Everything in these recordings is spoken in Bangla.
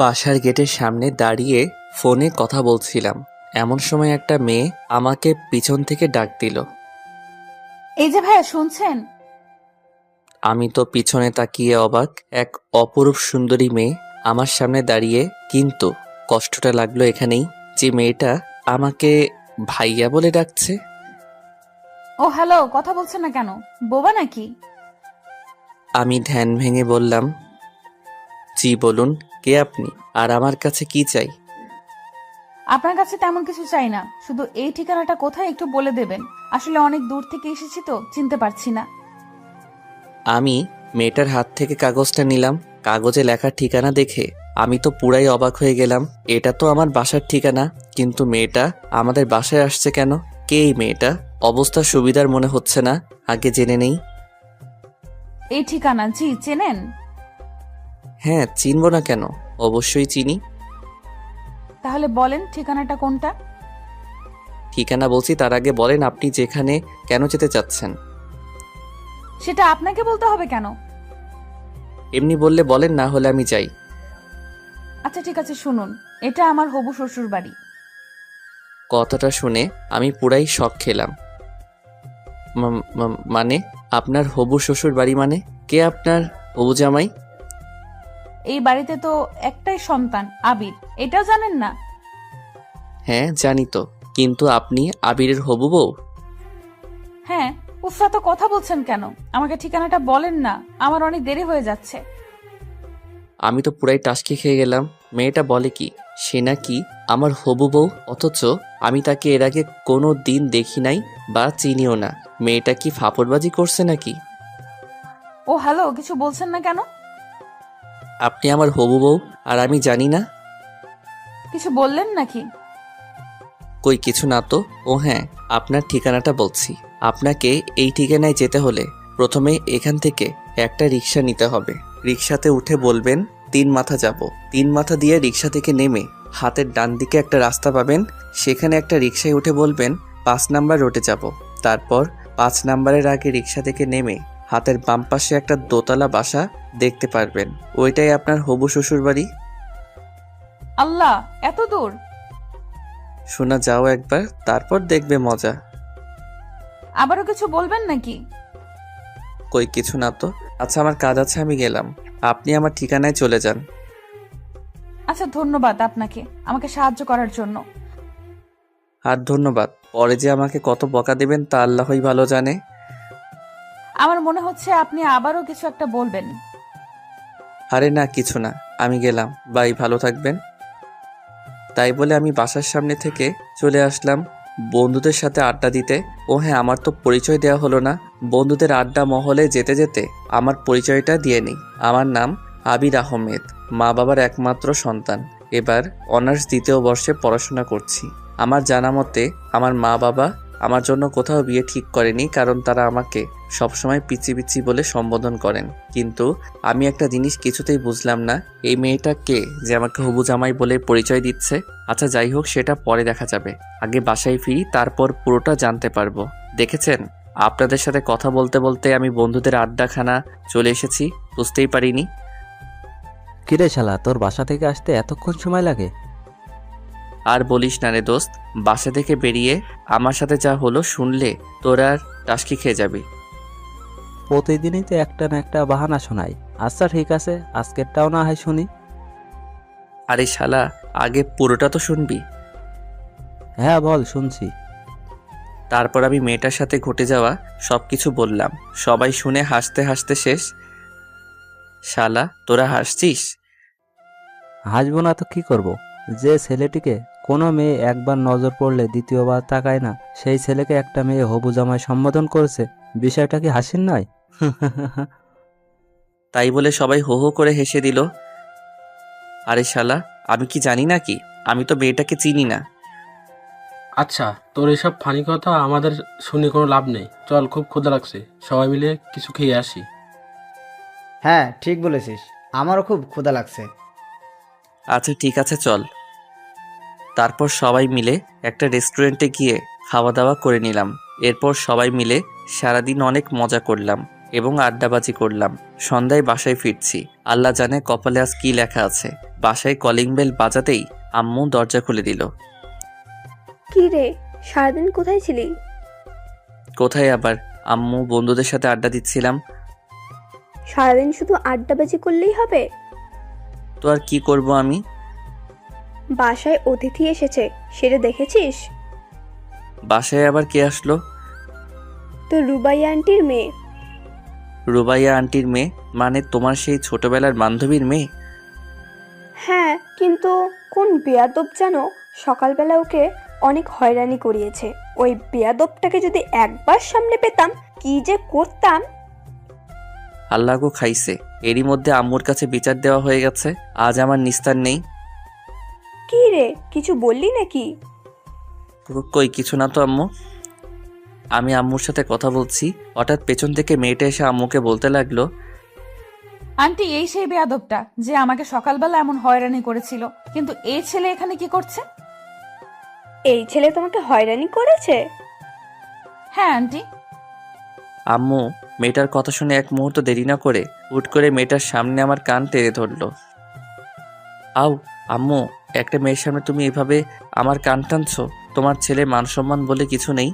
বাসার গেটের সামনে দাঁড়িয়ে ফোনে কথা বলছিলাম, এমন সময় একটা মেয়ে আমাকে পিছন থেকে ডাক দিল। এই যে ভাইয়া, শুনছেন? আমি তো পিছনে তাকিয়ে অবাক। এক অপরূপ সুন্দরী মেয়ে আমার সামনে দাঁড়িয়ে, কিন্তু কষ্টটা লাগলো এখানেই যে মেয়েটা আমাকে ভাইয়া বলে ডাকছে। ও হ্যালো, কথা বলছেন না কেন? বোবা নাকি? আমি ধ্যান ভেঙে বললাম, জি বলুন, কে আপনি আর আমার কাছে কি চাই? আপনার কাছে তেমন কিছু চাই না, শুধু এই ঠিকানাটা কোথায় একটু বলে দেবেন। আসলে অনেক দূর থেকে এসেছি তো চিনতে পারছি না। আমি মেয়েটার হাত থেকে কাগজটা নিলাম। কাগজে লেখা ঠিকানা দেখে আমি তো পুরাই অবাক হয়ে গেলাম। এটা তো আমার বাসার ঠিকানা, কিন্তু মেয়েটা আমাদের বাসায় আসছে কেন? কে এই মেয়েটা? অবস্থা সুবিধার মনে হচ্ছে না, আগে জেনে নেই। এই ঠিকানা জি চেনেন? হ্যাঁ, চিনব না কেন, অবশ্যই চিনি। তাহলে বলেন ঠিকানাটা কোনটা? ঠিকানা বলছি, তার আগে বলেন আপনি যেখানে কেন যেতে চাচ্ছেন। সেটা আপনাকে বলতে হবে কেন? এমনি বললে বলেন, না হলে আমি যাই। আচ্ছা ঠিক আছে, শুনুন, এটা আমার হবু শ্বশুর বাড়ি। কথাটা শুনে আমি পুরাই শক খেলাম। মানে আপনার হবু শ্বশুর বাড়ি মানে? কে আপনার হবু জামাই? এই বাড়িতে তো একটাই সন্তান, আবির, এটাও জানেন না? হ্যাঁ জানি তো, কিন্তু আপনি আবিরের হবু বউ? হ্যাঁ। উফরা, তো কথা বলছেন কেন? আমাকে ঠিকানাটা বলেন না, আমার অনেক দেরি হয়ে যাচ্ছে। আমি তো পুরাই টাসকি খেয়ে গেলাম। মেয়েটা বলে কি সে নাকি আমার হবু বউ, অথচ আমি তাকে এর আগে কোনো দিন দেখি নাই বা চিনিও না। মেয়েটা কি ফাপড়বাজি করছে নাকি? ও হ্যালো, কিছু বলছেন না কেন? আপনি আমার হবু বউ আর আমি জানি না? কিছু বললেন নাকি? কই কিছু না তো। ও হ্যাঁ, আপনার ঠিকানাটা বলছি। আপনাকে এই ঠিকানায় যেতে হলে প্রথমে এখান থেকে একটা রিক্সা নিতে হবে। রিক্সাতে উঠে বলবেন 3 মাথা যাব। 3 মাথা দিয়ে রিক্সা থেকে নেমে হাতের ডান দিকে একটা রাস্তা পাবেন, সেখানে একটা রিক্সায় উঠে বলবেন 5 নাম্বার রোডে যাব। তারপর 5 নাম্বারের আগে রিক্সা থেকে নেমে হাতের বাম পাশে একটা দোতলা বাসা দেখতে পারবেন, ওইটাই আপনার হবু শ্বশুর বাড়ি। আল্লাহ, এত দূর! শোনা যাও একবার, তারপর দেখবে মজা। আবারও কিছু বলবেন নাকি? কই কিছু না তো। আচ্ছা আমার কাজ আছে, আমি গেলাম। আপনি আমার ঠিকানায় চলে যান। আচ্ছা, ধন্যবাদ আপনাকে আমাকে সাহায্য করার জন্য। আর ধন্যবাদ, পরে যে আমাকে কত বকা দেবেন তা আল্লাহই ভালো জানে। আমার মনে হচ্ছে আপনি আবারও কিছু একটা বলবেন। আরে না, কিছু না, আমি গেলাম, বাই, ভালো থাকবেন। তাই বলে আমি বাসার সামনে থেকে চলে আসলাম বন্ধুদের সাথে আড্ডা দিতে। ও হ্যাঁ, আমার তো পরিচয় দেওয়া হলো না। বন্ধুদের আড্ডা মহলে যেতে যেতে আমার পরিচয়টা দিয়ে নিই। আমার নাম আবির আহমেদ, মা বাবার একমাত্র সন্তান। এবার অনার্স 2য় বর্ষে পড়াশোনা করছি। আমার জানা মতে আমার মা বাবা আমার জন্য কোথাও বিয়ে ঠিক করেনি, কারণ তারা আমাকে সবসময় পিচি পিচি বলে সম্বোধন করেন। কিন্তু আমি একটা জিনিস কিছুতেই বুঝলাম না, এই মেয়েটা কে যে আমাকে হবু জামাই বলে পরিচয় দিচ্ছে। আচ্ছা যাই হোক, সেটা পরে দেখা যাবে। আগে বাসায় ফিরি, তারপর পুরোটা জানতে পারবো। দেখেছেন, আপনাদের সাথে কথা বলতে বলতে আমি বন্ধুদের আড্ডাখানা চলে এসেছি, বুঝতেই পারিনি। কিরে শালা, তোর বাসা থেকে আসতে এতক্ষণ সময় লাগে? আর বলিস না রে দোস্ত, বাসা থেকে বেরিয়ে আমার সাথে যা হলো শুনলে তোর আর টাসকি খেয়ে যাবি। প্রতিদিনই তো একটা না একটা বাহানা শোনাই। আচ্ছা ঠিক আছে, আজকেরটাও না হয় শুনি। আরে শালা, আগে পুরোটা তো শুনবি। হ্যাঁ বল, শুনছি। তারপর আমি মেয়েটার সাথে ঘটে যাওয়া সবকিছু বললাম। সবাই শুনে হাসতে হাসতে শেষ। শালা, তোরা হাসছিস? হাসবো না তো কি করব? যে ছেলেটিকে কোনো মেয়ে একবার নজর পড়লে দ্বিতীয়বার তাকায় না, সেই ছেলেকে একটা মেয়ে হবু জামাই সম্বোধন করেছে। বিষয়টা কি হাসির নয়? তাই বলে সবাই হো হো করে হেসে দিল। আরে শালা, আমি কি জানি নাকি? আমি তো মেয়েটাকে চিনি না। আচ্ছা, তোর এসব ফানি কথা আমাদের শুনে কোনো লাভ নেই। চল, খুব ক্ষুধা লাগছে, সবাই মিলে কিছু খেয়ে আসি। হ্যাঁ ঠিক বলেছিস, আমারও খুব ক্ষুধা লাগছে। আচ্ছা ঠিক আছে, চল। তারপর সবাই মিলে একটা রেস্টুরেন্টে গিয়ে খাওয়া দাওয়া করে নিলাম। এরপর সবাই মিলে সারাদিন অনেক মজা করলাম এবং আড্ডাবাজি করলাম। সন্ধ্যায় বাসায় ফিরছি, আল্লাহ জানে কপালে আজ কি লেখা আছে। বাসায় কলিং বেল বাজাতেই আম্মু দরজা খুলে দিল। কি রে, সারাদিন কোথায় ছিলি? কোথায় আবার, আম্মু, বন্ধুদের সাথে আড্ডা দিচ্ছিলাম। সারাদিন শুধু আড্ডাবাজি করলেই হবে? তো আর কি করব আমি? বাসায় অতিথি এসেছে, সেটা দেখেছিস? বাসায় আবার কে আসলো? তো রুবাইয়া আন্টির মেয়ে। রুবাইয়া আন্টির মেয়ে? মানে তোমার সেই ছোটবেলার বান্ধবীর মেয়ে? হ্যাঁ, কিন্তু কোন বেয়াদব যেন সকালবেলা ওকে অনেক হয়রানি করিয়েছে। ওই বেয়াদবটাকে যদি একবার সামনে পেতাম, কি যে করতাম। আল্লাহ গো খাইছে, এরই মধ্যে আম্মুর কাছে বিচার দেওয়া হয়ে গেছে। আজ আমার নিস্তার নেই। কি রে, কিছু বললি নাকি? কই কিছু না তো আম্মু। আমি আম্মুর সাথে কথা বলছি, হঠাৎ পেছন থেকে মেয়েটা এসে আম্মুকে বলতে লাগলো, আন্টি, এই সেই বেয়াদবটা যে আমাকে সকালবেলা এমন হয়রানি করেছিল, কিন্তু এই ছেলে এখানে কি করছে? এই ছেলে তোমাকে হয়রানি করেছে? হ্যাঁ আন্টি। আম্মু মেয়েটার কথা শুনে এক মুহূর্ত দেরি না করে হুট করে মেয়েটার সামনে আমার কান টেনে ধরলো। আউ আম্মু, একটা মেয়ের সামনে তুমি এভাবে আমার কান টানছো? তোমার ছেলে মান সম্মান বলে কিছু নেই?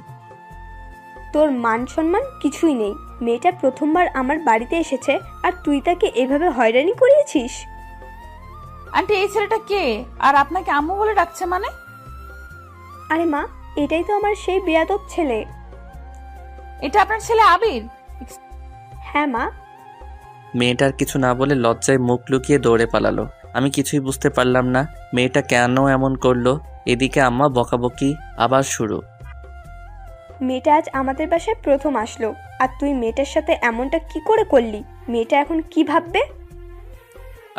তোর মান সম্মান কিছুই নেই। মেয়েটা প্রথমবার আমার বাড়িতে এসেছে আর তুই তাকে এভাবে হয়রানি করিয়েছিস? আন্টি, এই ছেলেটা কে আর আপনাকে আম্মু বলে ডাকছে মানে? আরে মা, এটাই তো আমার সেই বেয়াদব ছেলে। এটা আপনার ছেলে আবির? হ্যাঁ মা। মেয়েটার কিছু না বলে লজ্জায় মুখ লুকিয়ে দৌড়ে পালালো। আমি কিছুই বুঝতে পারলাম না মেয়েটা কেন এমন করলো। এদিকে আম্মা বকাবকি আবার শুরু। মেয়েটা আজ আমাদের বাসায় প্রথম আসলো, আর তুই মেয়েটার সাথে এমনটা কি করে করলি? মেয়েটা এখন কি ভাববে?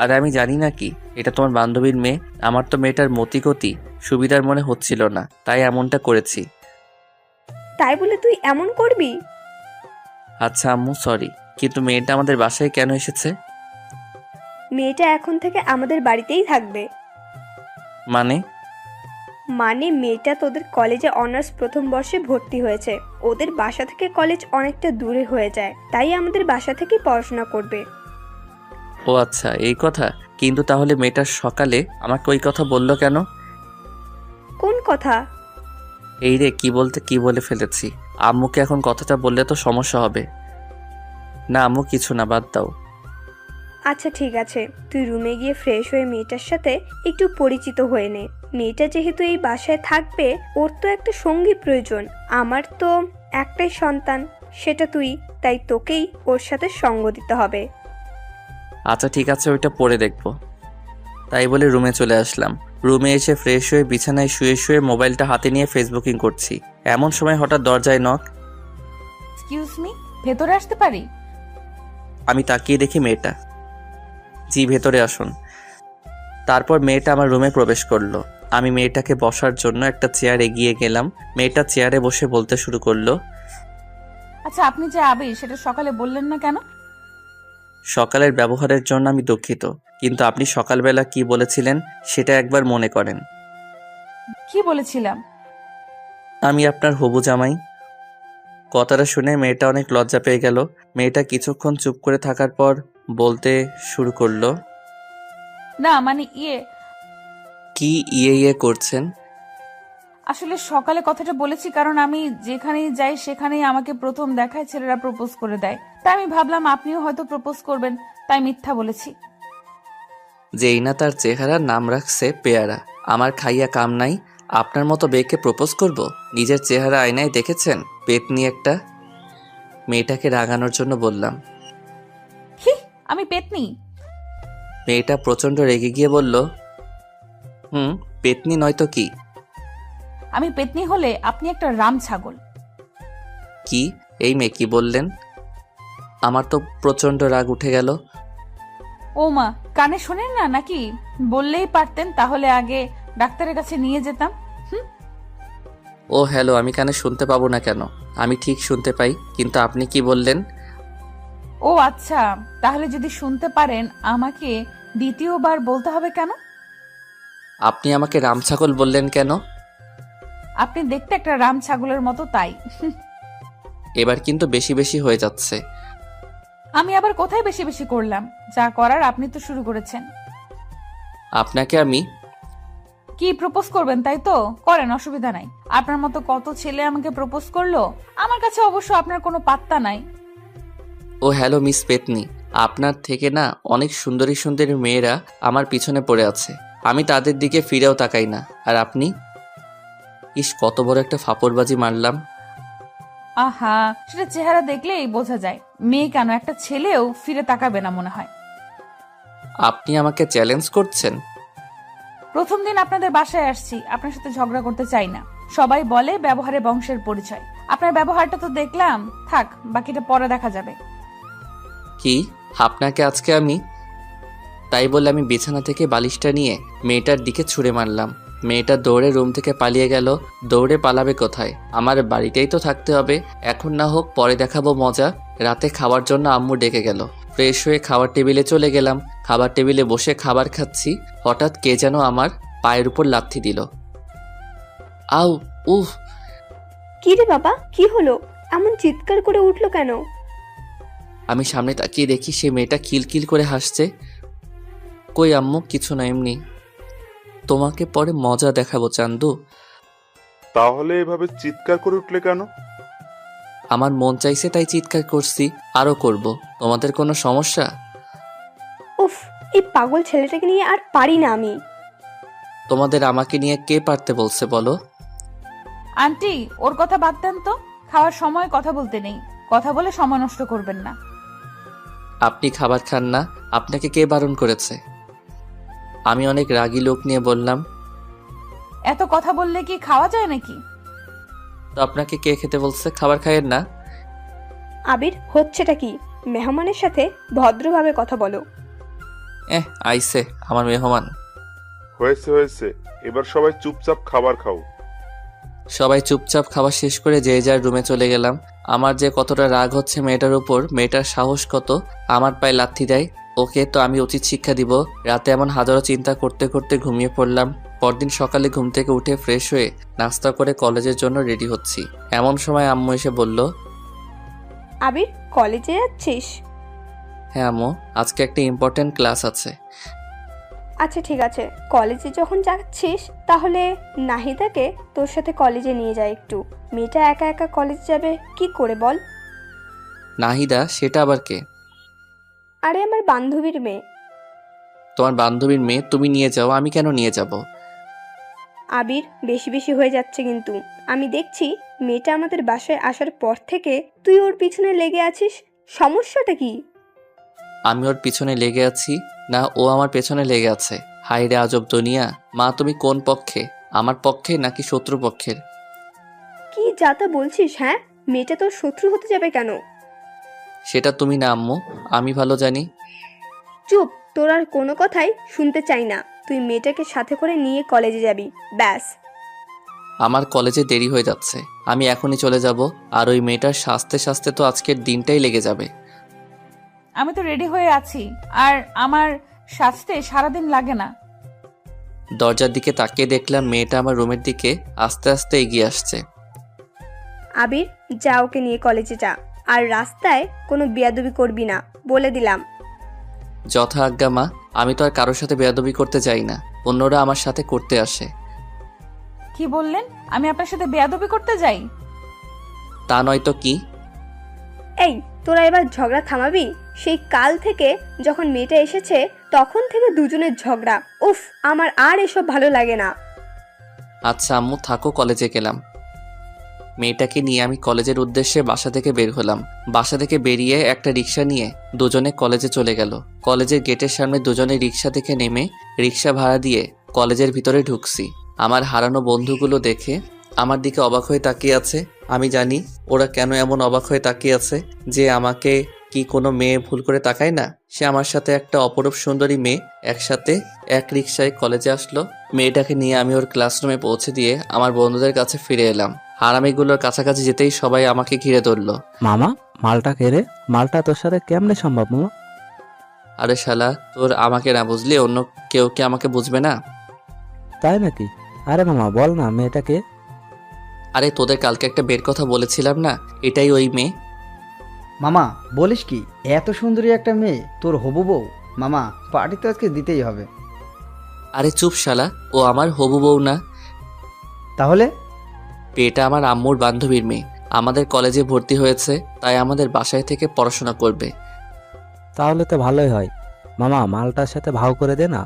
আর আমি জানি না কি, এটা তোমার বান্ধবীর মেয়ে। আমার তো মেয়েটার মতিগতি সুবিধার মনে হচ্ছিল না, তাই এমনটা করেছি। তাই বলে তুই এমন করবি? আচ্ছা আম্মু, সরি, কিন্তু মেয়েটা আমাদের বাসায় কেন এসেছে? মেয়েটা এখন থেকে আমাদের বাড়িতেই থাকবে। মানে? মানে মেয়েটা তোদের কলেজে অনার্স প্রথম বর্ষে ভর্তি হয়েছে। ওদের বাসা থেকে কলেজ অনেকটা দূরে হয়ে যায়, তাই আমাদের বাসা থেকেই পড়াশোনা করবে। ও আচ্ছা, এই কথা। কিন্তু তাহলে মেয়েটা সকালে আমাকে ওই কথা বললো কেন? কোন কথা? এই রে, কি বলতে কি বলে ফেলেছি। আম্মুকে এখন কথাটা বললে তো সমস্যা হবে। না আম্মু, কিছু না, বাদ দাও। আচ্ছা ঠিক আছে, তুই রুমে গিয়ে ফ্রেশ হয়ে মেয়েটার সাথে একটু পরিচিত হয়ে নে। মেয়েটা যেহেতু এই বাসায় থাকবে, ওর তো একটা সঙ্গী প্রয়োজন। আমার তো একটাই সন্তান, সেটা তুই, তাই তোকেই ওর সাথে সঙ্গ দিতে হবে। আচ্ছা ঠিক আছে, ওইটা পরে দেখবো। তাই বলে রুমে চলে আসলাম। রুমে এসে ফ্রেশ হয়ে বিছানায় শুয়ে শুয়ে মোবাইলটা হাতে নিয়ে ফেসবুকিং করছি। এমন সময় হঠাৎ দরজায় নক। এক্সকিউজ মি, ভেতরে আসতে পারি? আমি তাকিয়ে দেখি মেয়েটা। জি, ভেতরে আসুন। তারপর মেয়েটা আমার রুমে প্রবেশ করলো। আমি মেয়েটাকে বসার জন্য একটা চেয়ার এগিয়ে গেলাম। মেয়েটা চেয়ারে বসে বলতে শুরু করলো, আচ্ছা, আপনি যে আবির সেটা সকালে বললেন না কেন? সকালের ব্যবহারের জন্য আমি দুঃখিত, কিন্তু আপনি সকালবেলা কি বলেছিলেন সেটা একবার মনে করেন। কি বলেছিলাম? আমি আপনার হবু জামাই। কথাটা শুনে মেয়েটা অনেক লজ্জা পেয়ে গেল। মেয়েটা কিছুক্ষণ চুপ করে থাকার পর বলতে শুরু করলো, না মানে কি ইয়ে ইয়ে করছেন? আসলে সকালে কথাটা বলেছি কারণ আমি যেখানেই যাই সেখানেই আমাকে প্রথম দেখায় ছেলেরা প্রপোজ করে দেয়, তাই আমি ভাবলাম আপনিও হয়তো প্রপোজ করবেন, তাই মিথ্যা বলেছি। যেই না তার চেহারার নাম রাখছে পেয়ারা। আমার খাইয়া কাম নাই, আপনার মতো বেকে প্রপোজ করব? নিজের চেহারা আয়নায় দেখেছেন? পেতনি একটা। মেয়েটাকে রাগানোর জন্য বললাম। হি, আমি পেতনি? মেয়েটা প্রচণ্ড রেগে গিয়ে বলল, পেতনি নয়তো কি? আমি পেতনি হলে আপনি একটা রাম ছাগল। কি? এই মেয়ে কি বললেন? আমার তো প্রচণ্ড রাগ উঠে গেল। ও মা, কানে শোনেন না নাকি? বললেই পারতেন, তাহলে আগে ডাক্তারের কাছে নিয়ে যেতাম। ও হ্যালো, আমি কানে শুনতে পাবো না কেন? আমি ঠিক শুনতে পাই, কিন্তু আপনি কি বললেন? ও আচ্ছা, তাহলে যদি শুনতে পারেন আমাকে দ্বিতীয়বার বলতে হবে কেন? আপনি আমাকে রামছাগল বললেন কেন? আপনি দেখতে একটা রাম ছাগলের মতো, তাই। এবার কিন্তু বেশি বেশি হয়ে যাচ্ছে। আমি আবার কোথায় বেশি বেশি করলাম? যা করার আপনি তো শুরু করেছেন। আপনাকে আমি কি প্রপোজ করবেন তাই তো? করেন, অসুবিধা নাই। আপনার মতো কত ছেলে আমাকে প্রপোজ করলো, আমার কাছে অবশ্য আপনার কোনো পাত্তা নাই। ও হ্যালো মিস পেতনি, আপনার থেকে না অনেক সুন্দরী সুন্দরী মেয়েরা আমার পিছনে পড়ে আছে, আমি তাদের দিকে ফিরেও তাকাই না। আর আপনি? ইস, কত বড় একটা ফাপড়বাজি মারলাম। আহা, সেটা চেহারা দেখলেই বোঝা যায়। মেয়ে কেন, একটা ছেলেও ফিরে তাকাবে না মনে হয়। আপনি আমাকে চ্যালেঞ্জ করছেন? প্রথম দিন আপনাদের বাসায় আসছি, আপনার সাথে ঝগড়া করতে চাই না। সবাই বলে ব্যবহারে বংশের পরিচয়। আপনার ব্যবহারটা তো দেখলাম, থাক, বাকিটা পরে দেখা যাবে। কি, আপনাকে আজকে আমি? তাই বলে আমি বিছানা থেকে বালিশটা নিয়ে মেয়েটার দিকে ছুঁড়ে মারলাম। মেয়েটা দৌড়ে রুম থেকে পালিয়ে গেল। দৌড়ে পালাবে কোথায়? আমার বাড়িতেই তো থাকতে হবে। এখন না হোক, পরে দেখাবো মজা। রাতে খাওয়ার জন্য আম্মু ডেকে গেল। ফ্রেশ হয়ে খাবার টেবিলে চলে গেলাম। খাবার টেবিলে বসে খাবার খাচ্ছি, হঠাৎ কে যেন আমার পায়ের উপর লাথি দিল। আউ, উফ! কি রে বাবা, কি হলো? এমন চিৎকার করে উঠলো কেন? আমি সামনে তাকিয়ে দেখি সে মেয়েটা খিলখিল করে হাসছে। কই আম্মু, কিছু না, এমনি। তোমাকে পরে মজা দেখাবো চান্দু। তাহলে এভাবে চিৎকার করে উঠলে কেন? আমার মন চাইছে তাই চিৎকার করছি, আরো করব। তোমাদের কোনো সমস্যা? উফ, এই পাগল ছেলেটাকে নিয়ে আর পারি না আমি। তোমাদের আমাকে নিয়ে কে পারতে বলছে বলো? আন্টি, ওর কথা বাদ দেন তো। খাওয়ার সময় কথা বলতে নেই, কথা বলে সময় নষ্ট করবেন না। আপনি খাবার খান না, আপনাকে কে বারণ করেছে? আমি অনেক রাগী লোক নিয়ে বললাম। এত কথা বললে কি খাওয়া যায় নাকি? তো আপনাকে কে খেতে বলছে? খাবার খায়েন না? আবির, হচ্ছেটা কি? মেহমানের সাথে ভদ্রভাবে কথা বলো। আইসে আমার মেহমান। হয়েছে হয়েছে, এবার সবাই চুপচাপ খাবার খাও। সবাই চুপচাপ খাবার শেষ করে যে যার রুমে চলে গেলাম। আমার যে কতটা রাগ হচ্ছে মেয়েটার উপর, মেয়েটার সাহস কত আমার পায়ে লাথি দেয়। ওকে তো আমি উচিত শিক্ষা দিব। রাতে এমন হাজারো চিন্তা করতে করতে ঘুমিয়ে পড়লাম। পরদিন সকালে ঘুম থেকে উঠে ফ্রেশ হয়ে নাস্তা করে কলেজের জন্য রেডি হচ্ছি। এমন সময় আম্মু এসে বলল, আবির, কলেজে যাচ্ছিস? হ্যাঁ আম্মু, আজকে একটা ইম্পর্টেন্ট ক্লাস আছে। আচ্ছা ঠিক আছে, কলেজে যখন যাচ্ছিস তাহলে নাহিদাকে তোর সাথে কলেজে নিয়ে যায় একটু। মেয়েটা একা একা কলেজে যাবে কি করে বল? নাহিদা? সেটা আবার কে? আরে আমার বান্ধবীর মেয়ে। তোমার বান্ধবীর মেয়ে? তুমি নিয়ে যাও, আমি কেন নিয়ে যাব? আবির, বেশি বেশি হয়ে যাচ্ছে কিন্তু। আমি দেখছি মেয়েটা আমাদের বাসায় আসার পর থেকে তুই ওর পিছনে লেগে আছিস। সমস্যাটা কি? আমি ওর পিছনে লেগে আছি না ও আমার পেছনে লেগে আছে? হাই রে আজব দুনিয়া। মা, তুমি কোন পক্ষে, আমার পক্ষে নাকি শত্রু পক্ষের? কি যাতা বলছিস? হ্যাঁ, মেয়েটা তোর শত্রু হতে যাবে কেন? সেটা তুমি না আম্মু, আমি ভালো জানি। চুপ, তোর আর কোনো কথাই শুনতে চাই না। তুই মেয়েটাকে সাথে করে নিয়ে কলেজে যাবি, ব্যাস। আমার কলেজে দেরি হয়ে যাচ্ছে, আমি এখনই চলে যাব। আর ওই মেয়েটার সাজতে সাজতে তো আজকের দিনটাই লেগে যাবে। আমি তো রেডি হয়ে আছি, আর আমার সাজতে সারাদিন লাগে না। দরজার দিকে তাকিয়ে দেখলাম মেয়েটা আমার রুমের দিকে আস্তে আস্তে এগিয়ে আসছে। আবির, যা, ওকে নিয়ে কলেজে যা। আর রাস্তায় কোনো বেয়াদবি করবি না, বলে দিলাম। যথা আজ্ঞা মা। আমি তো আর কারোর সাথে বেয়াদবি করতে যাই না, অন্যরা আমার সাথে করতে আসে। কি বললেন? আমি আপনার সাথে বেয়াদবি করতে যাই? তা নয় তো কি? এই, তোরা এবার ঝগড়া থামাবি? সেই কাল থেকে যখন মেয়েটা এসেছে তখন থেকে দুজনের ঝগড়া। উফ, আমার আর এসব ভালো লাগে না। আচ্ছা আম্মু থাকো, কলেজে গেলাম। মেয়েটাকে নিয়ে আমি কলেজের উদ্দেশ্যে বাসা থেকে বের হলাম। বাসা থেকে বেরিয়ে একটা রিক্সা নিয়ে দুজনে কলেজে চলে গেল। কলেজের গেটের সামনে দুজনে রিক্সা থেকে নেমে রিক্সা ভাড়া দিয়ে কলেজের ভিতরে ঢুকছি। আমার হারানো বন্ধুগুলো দেখে আমার দিকে অবাক হয়ে তাকিয়ে আছে। আমি জানি ওরা কেন এমন অবাক হয়ে তাকিয়ে আছে, যে আমাকে কি কোনো মেয়ে ভুল করে তাকায় না? সে আমার সাথে একটা অপরূপ সুন্দরী মেয়ে একসাথে এক রিক্সায় কলেজে আসলো। মেয়েটাকে নিয়ে আমি ওর ক্লাসরুমে পৌঁছে দিয়ে আমার বন্ধুদের কাছে ফিরে এলাম। হারামিগুলোর কাছাকাছি যেতেই সবাই আমাকে ঘিরে ধরলো। মামা, মালটা কে রে? মালটা তোর সাথে কেমনে সম্ভব মামা? আরে শালা, তোর আমাকে না বুঝলি অন্য কেউ কি আমাকে বুঝবে না? তাই নাকি? আরে মামা বল না, মেয়েটাকে? আরে তোদের কালকে একটা বের কথা বলেছিলাম না, এটাই ওই মেয়ে। মামা, বলিস কি? এত সুন্দরী একটা মেয়ে তোর হবু বউ? মামা, পার্টি তো আজকে দিতেই হবে। আরে চুপ শালা, ও আমার হবু বউ না। তাহলে? এটা আমার আম্মুর বান্ধবীর মেয়ে, আমাদের কলেজে ভর্তি হয়েছে, তাই আমাদের বাসায় থেকে পড়াশোনা করবে। তাহলে তো ভালোই হয়। মামা মালটার সাথে ভাও করে দে না।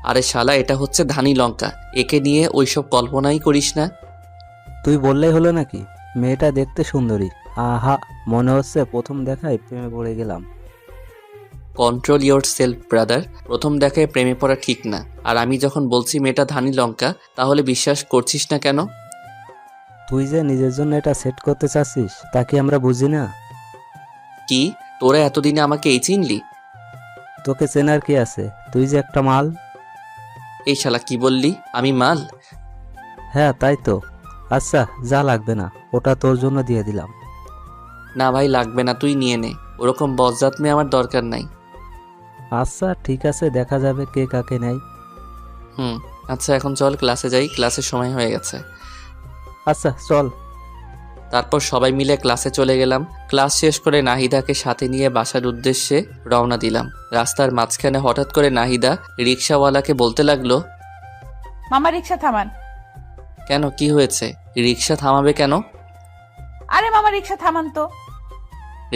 আরে শালা, এটা হচ্ছে ধানি লঙ্কা, একে নিয়ে ওইসব কল্পনাই করিস না। তুই বললেই হলো নাকি? মেয়েটা দেখতে সুন্দরী। আহা, মনে হচ্ছে প্রথম দেখায় প্রেমে পড়ে গেলাম। কন্ট্রোল ইয়োর সেলফ ব্রাদার, প্রথম দেখায় প্রেমে পড়া ঠিক না। আর আমি যখন বলছি মেয়েটা ধানি লঙ্কা, তাহলে বিশ্বাস করছিস না কেন? তুই যে নিজের জন্য এটা সেট করতে চাচ্ছিস তা কি আমরা বুঝি না? কি, তোরা এতদিনে আমাকে এই চিনলি? তোকে চেনার কি আছে? তুই যে একটা মাল। এই শালা কি বললি, আমি মাল? হ্যাঁ তাই তো। আচ্ছা যা, লাগবে না, ওটা তোর জন্য দিয়ে দিলাম। না ভাই, লাগবে না, তুই নিয়ে নে। ওরকম বজ্জাত মেয়ে আমার দরকার নাই। আচ্ছা ঠিক আছে, দেখা যাবে কে কাকে নেয়। আচ্ছা এখন চল ক্লাসে যাই, ক্লাসের সময় হয়ে গেছে। আচ্ছা চল। তারপর সবাই মিলে ক্লাসে চলে গেলাম। ক্লাস শেষ করে নাহিদাকে সাথে নিয়ে বাসার উদ্দেশ্যে রওনা দিলাম। রাস্তার মাঝখানে হঠাৎ করে নাহিদা রিক্সাওয়ালাকে বলতে লাগলো, মামা রিক্সা থামান। কেন, কি হয়েছে? রিক্সা থামাবে কেন? আরে মামা রিক্সা থামান তো।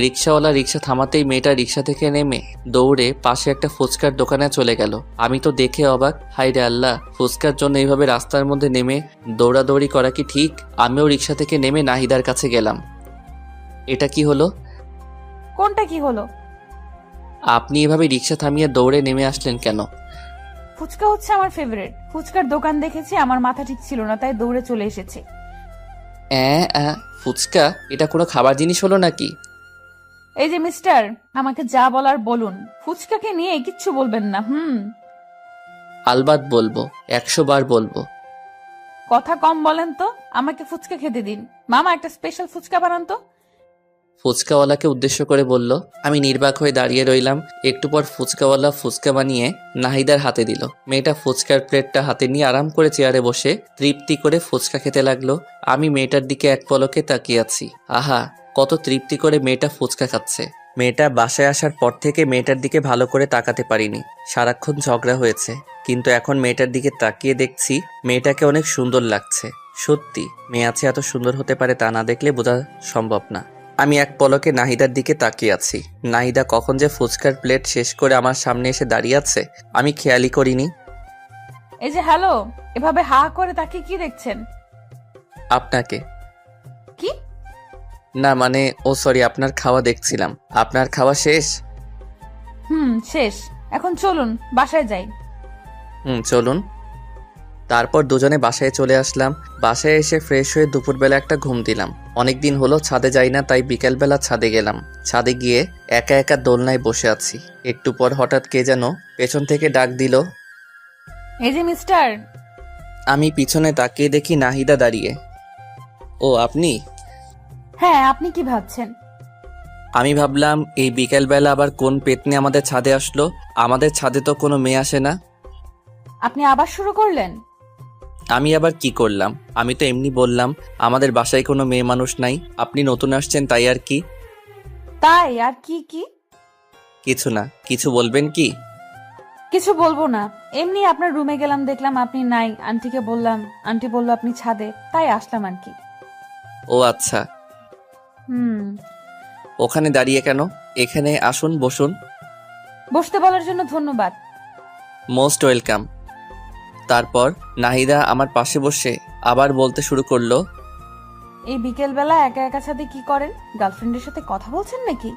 রিক্সাওয়ালা রিক্সা থামাতেই মেয়েটা রিক্সা থেকে নেমে দৌড়ে পাশে একটা ফুচকার দোকানে চলে গেল। আমি তো দেখে অবাক, হাই রে আল্লাহ, ফুচকার জন্য এইভাবে রাস্তার মধ্যে নেমে দৌড়াদৌড়ি করা কি ঠিক? আমিও রিক্সা থেকে নেমে নাহিদার কাছে গেলাম। এটা কি হলো? কোনটা কি হলো? আপনি এভাবে রিক্সা থামিয়ে দৌড়ে নেমে আসলেন কেন? ফুচকা হচ্ছে আমার ফেভারিট। ফুচকার দোকান দেখেছি, আমার মাথা ঠিক ছিল না, তাই দৌড়ে চলে এসেছি। ফুচকা এটা কোনো খাবার জিনিস হলো নাকি? এই যে মিস্টার, আমাকে যা বলার বলুন, ফুচকাকে নিয়ে কিচ্ছু বলবেন না। আলবাত বলবো, 100 বার বলবো। কথা কম বলেন তো, আমাকে ফুচকা খেতে দিন। মামা একটা স্পেশাল ফুচকা বানান তো। ফুচকাওয়ালাকে উদ্দেশ্য করে বলল। আমি নির্বাক হয়ে দাঁড়িয়ে রইলাম। একটু পর ফুচকাওয়ালা ফুচকা বানিয়ে নাহিদার হাতে দিল। মেয়েটা ফুচকার প্লেটটা হাতে নিয়ে আরাম করে চেয়ারে বসে তৃপ্তি করে ফুচকা খেতে লাগলো। আমি মেয়েটার দিকে এক পলকে তাকিয়ে আছি। আহা, কত তৃপ্তি করে মেয়েটা ফুচকা খাচ্ছে। মেয়েটা বাসায় আসার পর থেকে মেয়েটার দিকে ভালো করে তাকাতে পারিনি। সারাক্ষণ ঝগড়া হয়েছে, কিন্তু এখন মেয়েটার দিকে তাকিয়ে দেখছি মেয়েটাকে অনেক সুন্দর লাগছে। সত্যি মেয়ে আছে এত সুন্দর হতে পারে তা না দেখলে বোঝা সম্ভব না। আমি এক পলকে নাহিদার দিকে তাকিয়ে আছি। নাহিদা কখন যে ফুচকার প্লেট শেষ করে আমার সামনে এসে দাঁড়িয়ে আছে আমি খেয়ালই করিনি। এই যে হ্যালো, এভাবে হা করে তাকিয়ে কি দেখছেন? আপনাকে। কি? না মানে, ও সরি, আপনার খাওয়া দেখছিলাম। আপনার খাওয়া শেষ? শেষ। এখন চলুন বাসায় যাই। চলুন। তারপর দুজনে বাসায় চলে আসলাম। বাসায় এসে ফ্রেশ হয়ে দুপুরবেলা একটা ঘুম দিলাম। অনেকদিন হলো ছাদে যাই না, তাই বিকেলবেলা ছাদে গেলাম। ছাদে গিয়ে একা একা দোলনায় বসে আছি। একটু পর হঠাৎ কে যেন পেছন থেকে ডাক দিল। এই যে মিস্টার। আমি পিছনে তাকিয়ে দেখি নাহিদা দাঁড়িয়ে। ও আপনি? হ্যাঁ, আপনি কি ভাবছেন? আমি ভাবলাম এই বিকেলবেলা আবার কোন পেতনি আমাদের ছাদে আসলো। আমাদের ছাদে তো কোনো মেয়ে আসে না। আপনি আবার শুরু করলেন? আমি আবার কি করলাম? আমি তো এমনি বললাম আমাদের বাসায় কোনো মেয়ে মানুষ নাই, আপনি নতুন আসছেন তাই আর কি। তাই আর কি? কি কিছু না। কিছু বলবেন কি? কিছু বলবো না, এমনি আপনার রুমে গেলাম, দেখলাম আপনি নাই। আন্টিকে বললাম, আন্টি বলল আপনি ছাদে, তাই আসলাম আর কি। ও আচ্ছা। হুম। ওখানে দাঁড়িয়ে কেন? এখানে আসুন, বসুন। বসতে বলার জন্য ধন্যবাদ। Most welcome. তারপর নাহিদা আমার পাশে বসে আবার বলতে শুরু করলো, এই বিকেল বেলা একা একা ছাদে কি করেন? গার্লফ্রেন্ডের সাথে কথা বলছেন নাকি?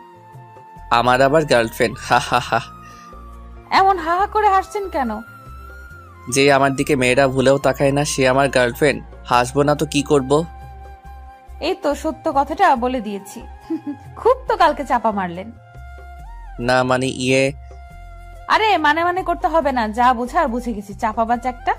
আমার আবার গার্লফ্রেন্ড? হা হা হা। এমন হা হা করে হাসছেন কেন? যে আমার দিকে মেয়েরা ভুলেও তাকায় না সে আমার গার্লফ্রেন্ড? হাসবো না তো কি করব? এই তো সত্য কথাটা বলে দিয়েছি। খুব তো কালকে চাপা মারলেন। না মানে আরে মানে করতে হবে না, যা বোঝার বুঝে গেছি, চাপাবাজ একটা।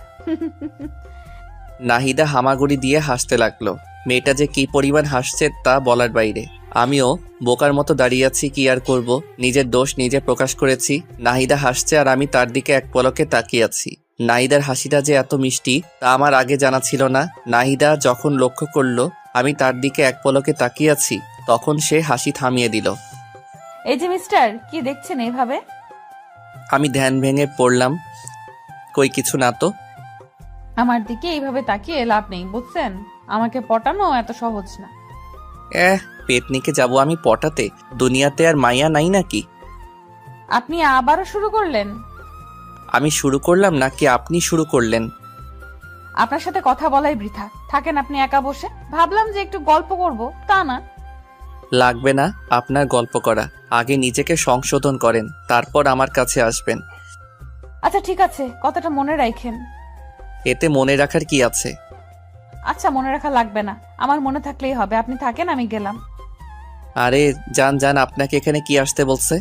নাহিদা হামাগুড়ি দিয়ে হাসতে লাগলো। মেয়েটা যে কি পরিমাণ হাসছে তা বলার বাইরে। আমিও বোকার মতো দাঁড়িয়ে আছি, কি আর করব, নিজের দোষ নিজে প্রকাশ করেছি। নাহিদা হাসছে আর আমি তার দিকে এক পলকে তাকিয়ে আছি। নাহিদার হাসিটা যে এত মিষ্টি তা আমার আগে জানা ছিল না। নাহিদা যখন লক্ষ্য করলো আমি তার দিকে এক পলকে তাকিয়ে আছি, তখন সে হাসি থামিয়ে দিল। এই যে মিস্টার, কি দেখছেন এইভাবে? আমি ধ্যান ভেঙে পড়লাম। কই কিছু না তো। আমার দিকে এইভাবে তাকিয়ে লাভ নেই, বুঝছেন? আমাকে পটানো এত সহজ না। পেতনিকে যাব আমি পটাতে? দুনিয়াতে আর মাইয়া নাই নাকি? আপনি আবারও শুরু করলেন? আমি শুরু করলাম নাকি আপনি শুরু করলেন? আপনার সাথে কথা বলাই বৃথা, থাকেন আপনি একা বসে। ভাবলাম যে একটু গল্প করব, তা না। লাগবে না আপনার গল্প করা, আগে নিজেকে সংশোধন করেন, তারপর আমার কাছে আসবেন। আচ্ছা ঠিক আছে, কথাটা মনে রাখেন। এতে মনে রাখার কি আছে? আচ্ছা মনে রাখা লাগবে না, আমার মনে থাকলেই হবে। আপনি থাকেন, আমি গেলাম। আরে যান যান, আপনাকে এখানে কি আসতে বলছে?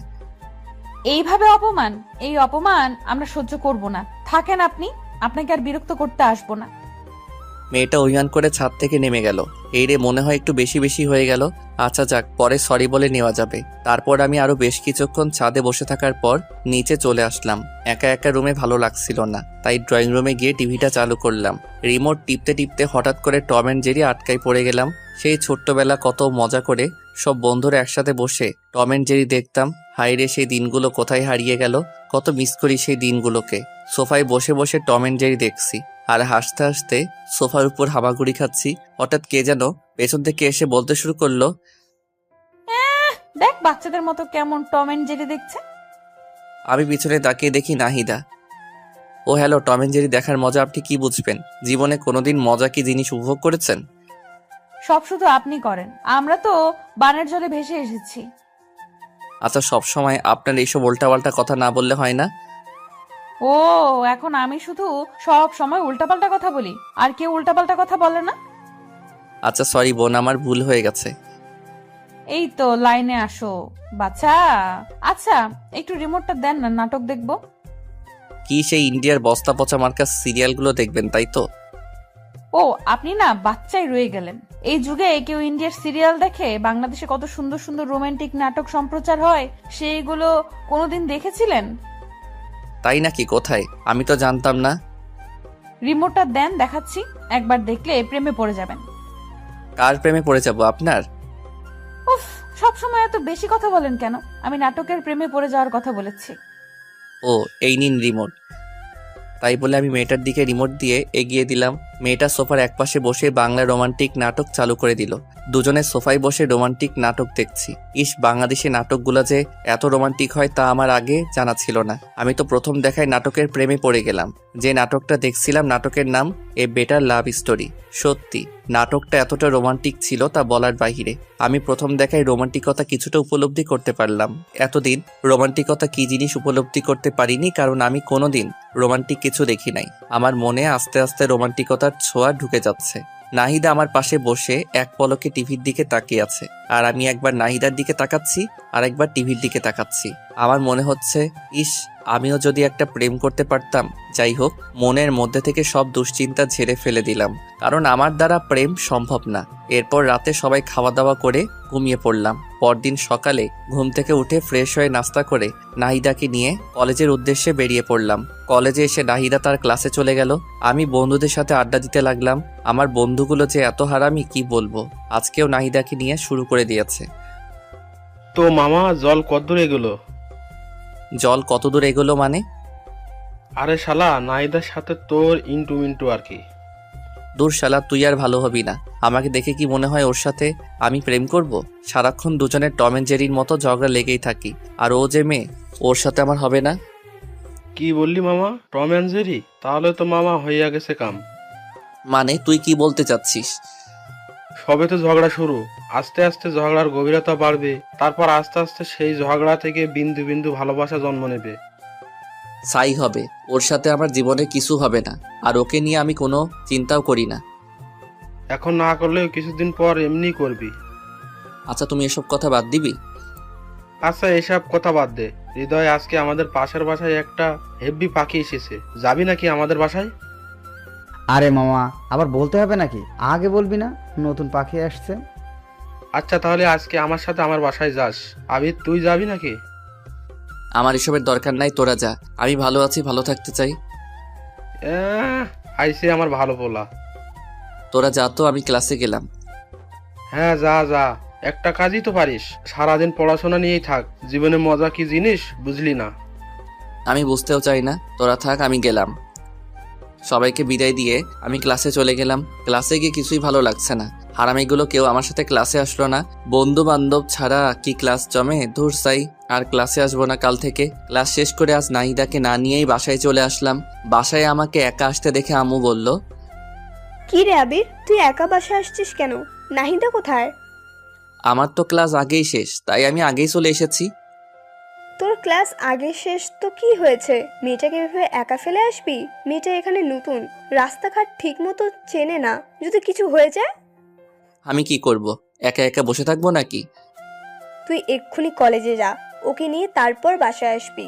এইভাবে অপমান, এই অপমান আমরা সহ্য করব না। থাকেন আপনি, আপনাকে আর বিরক্ত করতে আসবো না। মেয়েটা অভিমান করে ছাদ থেকে নেমে গেল। এই রে, মনে হয় একটু বেশি বেশি হয়ে গেল। আচ্ছা যাক, পরে সরি বলে নেওয়া যাবে। তারপর আমি আরো বেশ কিছুক্ষণ ছাদে বসে থাকার পর নিচে চলে আসলাম। একা একা রুমে ভালো লাগছিল না, তাই ড্রয়িং রুমে গিয়ে টিভিটা চালু করলাম। রিমোট টিপতে টিপতে হঠাৎ করে টম অ্যান্ড জেরি আটকায় পড়ে গেলাম। সেই ছোট্টবেলা কত মজা করে সব বন্ধুরা একসাথে বসে টম অ্যান্ড জেরি দেখতাম। হাইরে, সেই দিনগুলো কোথায় হারিয়ে গেল! কত মিস করি সেই দিনগুলোকে। সোফায় বসে বসে টম অ্যান্ড জেরি দেখছি আর হাসতে হাসতে সোফার উপর হামাগুড়ি খাচ্ছি। হঠাৎ কে যেন পেছন থেকে এসে বলতে শুরু করলো, দেখ বাচ্চাদের মতো কেমন টম এন্ড জেরি দেখছে। আমি পিছনে তাকিয়ে দেখি নাহিদা। ও হ্যালো, টম অ্যান্ড জেরি দেখার মজা আপনি কি বুঝবেন? জীবনে কোনোদিন মজা কি জিনিস উপভোগ করেছেন? সব শুধু আপনি করেন, আমরা তো বানের জলে ভেসে এসেছি। আচ্ছা, সব সময় আপনার এইসব উল্টাপাল্টা কথা না বললে হয় না? ও, এখন আমি শুধু সব সময় উল্টাপাল্টা কথা বলি, আর কেউ উল্টাপাল্টা কথা বলে না? আচ্ছা সরি বোন, আমার ভুল হয়ে গেছে। এই তো লাইনে আসো বাচ্চা। আচ্ছা একটু রিমোটটা দেন না, নাটক দেখবো। কি সেই ইন্ডিয়ার বস্তা পচা মার্কা সিরিয়ালগুলো দেখবেন তাই তো? ও, আপনি না বাচ্চাই রয়ে গেলেন। এই যুগে কেউ ইন্ডিয়ার সিরিয়াল দেখে? বাংলাদেশে কত সুন্দর সুন্দর রোমান্টিক নাটক সম্প্রচার হয়, সেইগুলো কোনোদিন দেখেছিলেন? তাই নাকি? কোথায়? আমি তো জানতাম না। রিমোটটা দেন, দেখাচ্ছি। একবার দেখলে প্রেমে পড়ে যাবেন। কার প্রেমে পড়ে যাব? আপনার? উফ, সবসময় এত বেশি কথা বলেন কেন? আমি নাটকের প্রেমে পড়ে যাওয়ার কথা বলেছি। ও, এই নিন রিমোট। তাই বলে আমি মেয়েটার দিকে রিমোট দিয়ে এগিয়ে দিলাম। মেয়েটা সোফার একপাশে বসে বাংলা রোমান্টিক নাটক চালু করে দিল। দুজনে সোফায় বসে রোমান্টিক নাটক দেখছি। ইস, বাংলাদেশে নাটকগুলো যে এত রোমান্টিক হয় তা আমার আগে জানা ছিল না। আমি তো প্রথম দেখায় নাটকের প্রেমে পড়ে গেলাম। যে নাটকটা দেখছিলাম নাটকের নাম এ বেটার লাভ স্টোরি। সত্যি নাটকটা এতটা রোমান্টিক ছিল তা বলার বাহিরে। আমি প্রথম দেখায় রোমান্টিকতা কিছুটা উপলব্ধি করতে পারলাম। এতদিন রোমান্টিকতা কি জিনিস উপলব্ধি করতে পারিনি, কারণ আমি কোনোদিন রোমান্টিক কিছু দেখি নাই। আমার মনে আস্তে আস্তে রোমান্টিকতার ছোঁয়া ঢুকে যাচ্ছে। নাহিদা আমার পাশে বসে এক পলকে টিভির দিকে তাকিয়ে আছে, আর আমি একবার নাহিদার দিকে তাকাচ্ছি আর একবার টিভির দিকে তাকাচ্ছি। আমার মনে হচ্ছে, ইস, আমিও যদি একটা প্রেম করতে পারতাম। যাই হোক, মনের মধ্যে থেকে সব দুশ্চিন্তা ঝেড়ে ফেলে দিলাম, কারণ আমার দ্বারা প্রেম সম্ভব না। এরপর রাতে সবাই খাওয়া দাওয়া করে ঘুমিয়ে পড়লাম। পরদিন সকালে ঘুম থেকে উঠে ফ্রেশ হয়ে নাস্তা করে নাহিদাকে নিয়ে কলেজের উদ্দেশ্যে বেরিয়ে পড়লাম। কলেজে এসে নাহিদা তার ক্লাসে চলে গেল। আমি বন্ধুদের সাথে আড্ডা দিতে লাগলাম। আমার বন্ধুগুলো যে এত হারামি কি বলবো। আজকেও নাহিদাকে নিয়ে শুরু করে দিয়েছে। তো মামা, জল কতদূর এগুলো? জল কত দূর এগোলো মানে? আরে শালা, নাইদার সাথে তোর ইন্টু মিন্টু আর কি। দূর শালা, তুই আর ভালো হবি না। আমাকে দেখে কি মনে হয় ওর সাথে আমি প্রেম করব? সারাক্ষণ দুজনের টম এন্ড জেরির মতো ঝগড়া লেগেই থাকি। আর ও যে মেয়ে, ওর সাথে আমার হবে না। কি বললি মামা? Tom and Jerry? তাহলে তো মামা হইয়া গেছে কাম। মানে তুই কি বলতে চাচ্ছিস? সবে তো ঝগড়া শুরু, আস্তে আস্তে ঝগড়ার গভীরতা বাড়বে, তারপর আস্তে আস্তে সেই ঝগড়া থেকে বিন্দু বিন্দু ভালোবাসা জন্ম নেবে। সাই হবে। ওর সাথে আমার জীবনে কিছু হবে না, আর ওকে নিয়ে আমি কোনো চিন্তাও করি না। এখন না করলেও কিছুদিন পর এমনি করবি। আচ্ছা, তুমি এসব কথা বাদ দিবি? আচ্ছা এসব কথা বাদ দে। হৃদয়, আজকে আমাদের পাশের বাসায় একটা হেব্বি পাখি এসেছে, যাবি নাকি আমাদের বাসায়? আরে মামা, আবার বলতে হবে নাকি? আগে বলবি না নতুন পাখি আসছে? আচ্ছা তাহলে আজকে আমার সাথে আমার বাসায় যাস। আবির, তুই যাবি নাকি? আমার এসবের দরকার নাই, তোরা যা। আমি ভালো আছি, ভালো থাকতে চাই। আইসে আমার ভালো পোলা। তোরা যা তো, আমি ক্লাসে গেলাম। হ্যাঁ যা যা, একটা কাজই তো পারিস, সারাদিন পড়াশোনা নিয়েই থাক। জীবনে মজা কি জিনিস বুঝলি না? আমি বুঝতেও চাই না, তোরা থাক, আমি গেলাম। সবাইকে বিদায় দিয়ে আমি ক্লাসে চলে গেলাম। ক্লাসে গিয়ে কিছুই ভালো লাগছে না। হারামিগুলো কেউ আমার সাথে ক্লাসে আসলো না। বন্ধু বান্ধব ছাড়া কি ক্লাস জমে? ধুর সাই, আর ক্লাসে আসবো না কাল থেকে। ক্লাস শেষ করে আজ নাহিদাকে না নিয়েই বাসায় চলে আসলাম। বাসায় আমাকে একা আসতে দেখে আম্মু বলল, কি রে আবির, তুই একা বাসায় আসছিস কেন? নাহিদা কোথায়? আমার তো ক্লাস আগেই শেষ, তাই আমি আগেই চলে এসেছি। তোর ক্লাস আগে শেষ তো কি হয়েছে? মেয়েটাকে এভাবে একা ফেলে আসবি? মেয়েটা এখানে নতুন, রাস্তাঘাট ঠিক মতো চেনে না, যদি কিছু হয়ে যায়? আমি কি করব? একা একা বসে থাকবো নাকি? তুই এক্ষুনি কলেজে যা, ওকে নিয়ে তারপর বাসায় আসবি।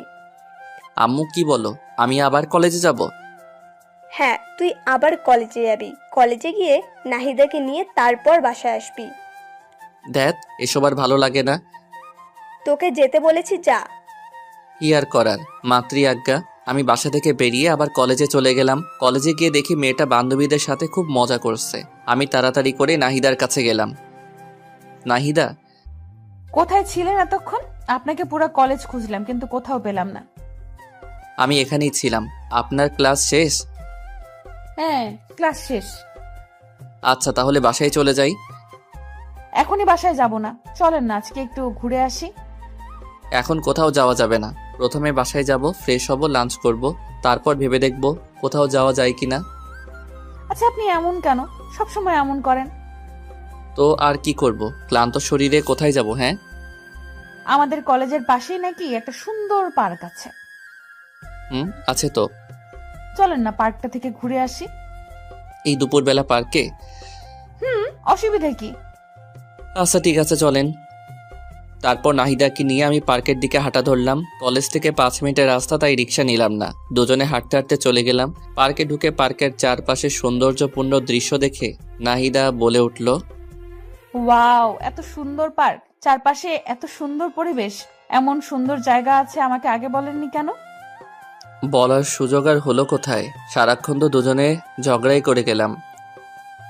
আম্মু কি বলো, আমি আবার কলেজে যাব? হ্যাঁ, তুই আবার কলেজে যাবি। কলেজে গিয়ে নাহিদাকে নিয়ে তারপর বাসায় আসবি। দেখ, এসব আর ভালো লাগে না। তোকে যেতে বলেছি, যা। কি আর করার, মাতৃ আজ্ঞা। আমি বাসা থেকে বেরিয়ে আবার কলেজে চলে গেলাম। কলেজে গিয়ে দেখি মেয়েটা বান্ধবীদের সাথে খুব মজা করছে। আমি তাড়াতাড়ি করে নাহিদার কাছে গেলাম। নাহিদা, কোথায় ছিলেন এতক্ষণ? আপনাকে পুরো কলেজ খুঁজলাম কিন্তু কোথাও পেলাম না। আমি এখানেই ছিলাম। আপনার ক্লাস শেষ? হ্যাঁ, ক্লাস শেষ। আচ্ছা, তাহলে বাসায় চলে যাই। এখনই বাসায় যাব না, চলেন না আজকে একটু ঘুরে আসি। এখন কোথাও যাওয়া যাবে না। প্রথমে বাসায় যাব, ফ্রেশ হব, লাঞ্চ করব, তারপর ভেবে দেখব কোথাও যাওয়া যায় কিনা। আচ্ছা, আপনি এমন কেন? সবসময় এমন করেন। তো আর কি করব, ক্লান্ত শরীরে কোথায় যাব? হ্যাঁ, আমাদের কলেজের পাশেই নাকি একটা সুন্দর পার্ক আছে। আছে তো। চলেন না পার্কটা থেকে ঘুরে আসি। এই দুপুরবেলা পার্কে? অসুবিধা কি? আচ্ছা ঠিক আছে, চলেন। তারপর নাহিদাকে নিয়ে আমি পার্কের দিকে হাঁটা ধরলাম। কলেজ থেকে 5 মিনিটের রাস্তা, তাই রিক্সা নিলাম না। দুজনে হাঁটতে হাঁটতে চলে গেলাম। পার্কে ঢুকে পার্কের চারপাশে সৌন্দর্যপূর্ণ দৃশ্য দেখে নাহিদা বলে উঠল, ওয়াও, এত সুন্দর পার্ক, চারপাশে এত সুন্দর পরিবেশ, এমন সুন্দর জায়গা আছে, আমাকে আগে বলেননি কেন? বলার সুযোগ আর হলো কোথায়? সারাক্ষণ তো দুজনে ঝগড়াই করে গেলাম।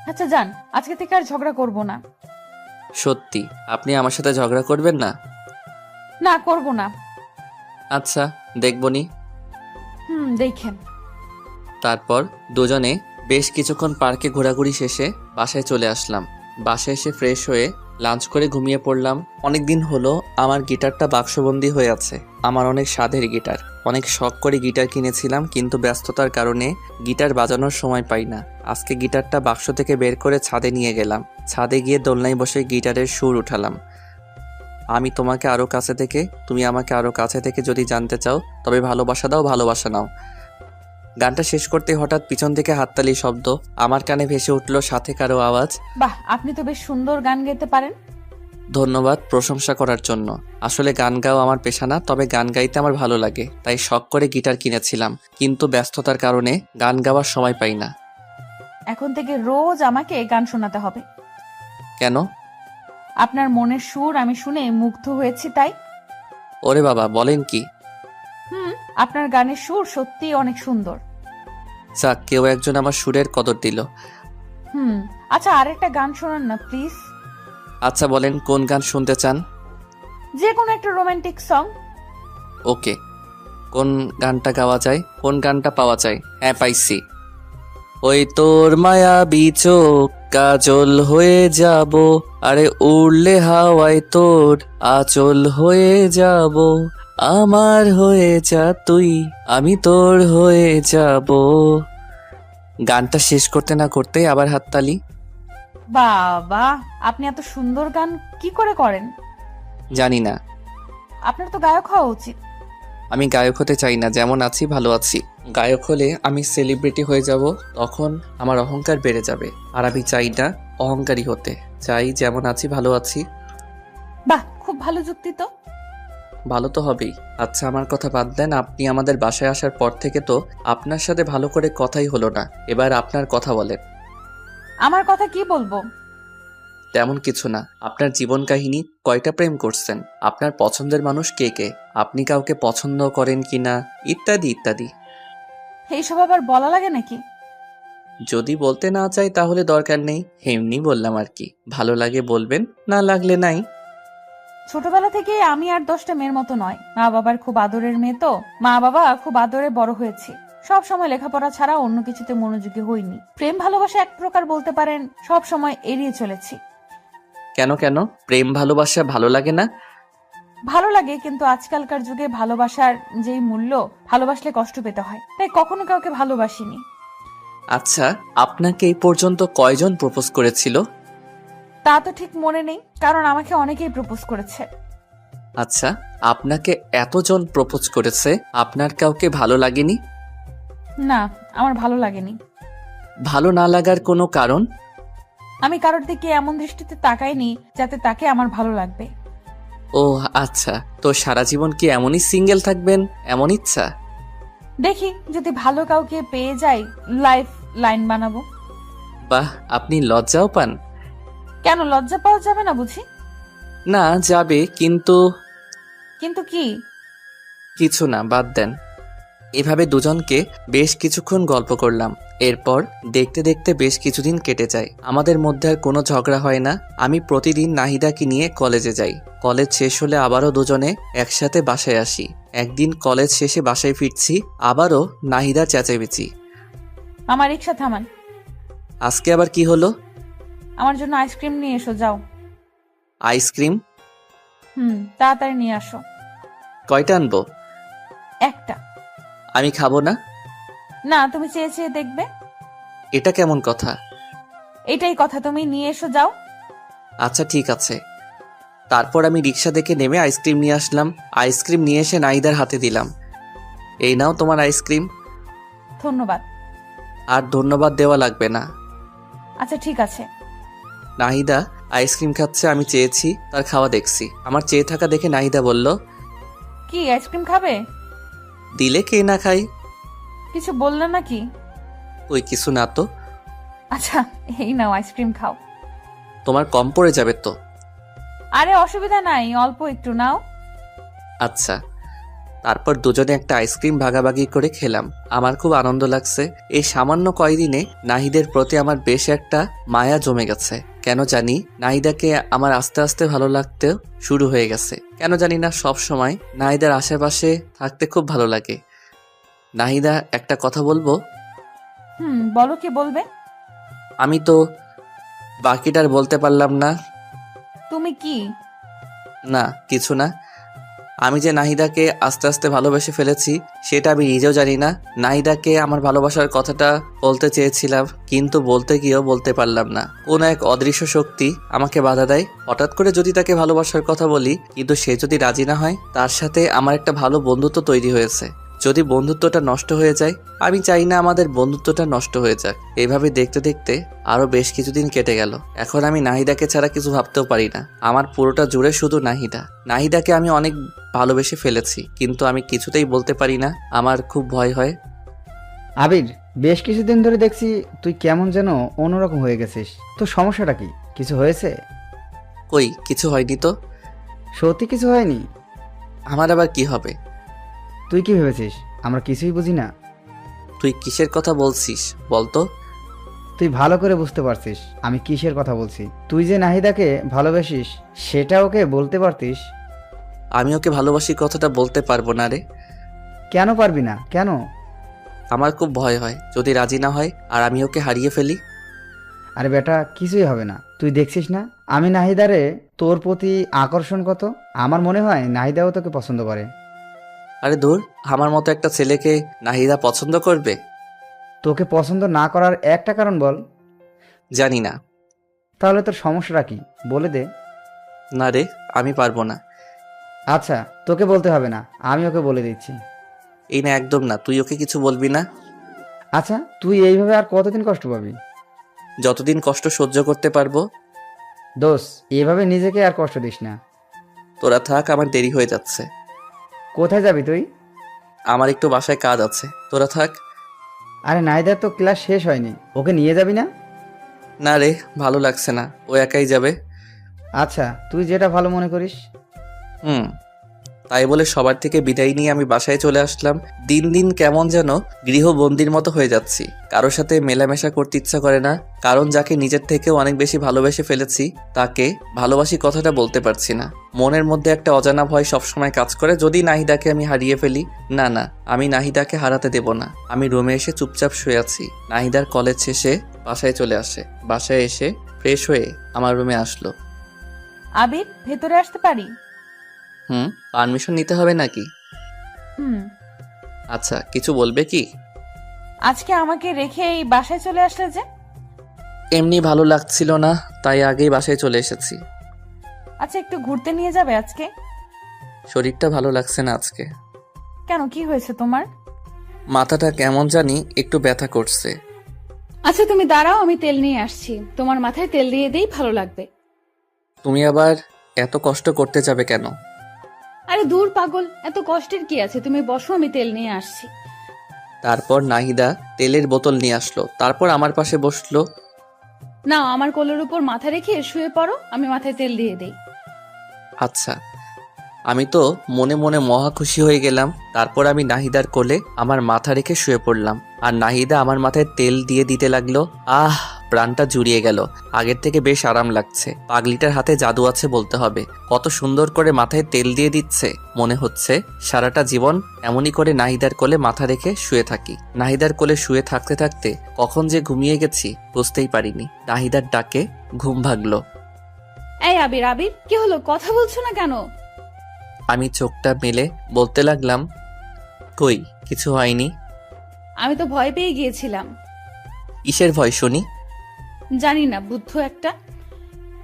আচ্ছা যান, আজকে থেকে আর ঝগড়া করব না। সত্যি আপনি আমার সাথে ঝগড়া করবেন না? না, করব না। আচ্ছা, দেখবনি। দেখেন। তারপর দুজনে বেশ কিছুক্ষণ পার্কে ঘোরাঘুরি শেষে বাসায় চলে আসলাম। বাসায় এসে ফ্রেশ হয়ে লাঞ্চ করে ঘুমিয়ে পড়লাম। অনেকদিন হলো আমার গিটারটা বাক্সবন্দি হয়ে আছে। আমার অনেক স্বাদের গিটার, অনেক শখ করে গিটার কিনেছিলাম, কিন্তু ব্যস্ততার কারণে গিটার বাজানোর সময় পাই না। আজকে গিটারটা বাক্স থেকে বের করে ছাদে নিয়ে গেলাম। ছাদে গিয়ে দোলনায় বসে গিটারের সুর উঠালাম। আমি তোমাকে আরো কাছে থেকে, তুমি আমাকে আরো কাছে থেকে যদি জানতে চাও, তবে ভালোবাসা দাও, ভালোবাসা নাও। গানটা শেষ করতে হঠাৎ পিছন থেকে হাততালি শব্দ আমার কানে ভেসে উঠল, সাথে কারো আওয়াজ। বাহ, আপনি তো বেশ সুন্দর গান গাইতে পারেন। ধন্যবাদ প্রশংসা করার জন্য। আসলে গান গাওয়া আমার পেশা না, তবে গান গাইতে আমার ভালো লাগে, তাই শখ করে গিটার কিনেছিলাম, কিন্তু ব্যস্ততার কারণে গান গাওয়ার সময় পাই না। এখন থেকে রোজ আমাকে গান শোনাতে হবে। কেন? আপনার মনের সুর আমি শুনে মুগ্ধ হয়েছি তাই। ওরে বাবা, বলেন কি? আপনার গানের সুর সত্যি অনেক সুন্দর। যাক, কেউ একজন আমার সুরের কদর দিল। আচ্ছা, আরেকটা গান শোনান না প্লিজ। আচ্ছা বলেন, কোন গান শুনতে চান? যে কোনো একটা রোমান্টিক সং। ওকে, কোন গানটা গাওয়া যায়, কোন গানটা পাওয়া যায়? হ্যাঁ, পাইছি। ওই তোর মায়াবী চোখ কাজল হয়ে যাব, আরে উড়লে হাওয়ায় তোর আচল হয়ে যাব, আমার হয়ে যা তুই, আমি তোর হয়ে যাব। গানটা শেষ করতে না করতে আবার হাততালি। বাবা, আপনি এত সুন্দর গান কি করে করেন? জানি না। আপনার তো গায়ক হওয়া উচিত। আমি গায়ক হতে চাই না, যেমন আছি ভালো আছি। গায়ক হলে আমি সেলিব্রিটি হয়ে যাব, তখন আমার অহংকার বেড়ে যাবে। আর আমি চাই না অহংকারী হতে, চাই যেমন আছি ভালো আছি। বাহ, খুব ভালো যুক্তি তো। ভালো তো হবেই। আচ্ছা, আমার কথা বাদ দেন। আপনি আমাদের বাসায় আসার পর থেকে তো আপনার সাথে ভালো করে কথাই হলো না। এবার আপনার কথা বলেন। আমার কথা কি বলবো? তেমন কিছু না। আপনার জীবন কাহিনী, কয়টা প্রেম করছেন, আপনার পছন্দের মানুষ কে কে, আপনি কাউকে পছন্দ করেন কিনা, ইত্যাদি ইত্যাদি। এইসব আবার বলা লাগে নাকি? যদি বলতে না চাই তাহলে দরকার নেই, এমনি বললাম আর কি। ভালো লাগে বলবেন, না লাগলে নাই। ছোটবেলা থেকে আমি আর 10টা মেয়ের মতো নয়, মা বাবার খুব আদরের মেয়ে তো, মা বাবা খুব আদরে বড় হয়েছি। সব সময় লেখাপড়া ছাড়া অন্য কিছুতে মনোযোগী হইনি। প্রেম ভালোবাসা এক প্রকার বলতে পারেন সব সময় এড়িয়ে চলেছি। কেন কেন প্রেম ভালোবাসা ভালো লাগে না? ভালো লাগে, কিন্তু আজকালকার যুগে ভালোবাসার যেই মূল্য, ভালোবাসলে কষ্ট পেতে হয়, তাই কখনো কাউকে ভালোবাসিনি। আচ্ছা, আপনাকে এই পর্যন্ত কয়জন প্রপোজ করেছিল? তা তো ঠিক মনে নেই, কারণ আমাকে অনেকেই প্রপোজ করেছে। আচ্ছা, আপনাকে এতজন প্রপোজ করেছে, আপনার কাউকে ভালো লাগেনি? না, আমার ভালো লাগেনি। ভালো না লাগার কোনো কারণ? আমি কারোর দিকে এমন দৃষ্টিতে তাকাইনি যাতে তাকে আমার ভালো লাগবে। ও আচ্ছা, তো সারা জীবন কি এমনই সিঙ্গেল থাকবেন, এমন ইচ্ছা? দেখি যদি ভালো কাউকে পেয়ে যাই, লাইফ লাইন বানাবো। বাহ, আপনি লজ্জাও পান? কেন, লজ্জা পাওয়া যাবে না বুঝি? না, যাবে, কিন্তু কিন্তু কি? কিছু না, বাদ দেন। এভাবে দুজনকে বেশ কিছুক্ষণ গল্প করলাম। এরপর দেখতে দেখতে বেশ কিছুদিন কেটে যায়। আমাদের মধ্যে আর কোনো ঝগড়া হয় না। আমি প্রতিদিন নাহিদাকে নিয়ে কলেজে যাই। কলেজ শেষ হলে আবারও দুজনে একসাথে বাসায় আসি। একদিন কলেজ শেষে বাসায় ফিরছি, আবারও নাহিদা চেঁচামেচি। আমার রিক্সা থামান। আজকে আবার কি হলো? আমার জন্য আইসক্রিম নিয়ে এসো, যাও। আইসক্রিম? তাড়াতাড়ি নিয়ে আসো। কয়টা আনবো? একটা। আমি খাবো না। না, তুমি চেয়ে চেয়ে দেখবে। এটা কেমন কথা? এটাই কথা, তুমি নিয়ে এসো, যাও। আচ্ছা ঠিক আছে। তারপর আমি রিক্সা দেখে নেমে আইসক্রিম নিয়ে আসলাম। আইসক্রিম নিয়ে এসে নাহিদার হাতে দিলাম। এই নাও তোমার আইসক্রিম। ধন্যবাদ। আর ধন্যবাদ দেওয়া লাগবে না। আচ্ছা ঠিক আছে। নাহিদা আইসক্রিম খাচ্ছে, আমি চেয়েছি, তার খাওয়া দেখছি। আমার চেয়ে থাকা দেখে নাহিদা বলল, কি আইসক্রিম খাবে? দিলে কে না খাই। কিছু বললে নাকি? ওই কিছু না তো। আচ্ছা, এই নাও আইসক্রিম খাও। তোমার কম পড়ে যাবে তো। আরে অসুবিধা নাই, অল্প একটু নাও। আচ্ছা। তারপর দুজনে একটা আইসক্রিম ভাগাভাগি করে খেলাম। আমার খুব আনন্দ লাগছে। এই সামান্য কয়দিনে নাহিদের প্রতি আমার বেশ একটা মায়া জমে গেছে। কেন জানি নাহিদাকে আমার আস্তে আস্তে ভালো লাগতে শুরু হয়ে গেছে। কেন জানি না, সব সময় নাহিদার আশেপাশে থাকতে খুব ভালো লাগে। নাহিদা, একটা কথা বলবো? বলো, কি বলবে? আমি তো বাকিটার বলতে পারলাম না। তুমি কি? না, কিছু না। আমি যে নাহিদাকে আস্তে আস্তে ভালোবেসে ফেলেছি সেটা আমি নিজেও জানি না। নাহিদাকে আমার ভালোবাসার কথাটা বলতে চেয়েছিলাম, কিন্তু বলতে গিয়েও বলতে পারলাম না। কোনো এক অদৃশ্য শক্তি আমাকে বাধা দেয়। হঠাৎ করে যদি তাকে ভালোবাসার কথা বলি, কিন্তু সে যদি রাজি না হয়, তার সাথে আমার একটা ভালো বন্ধুত্ব তৈরি হয়েছে। যদি বন্ধুত্বটা নষ্ট হয়ে যায়, আমি চাই না আমাদের বন্ধুত্বটা নষ্ট হয়ে যাক। এইভাবে দেখতে দেখতে আরো বেশ কিছুদিন কেটে গেল। এখন আমি নাহিদাকে ছাড়া কিছু ভাবতেও পারি না। আমার পুরোটা জুড়ে শুধু নাহিদা। নাহিদাকে আমি অনেক ভালোবেসে ফেলেছি, কিন্তু আমি কিছুতেই বলতে পারি না। আমার খুব ভয় হয়। আবির, বেশ কিছুদিন ধরে দেখছি তুই কেমন যেন অন্যরকম হয়ে গেছিস। তো সমস্যাটা কি? কিছু হয়েছে? কই, কিছু হয়নি তো। সত্যি কিছু হয়নি? আমার আবার কি হবে? তুই কি ভেবেছিস আমরা কিছুই বুঝি না? তুই কিসের কথা বলছিস বলতো? তুই ভালো করে বুঝতে পারছিস আমি কিসের কথা বলছি। তুই যে নাহিদাকে ভালোবাসিস সেটা ওকে বলতে পারতিস। আমি ওকে ভালোবাসি কথাটা বলতে পারবো না রে। কেন পারবি না? কেন? আমার খুব ভয় হয় যদি রাজি না হয় আর আমি ওকে হারিয়ে ফেলি। আরে বেটা, কিছুই হবে না। তুই দেখছিস না আমি নাহিদারে তোর প্রতি আকর্ষণ কত। আমার মনে হয় নাহিদাও তোকে পছন্দ করে। আরে দূর, আমার মতো একটা ছেলেকে নাহিদা পছন্দ করবে? তোকে পছন্দ না করার একটা কারণ বল। জানি না। তাহলে তোর সমস্যাটা কি বলে দে। না রে, আমি পারবো না। আচ্ছা, তোকে বলতে হবে না, আমি ওকে বলে দিচ্ছি। এই না, একদম না, তুই ওকে কিছু বলবি না। আচ্ছা, তুই এইভাবে আর কতদিন কষ্ট পাবি? যতদিন কষ্ট সহ্য করতে পারবো। দোষ, এভাবে নিজেকে আর কষ্ট দিস না। তোরা থাক, আমার দেরি হয়ে যাচ্ছে। কোথায় যাবি তুই? আমার একটু বাসায় কাজ আছে, তোরা থাক। আরে নাহিদার তো ক্লাস শেষ হয়নি, ওকে নিয়ে যাবি না? না রে, ভালো লাগছে না, ও একাই যাবে। আচ্ছা, তুই যেটা ভালো মনে করিস। তাই বলে সবার থেকে বিদায় নিয়ে আমি বাসায় চলে আসলাম। দিন দিন কেমন যেন গৃহবন্দির মতো হয়ে যাচ্ছি। কারোর সাথে মেলামেশা করতে ইচ্ছা করে না, কারণ যাকে নিজের থেকেও অনেক বেশি ভালোবেসে ফেলেছি তাকে ভালোবাসি কথাটা বলতে পারছি না। মনের মধ্যে একটা অজানা ভয় সবসময় কাজ করে, যদি নাহিদাকে আমি হারিয়ে ফেলি। না না, আমি নাহিদাকে হারাতে দেব না। আমি রুমে এসে চুপচাপ শুয়ে আছি। নাহিদার কলেজ শেষে বাসায় চলে আসে। বাসায় এসে ফ্রেশ হয়ে আমার রুমে আসলো। আবির, ভেতরে আসতে পারি? পারমিশন নিতে হবে নাকি? হুম। আচ্ছা, কিছু বলবে কি? আজকে আমাকে রেখে এই বাসায় চলে আসলে যে? এমনি ভালো লাগছিল না, তাই আগেই বাসায় চলে এসেছি। আচ্ছা, একটু ঘুরতে নিয়ে যাবে আজকে? শরীরটা ভালো লাগছে না আজকে। কেন, কি হয়েছে তোমার? মাথাটা কেমন জানি একটু ব্যথা করছে। আচ্ছা তুমি দাঁড়াও, আমি তেল নিয়ে আসছি। তোমার মাথায় তেল দিয়ে দেই, ভালো লাগবে। তুমি আবার এত কষ্ট করতে যাবে কেন? আরে দূর পাগল, এত কষ্টের কি আছে? তুমি বসো, আমি তেল নিয়ে আসছি। তারপর নাহিদা তেলের বোতল নিয়ে আসলো, তারপর আমার পাশে বসলো। না, আমার কোলের উপর মাথা রেখে শুয়ে পড়ো, আমি মাথায় তেল দিয়ে দেই। আচ্ছা। আমি তো মনে মনে মহা খুশি হয়ে গেলাম। তারপর আমি নাহিদার কোলে আমার মাথা রেখে শুয়ে পড়লাম, আর নাহিদা আমার মাথায় তেল দিয়ে দিতে লাগলো। আহ, প্রাণটা জুড়িয়ে গেল। আগের থেকে বেশ আরাম লাগছে। পাগলিটার হাতে জাদু আছে বলতে হবে। কত সুন্দর করে মাথায় তেল দিয়ে দিচ্ছে। মনে হচ্ছে সারাটা জীবন এমনই করে নাহিদার কোলে মাথা রেখে শুয়ে থাকি। নাহিদার কোলে শুয়ে থাকতে থাকতে কখন যে ঘুমিয়ে গেছি বুঝতেই পারিনি। নাহিদার ডাকে ঘুম ভাগলো। এই আবির, আবির কি হলো? কথা বলছো না কেন? আমি চোখটা মেলে বলতে লাগলাম, কই কিছু হয়নি। আমি তো ভয় পেয়ে গিয়েছিলাম। কিসের ভয় শুনি? জানি না, বুদ্ধ একটা।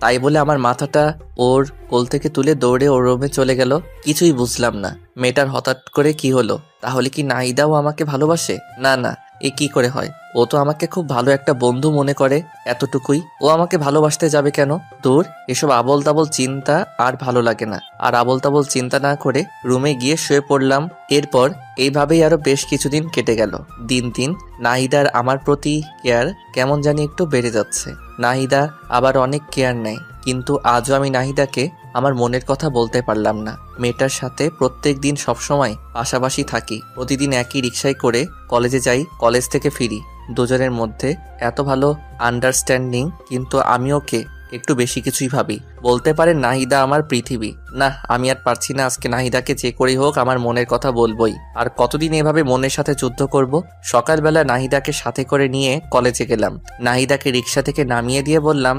তাই বলে আমার মাথাটা ওর কোল থেকে তুলে দৌড়ে ওর রুমে চলে গেল। কিছুই বুঝলাম না মেয়েটার হঠাৎ করে কি হলো। তাহলে কি নাহিদাও আমাকে ভালোবাসে? না না, এ কি করে হয়? ও তো আমাকে খুব ভালো একটা বন্ধু মনে করে, এতটুকুই। ও আমাকে ভালোবাসতে যাবে কেন? দূর, এসব আবল তাবল চিন্তা আর ভালো লাগে না। আর আবল তাবল চিন্তা না করে রুমে গিয়ে শুয়ে পড়লাম। এরপর এইভাবেই আরো বেশ কিছুদিন কেটে গেল। দিন দিন নাহিদার আমার প্রতি কেয়ার কেমন জানি একটু বেড়ে যাচ্ছে। নাহিদা আবার অনেক কেয়ার নেয়, কিন্তু আজও আমি নাহিদাকে আমার মনের কথা বলতে পারলাম না। মেয়েটার সাথে প্রত্যেক দিন সবসময় পাশাপাশি থাকি। প্রতিদিন একই রিক্সায় করে কলেজে যাই, কলেজ থেকে ফিরি। দুজনের মধ্যে এত ভালো আন্ডারস্ট্যান্ডিং, কিন্তু আমি ওকে একটু বেশি কিছুই ভাবি। বলতে পারে নাহিদা আমার পৃথিবী। না, আমি আর পারছি না। আজকে নাহিদাকে যে করেই হোক আমার মনের কথা বলবোই। আর কতদিন এভাবে মনের সাথে যুদ্ধ করব? সকালবেলা নাহিদাকে সাথে করে নিয়ে কলেজে গেলাম। নাহিদাকে রিক্সা থেকে নামিয়ে দিয়ে বললাম,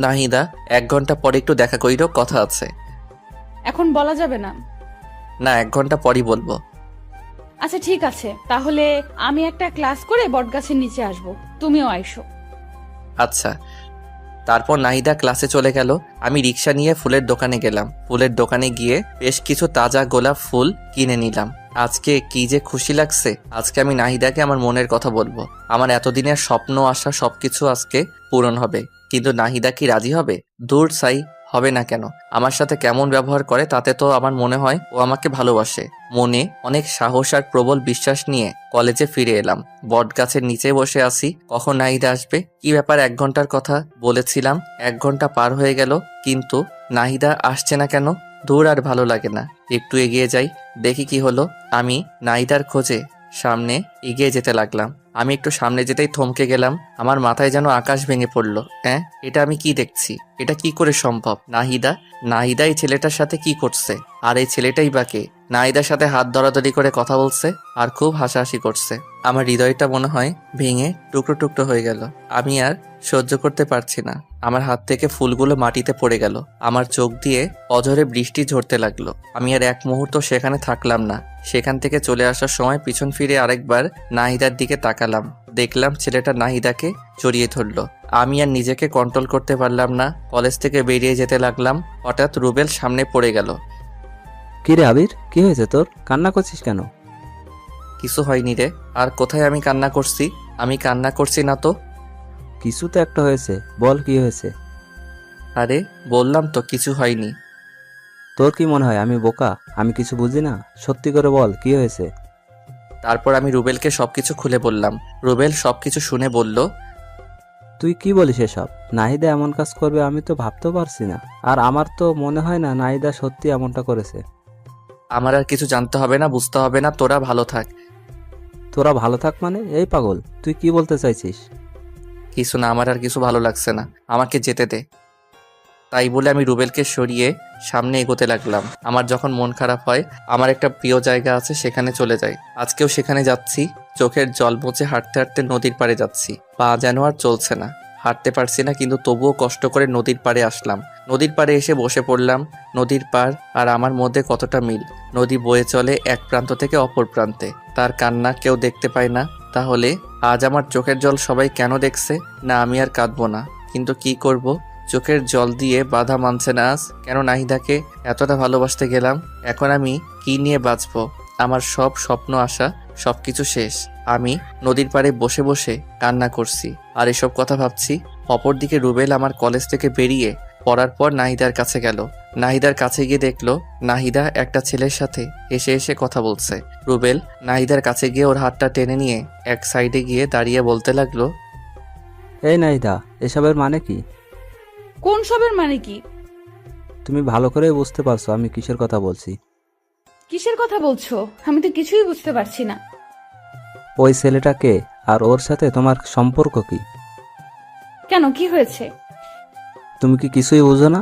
নাহিদা 1 ঘন্টা পরে একটু দেখা কইরো, কথা আছে। এখন বলা যাবে না। না, 1 ঘন্টা পরই বলবো। আচ্ছা ঠিক আছে, তাহলে আমি একটা ক্লাস করে বটগাছের নিচে আসবো, তুমিও আইসো। আচ্ছা। তারপর নাহিদা ক্লাসে চলে গেল। আমি রিক্সা নিয়ে ফুলের দোকানে গেলাম। ফুলের দোকানে গিয়ে বেশ কিছু তাজা গোলাপ ফুল কিনে নিলাম। আজকে কি যে খুশি লাগছে। আজকে আমি নাহিদাকে আমার মনের কথা বলবো। আমার এতদিনের স্বপ্ন আশা সবকিছু আজকে পূরণ হবে। কিন্তু নাহিদা কি রাজি হবে? দূর সাই, হবে না কেন? আমার সাথে কেমন ব্যবহার করে তাতে তো আমার মনে হয় ও আমাকে ভালোবাসে। মনে অনেক সাহস আর প্রবল বিশ্বাস নিয়ে কলেজে ফিরে এলাম। বট গাছের নিচে বসে আছি, কখন নাহিদা আসবে। কি ব্যাপার, 1 ঘন্টার কথা বলেছিলাম, 1 ঘন্টা পার হয়ে গেল, কিন্তু নাহিদা আসছে না কেন? দূর, আর ভালো লাগে না। একটু এগিয়ে যাই, দেখি কি হলো। আমি নাহিদার খোঁজে সামনে এগিয়ে যেতে লাগলাম। আমি একটু সামনে যেতেই থমকে গেলাম। আমার মাথায় যেন আকাশ ভেঙে পড়লো। এটা আমি কি দেখছি? এটা কি করে সম্ভব? নাহিদা এই ছেলেটার সাথে কি করছে? আর এই ছেলেটাই বা কে? নাহিদার সাথে হাত ধরাধরি করে কথা বলছে আর খুব হাসাহাসি করছে। আমার হৃদয়টা মনে হয় ভেঙে টুকরো টুকরো হয়ে গেল। আমি আর সহ্য করতে পারছি না। আমার হাত থেকে ফুলগুলো মাটিতে পড়ে গেল। আমার চোখ দিয়ে অঝরে বৃষ্টি ঝরতে লাগলো। আমি আর 1 মুহূর্ত সেখানে থাকলাম না। সেখান থেকে চলে আসার সময় পিছন ফিরে আরেকবার নাহিদার দিকে তাকালাম। দেখলাম ছেলেটা নাহিদাকে জড়িয়ে ধরলো। আমি আর নিজেকে কন্ট্রোল করতে পারলাম না। কলেজ থেকে বেরিয়ে যেতে লাগলাম। হঠাৎ রুবেল সামনে পড়ে গেল। কি রে আবির, কি হয়েছে তোর? কান্না করছিস কেন? কিছু হয়নি রে। আর কোথায় আমি কান্না করছি? আমি কান্না করছি না তো। কিছু তো একটা হয়েছে, বল কি হয়েছে? আরে বললাম তো কিছু হয়নি। তোর কি মনে হয় আমি বোকা? আমি কিছু বুঝি না? সত্যি করে বল কি হয়েছে? তারপর আমি রুবেলকে সবকিছু খুলে বললাম। রুবেল সবকিছু শুনে বলল, তুই কি বলিস এসব? নাহিদা এমন কাজ করবে আমি তো ভাবতেও পারছি না। আর আমার তো মনে হয় না নাহিদা সত্যি এমনটা করেছে। আমার আর কিছু জানতে হবে না, বুঝতে হবে না, তোরা ভালো থাক। তোরা ভালো থাক মানে? এই পাগল, তুই কি বলতে চাইছিস? কিছু না, আমার আর কিছু ভালো লাগছে না, আমাকে যেতে দে। তাই বলে আমি রুবেলকে সরিয়ে সামনে এগোতে লাগলাম। আমার যখন মন খারাপ হয়, আমার একটা প্রিয় জায়গা আছে, সেখানে চলে যাই। আজকেও সেখানে যাচ্ছি। চোখের জল মুছে হাঁটতে হাঁটতে নদীর পাড়ে যাচ্ছি। পা যেন আর চলছে না, হাঁটতে পারছি না, কিন্তু তবুও কষ্ট করে নদীর পাড়ে আসলাম। নদীর পাড়ে এসে বসে পড়লাম। নদীর পাড় আর আমার মধ্যে কতটা মিল। নদী বয়ে চলে এক প্রান্ত থেকে অপর প্রান্তে। তার কান্না কেউ দেখতে পায় না। তাহলে আজ আমার চোখের জল সবাই কেন দেখছে না? আমি আর কাঁদবো না, কিন্তু কি করব? চোখের জল দিয়ে বাধা মানছে না আজ। কেন নাহিদাকে এতটা ভালোবাসতে গেলাম? এখন আমি কি নিয়ে বাঁচবো? আমার সব স্বপ্ন আশা সবকিছু শেষ। আমি নদীর পাড়ে বসে বসে কান্না করছি আর এসব কথা ভাবছি। অপরদিকে রুবেল আমার কলেজ থেকে বেরিয়ে পড়ার পর নাহিদার কাছে গেল। নাহিদার কাছে গিয়ে দেখলো নাহিদা একটা ছেলের সাথে এসে এসে কথা বলছে। রুবেল নাহিদার কাছে গিয়ে ওর হাতটা টেনে নিয়ে এক সাইডে গিয়ে দাঁড়িয়ে বলতে লাগলো, এই নাহিদা, এসবের মানে কি? কোন সবের মানে কি? তুমি ভালো করেই বুঝতে পারছো আমি কিসের কথা বলছি। কিসের কথা বলছো? আমি তো কিছুই বুঝতে পারছি না। ওই ছেলেটাকে আর ওর সাথে তোমার সম্পর্ক কি? কেন, কি হয়েছে? তুমি কি কিছুই বুঝো না?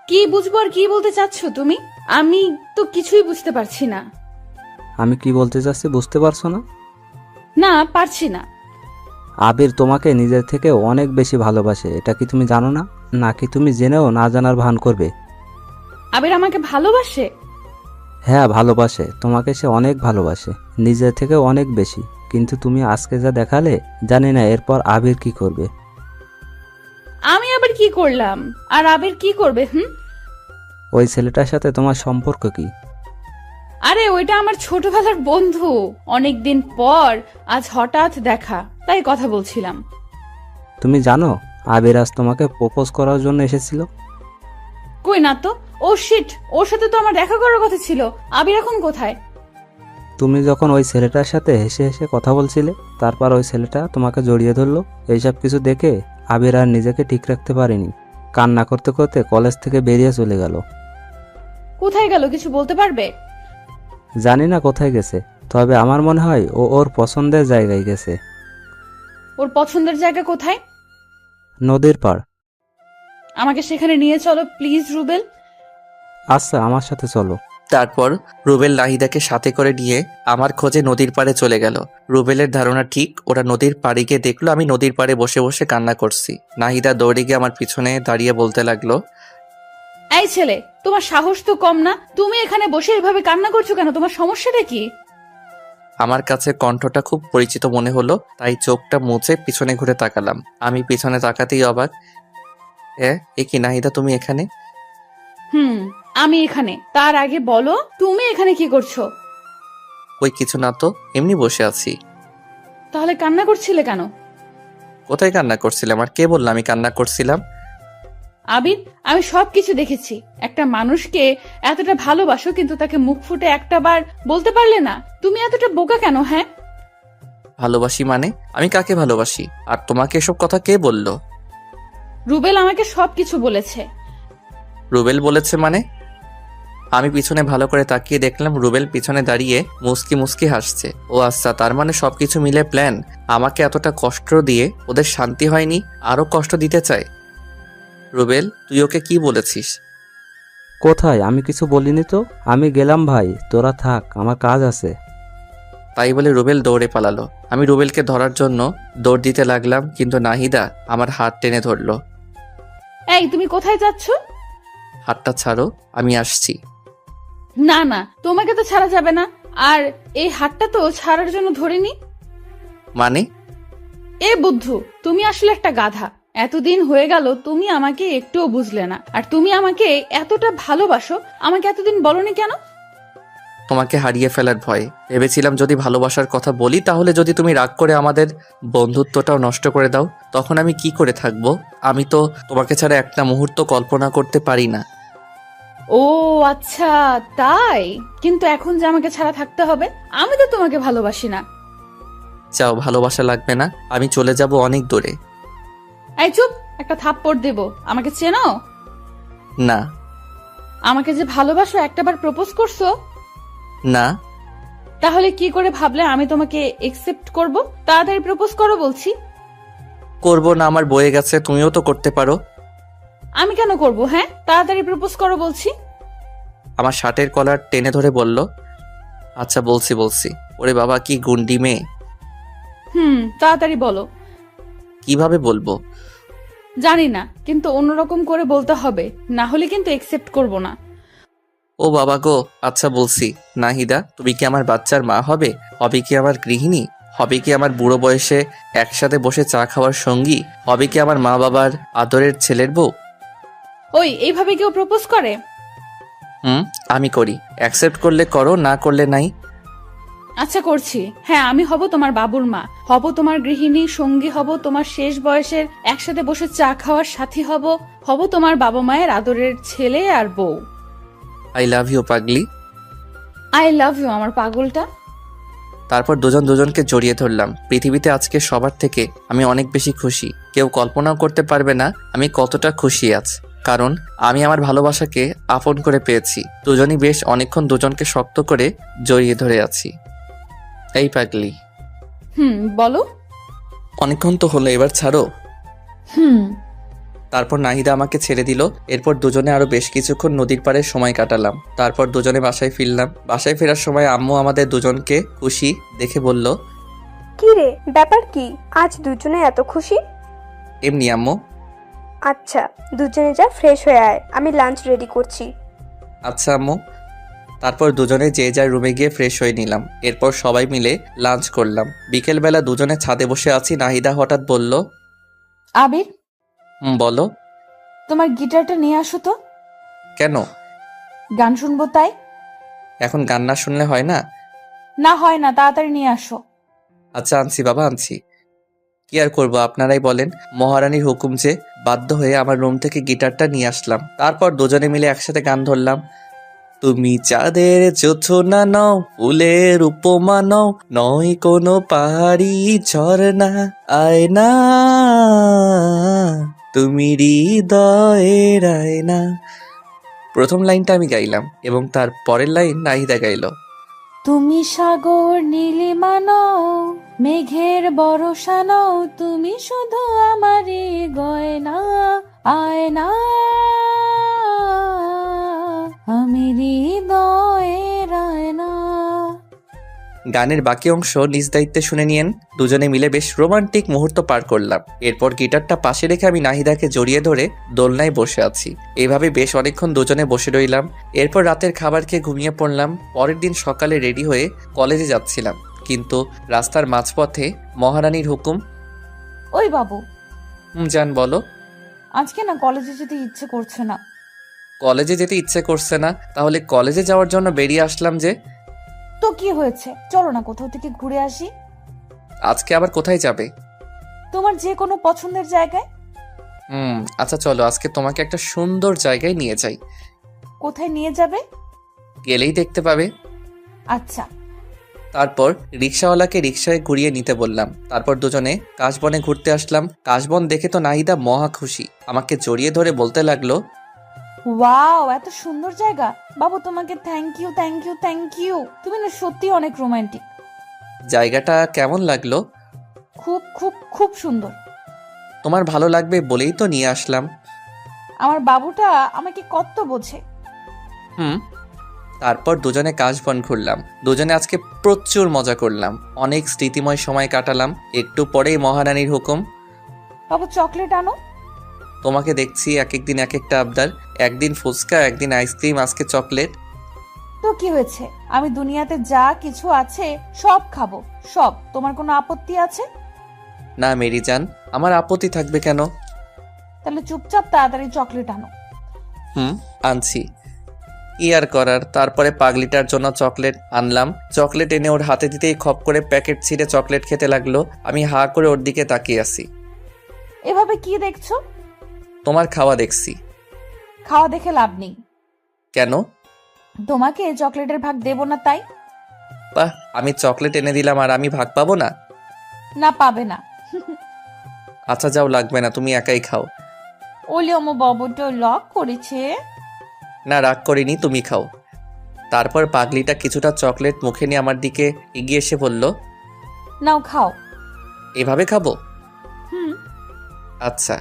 কি বুঝবো আর কি বলতে চাচ্ছ তুমি? আমি তো কিছুই বুঝতে পারছি না। আমি কি বলতে চাচ্ছি বুঝতে পারছো না? না, পারছি না। আবির তোমাকে নিজের থেকে অনেক বেশি ভালোবাসে, এটা কি তুমি জানো না? নাকি তুমি জেনেও না জানার ভান করবে? আবির আমাকে ভালোবাসে? হ্যাঁ, ভালোবাসে। তোমাকে সে অনেক ভালোবাসে, নিজের থেকে অনেক বেশি। কিন্তু তুমি আজকে যা দেখালে, জানি না এরপর আবির কি করবে। আমি আবার কি করলাম? আর আবির কি করবে? ওই ছেলেটার সাথে তোমার সম্পর্ক কি? আরে ওইটা আমার ছোটবেলার বন্ধু। অনেকদিন পর আজ হঠাৎ দেখা, তাই কথা বলছিলাম। তুমি জানো আবির আজ তোমাকে প্রপোজ করার জন্য এসেছিল? কই না তো। ও শিট, ওর সাথে তো আমার দেখা করার কথা ছিল। আবির এখন কোথায়? তুমি যখন ওই ছেলেটার সাথে হেসে হেসে কথা বলছিলে, তারপর ওই ছেলেটা তোমাকে জড়িয়ে ধরলো। এইসব কিছু দেখে আবির আর নিজেকে ঠিক রাখতে পারেনি, কান্না করতে করতে কলেজ থেকে বেরিয়ে চলে গেল। কোথায় গেল কিছু বলতে পারবে? জানি না কোথায় গেছে, তবে আমার মনে হয় ও ওর পছন্দের জায়গায় গেছে। ওর পছন্দের জায়গা কোথায়? নদীর পাড়। আমাকে সেখানে নিয়ে চলো প্লিজ রুবেল। আচ্ছা, আমার সাথে চলো। তারপর রুবেল নাহিদাকে সাথে করে নিয়ে আমার খোঁজে নদীর পাড়ে চলে গেল। রুবেলের ধারণা ঠিক, ওরা নদীর পাড়ে গিয়ে দেখলো আমি নদীর পাড়ে বসে বসে কান্না করছি। নাহিদা দৌড়ে গিয়ে আমার পিছনে দাঁড়িয়ে বলতে লাগলো, এই ছেলে, তোমার সাহস তো কম না? তুমি এখানে বসে এভাবে কান্না করছো কেন? তোমার সমস্যাটা কি? আমার কাছে কণ্ঠটা খুব পরিচিত মনে হলো, তাই চোখটা মুছে পিছনে ঘুরে তাকালাম। আমি পিছনে তাকাতেই অবাক। এ কি নাহিদা, তুমি এখানে? আমি এখানে। তার আগে বলো তুমি এখানে কি করছো? ওই কিছু না তো, এমনি বসে আছি। তাহলে কান্না করছিলে কেন? কোথায় কান্না করছিলাম? আর কে বললাম আমি কান্না করছিলাম? আবির, আমি সবকিছু দেখেছি। একটা মানুষকে এতটা ভালোবাসো, কিন্তু তাকে মুখ ফুটে একটা বার বলতে পারলে না। তুমি এতটা বোকা কেন? হ্যাঁ, ভালোবাসি মানে? আমি কাকে ভালোবাসি? আর তোমাকে এসব কথা কে বললো? রুবেল আমাকে সবকিছু বলেছে। রুবেল বলেছে মানে? আমি পিছনে ভালো করে তাকিয়ে দেখলাম রুবেল পিছনে দাঁড়িয়ে মুস্কি মুস্কি হাসছে। ও আচ্ছা, তার মানে সবকিছু মিলে প্ল্যান। আমাকে এতটা কষ্ট দিয়ে ওদের শান্তি হয়নি, আরো কষ্ট দিতে চায়। রুবেল, তুই ওকে কি বলেছিস? কোথায়? আমি কিছু বলিনি তো। আমি গেলাম ভাই, তোরা থাক, আমার কাজ আছে। তাই বলে রুবেল দৌড়ে পালালো। আমি রুবেলকে ধরার জন্য দৌড় দিতে লাগলাম, কিন্তু নাহিদা আমার হাত টেনে ধরলো। এই, তুমি কোথায় যাচ্ছ? হাতটা ছাড়ো, আমি আসছি। না না, তোমাকে তো ছাড়া যাবে না। আর এই হাতটা তো ছাড়ার জন্য ধরিনি। মানে? এ বুদ্ধু, তুমি আসলে একটা গাধা। এতদিন হয়ে গেল তুমি আমাকে একটুও বুঝলে না। আর তুমি আমাকে এতটা ভালোবাসো, আমাকে এতদিন বলনি কেন? তোমাকে হারিয়ে ফেলার ভয়ে। ভেবেছিলাম যদি ভালোবাসার কথা বলি, তাহলে যদি তুমি রাগ করে আমাদের বন্ধুত্বটাও নষ্ট করে দাও, তখন আমি কি করে থাকবো? আমি তো তোমাকে ছাড়া একটা মুহূর্ত কল্পনা করতে পারি না। ও আচ্ছা, তাই? কিন্তু এখন যে আমাকে ছাড়া থাকতে হবে, আমি তো তোমাকে ভালোবাসি না। চাও ভালোবাসা লাগবে না, আমি চলে যাব অনেক দূরে। এই চুপ, একটা থাপ্পড় দেব। আমাকে চেনো? না। আমাকে যে ভালোবাসো, একটাবার প্রপোজ করছো, না। তাহলে কি করে ভাবলে আমি তোমাকে একসেপ্ট করব? তাড়াতাড়ি প্রপোজ করো বলছি। করবো না, আমার বয়ে গেছে, তুমিও তো করতে পারো। আমি কেন করব? হ্যাঁ, তাড়াতাড়ি প্রপোজ করো বলছি। আমার শার্টের কলার টেনে ধরে বলল, আচ্ছা বলছি। ওরে বাবা, কি গুন্ডি মেয়ে। তাড়াতাড়ি বলো। কিভাবে বলবো? জানি না, কিন্তু অন্যরকম করে বলতে হবে, না হলে কিন্তু একসেপ্ট করব না। ও বাবা গো, আচ্ছা বলছি। নাহিদা, তুমি কি আমার বাচ্চার মা হবে? হবে কি আমার গৃহিণী? হবে কি আমার বুড়ো বয়সে একসাথে বসে চা খাওয়ার সঙ্গী? হবে কি আমার মা বাবার আদরের ছেলের বউ? ওই, এইভাবে কেউ প্রপোজ করে? আমি করি। অ্যাকসেপ্ট করলে করো, না করলে নাই। আচ্ছা করছি। হ্যাঁ, আমি হব তোমার বাবুর মা, হব তোমার গৃহিণী, সঙ্গী হব তোমার শেষ বয়সের, একসাথে বসে চা খাওয়ার সাথী হব তোমার বাবা মায়ের আদরের ছেলে আর বউ। আই লাভ ইউ পাগলি। আই লাভ ইউ আমার পাগলটা। তারপর দুজন দুজনকে জড়িয়ে ধরলাম। পৃথিবীতে আজকে সবার থেকে আমি অনেক বেশি খুশি। কেউ কল্পনাও করতে পারবে না আমি কতটা খুশি আছি, কারণ আমি আমার ভালোবাসাকে আপন করে পেয়েছি। দুজনই বেশ অনেকক্ষণ দুজনকে শক্ত করে জড়িয়ে ধরে আছি। এই পাগলি, বলো। অনেকক্ষণ তো হলো, এবার ছাড়ো। তারপর নাহিদা আমাকে ছেড়ে দিল। এরপর দুজনে আরো বেশ কিছুক্ষণ নদীর পাড়ে সময় কাটালাম। তারপর দুজনে বাসায় ফিরলাম। বাসায় ফেরার সময় আম্মু আমাদের দুজনকে খুশি দেখে বলল, কি রে, ব্যাপার কি? আজ দুজনে এত খুশি? এমনি আম্মু। আচ্ছা, দুজনে যা ফ্রেশ হয়ে আয়, আমি লাঞ্চ রেডি করছি। আচ্ছা আম্মু। তারপর দুজনে যে যার রুমে গিয়ে ফ্রেশ হয়ে নিলাম। এরপর সবাই মিলে লাঞ্চ করলাম। বিকেলবেলা দুজনে ছাদে বসে আছি। নাহিদা হঠাৎ বলল, আবির, বলো। তোমার গিটারটা নিয়ে আসো তো। কেন? গান শুনবো তাই। এখন গান না শুনলে হয় না? না হয় না, তাড়াতাড়ি নিয়ে আসো। আচ্ছা আনছি বাবা, আনছি। কি আর করবো, আপনারাই বলেন। মহারানীর হুকুম যে, বাধ্য হয়ে আমার রুম থেকে গিটারটা নিয়ে আসলাম। তারপর দুজনে মিলে একসাথে গান ধরলাম। তুমি চাঁদের জোছনা নও, ফুলের উপমা নও, নয় কোনো পাহাড়ি ঝর্ণা, আয়না তুমি হৃদয়ের আয়না। প্রথম লাইনটা আমি গাইলাম এবং তার পরের লাইন নাহিদা গাইল। তুমি সাগর নীলিমা নও, মেঘের বরষা নও, তুমি শুধু আমারই গয়না, আয়না আমি হৃদয়ের আয়না। গানের বাকি অংশ নিজ দায়িত্বে শুনে নিয়েন। দুজনে মিলে বেশ রোমান্টিক মুহূর্ত পার করলাম। এরপর গিটারটা পাশে রেখে আমি নাহিদাকে জড়িয়ে ধরে দোলনায় বসে আছি। এভাবে বেশ অনেকক্ষণ দুজনে বসে রইলাম। এরপর রাতের খাবার খেয়ে ঘুমিয়ে পড়লাম। পরের দিন সকালে রেডি হয়ে কলেজে যাচ্ছিলাম, কিন্তু রাস্তার মাঝপথে মহারানীর হুকুম। ওই বাবু, জান বলো। আজকে না কলেজে যেতে ইচ্ছে করছে না। কলেজে যেতে ইচ্ছে করছে না? তাহলে কলেজে যাওয়ার জন্য বেরিয়ে আসলাম যে। তো কি হয়েছে, চলো না কোথাও থেকে ঘুরে আসি। আজকে আবার কোথায় যাবে? তোমার যে কোনো পছন্দের জায়গায়। আচ্ছা চলো, আজকে তোমাকে একটা সুন্দর জায়গায় নিয়ে যাই। কোথায় নিয়ে যাবে? গেলেই দেখতে পাবে। আচ্ছা। তারপর রিক্সাওয়ালাকে রিক্সায় ঘুরিয়ে নিতে বললাম। তারপর দুজনে কাশবনে ঘুরতে আসলাম। কাশবন দেখে তো নাহিদা মহা খুশি। আমাকে জড়িয়ে ধরে বলতে লাগলো, ওয়াও, এত সুন্দর জায়গা। বাবু তোমাকে thank you thank you thank you, তুমি না সত্যি অনেক রোমান্টিক। জায়গাটা কেমন লাগলো? খুব খুব খুব সুন্দর। তোমার ভালো লাগবে বলেই তো নিয়ে আসলাম। আমার বাবুটা আমাকে কত বোঝে। তারপর দুজনে কাশবন ঘুরলাম। দুজনে আজকে প্রচুর মজা করলাম, অনেক স্মৃতিময় সময় কাটালাম। একটু পরেই মহারানীর হুকুম। বাবু চকলেট আনো। তোমাকে দেখছি এক একদিন এক একটা আবদার। একদিন ফুচকা, একদিন আইসক্রিম, আজকে চকলেট। তো কি হয়েছে, আমি দুনিয়াতে যা কিছু আছে সব খাবো, সব। তোমার কোনো আপত্তি আছে? না মেরি জান, আমার আপত্তি থাকবে কেন? তাহলে চুপচাপ তাড়াতাড়ি চকলেট আনো। আনছি। কি আর করার। তারপরে পাগলিটার জন্য চকলেট আনলাম। চকলেট এনে ওর হাতে দিতেই খপ করে প্যাকেট ছিঁড়ে চকলেট খেতে লাগলো। আমি হা করে ওর দিকে তাকিয়ে আছি। এভাবে কি দেখছো? তোমার খাওয়া দেখছি। খাওয়া দেখে লাভ নেই। কেন? তোমাকে চকলেটের ভাগ দেব না তাই। বাহ, আমি চকলেট এনে দিলাম আর আমি ভাগ পাবো না? না, পাবে না। আচ্ছা যাও, লাগবে না, তুমি একাই খাও। ওলে আমার বাবুটা লক করেছে। না রাগ করিনি, তুমি খাও। তারপর পাগলিটা কিছুটা চকলেট মুখে নিয়ে আমার দিকে এগিয়ে এসে বলল, নাও খাও। এভাবে খাবো? হুম। আচ্ছা।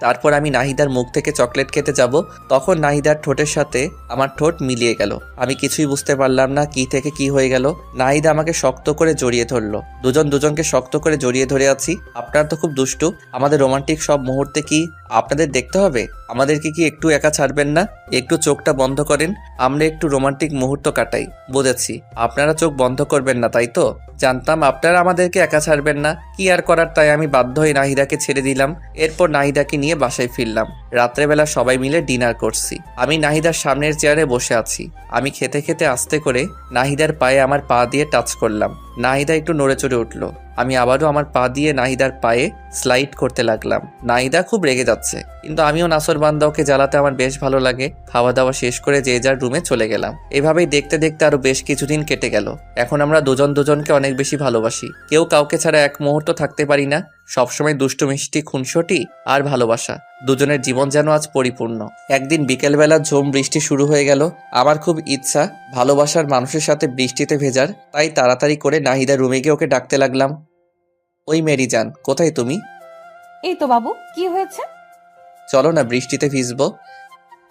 তারপর আমি নাহিদার মুখ থেকে চকলেট খেতে যাব, তখন নাহিদার ঠোঁটের সাথে আমার ঠোঁট মিলিয়ে গেল। আমি কিছুই বুঝতে পারলাম না কি থেকে কি হয়ে গেল। নাহিদা আমাকে শক্ত করে জড়িয়ে ধরলো। দুজন দুজনকে শক্ত করে জড়িয়ে ধরে আছি। আপনারা তো খুব দুষ্টু। আমাদের রোমান্টিক সব মুহূর্তে কি আপনাদের দেখতে হবে? আমাদেরকে কি একটু একা ছাড়বেন না? একটু চোখটা বন্ধ করেন, আমরা একটু রোমান্টিক মুহূর্ত কাটাই। বুঝেছি, আপনারা চোখ বন্ধ করবেন না, তাই তো? জানতাম আপনারা আমাদেরকে একা ছাড়বেন না। কি আর করার, তাই আমি বাধ্য হয়ে নাহিদাকে ছেড়ে দিলাম। এরপর নাহিদাকে নিয়ে বাসায় ফিরলাম। রাত্রেবেলা সবাই মিলে ডিনার করছি। আমি নাহিদার সামনের চেয়ারে বসে আছি। আমি খেতে খেতে আস্তে করে নাহিদার পায়ে আমার পা দিয়ে টাচ করলাম। নাহিদা একটু নড়ে চড়ে উঠলো। আমি আবারও আমার পা দিয়ে নাহিদার পায়ে স্লাইড করতে লাগলাম। নাহিদা খুব রেগে যাচ্ছে, কিন্তু আমিও নাসরবান্দা, ওকে জ্বালাতে আমার বেশ ভালো লাগে। খাওয়া দাওয়া শেষ করে যে যার রুমে চলে গেলাম। এভাবেই দেখতে দেখতে আরো বেশ কিছুদিন কেটে গেল। এখন আমরা দুজন দুজনকে অনেক বেশি ভালোবাসি। কেউ কাউকে ছাড়া এক মুহূর্ত থাকতে পারি না। সবসময় দুষ্টু মিষ্টি খুনসুটি আর ভালোবাসা, দুজনের জীবন যেন আজ পরিপূর্ণ। একদিন বিকেলবেলা ঝুম বৃষ্টি শুরু হয়ে গেল। আমার খুব ইচ্ছা ভালোবাসার মানুষের সাথে বৃষ্টিতে ভেজার, তাই তাড়াতাড়ি করে নাহিদা রুমে গিয়ে ওকে ডাকতে লাগলাম। ওই মেরি জান, কোথায় তুমি? এই তো বাবু, কি হয়েছে? চলো না, বৃষ্টিতে ভিজবো।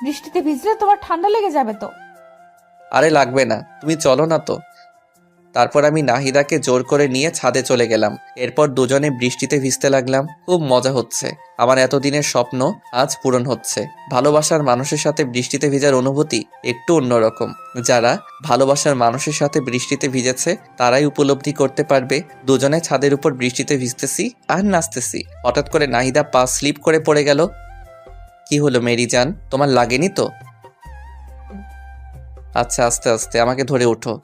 বৃষ্টিতে ভিজলে তোমার ঠান্ডা লেগে যাবে তো। আরে লাগবে না, তুমি চলো না তো। তারপর আমি নাহিদাকে জোর করে নিয়ে ছাদে চলে গেলাম। এরপর দুজনে বৃষ্টিতে ভিজতে লাগলাম। খুব মজা হচ্ছে। আমার এতদিনের স্বপ্ন আজ পূরণ হচ্ছে। ভালোবাসার মানুষের সাথে বৃষ্টিতে ভিজার অনুভূতি একটু অন্যরকম। যারা ভালোবাসার মানুষের সাথে বৃষ্টিতে ভিজেছে তারাই উপলব্ধি করতে পারবে। দুজনে ছাদের উপর বৃষ্টিতে ভিজতেছি আর নাচতেছি। হঠাৎ করে নাহিদা পা স্লিপ করে পড়ে গেল। কি হলো মেরি জান, তোমার লাগেনি তো? আচ্ছা, আস্তে আস্তে, আমাকে ধরে ওঠো।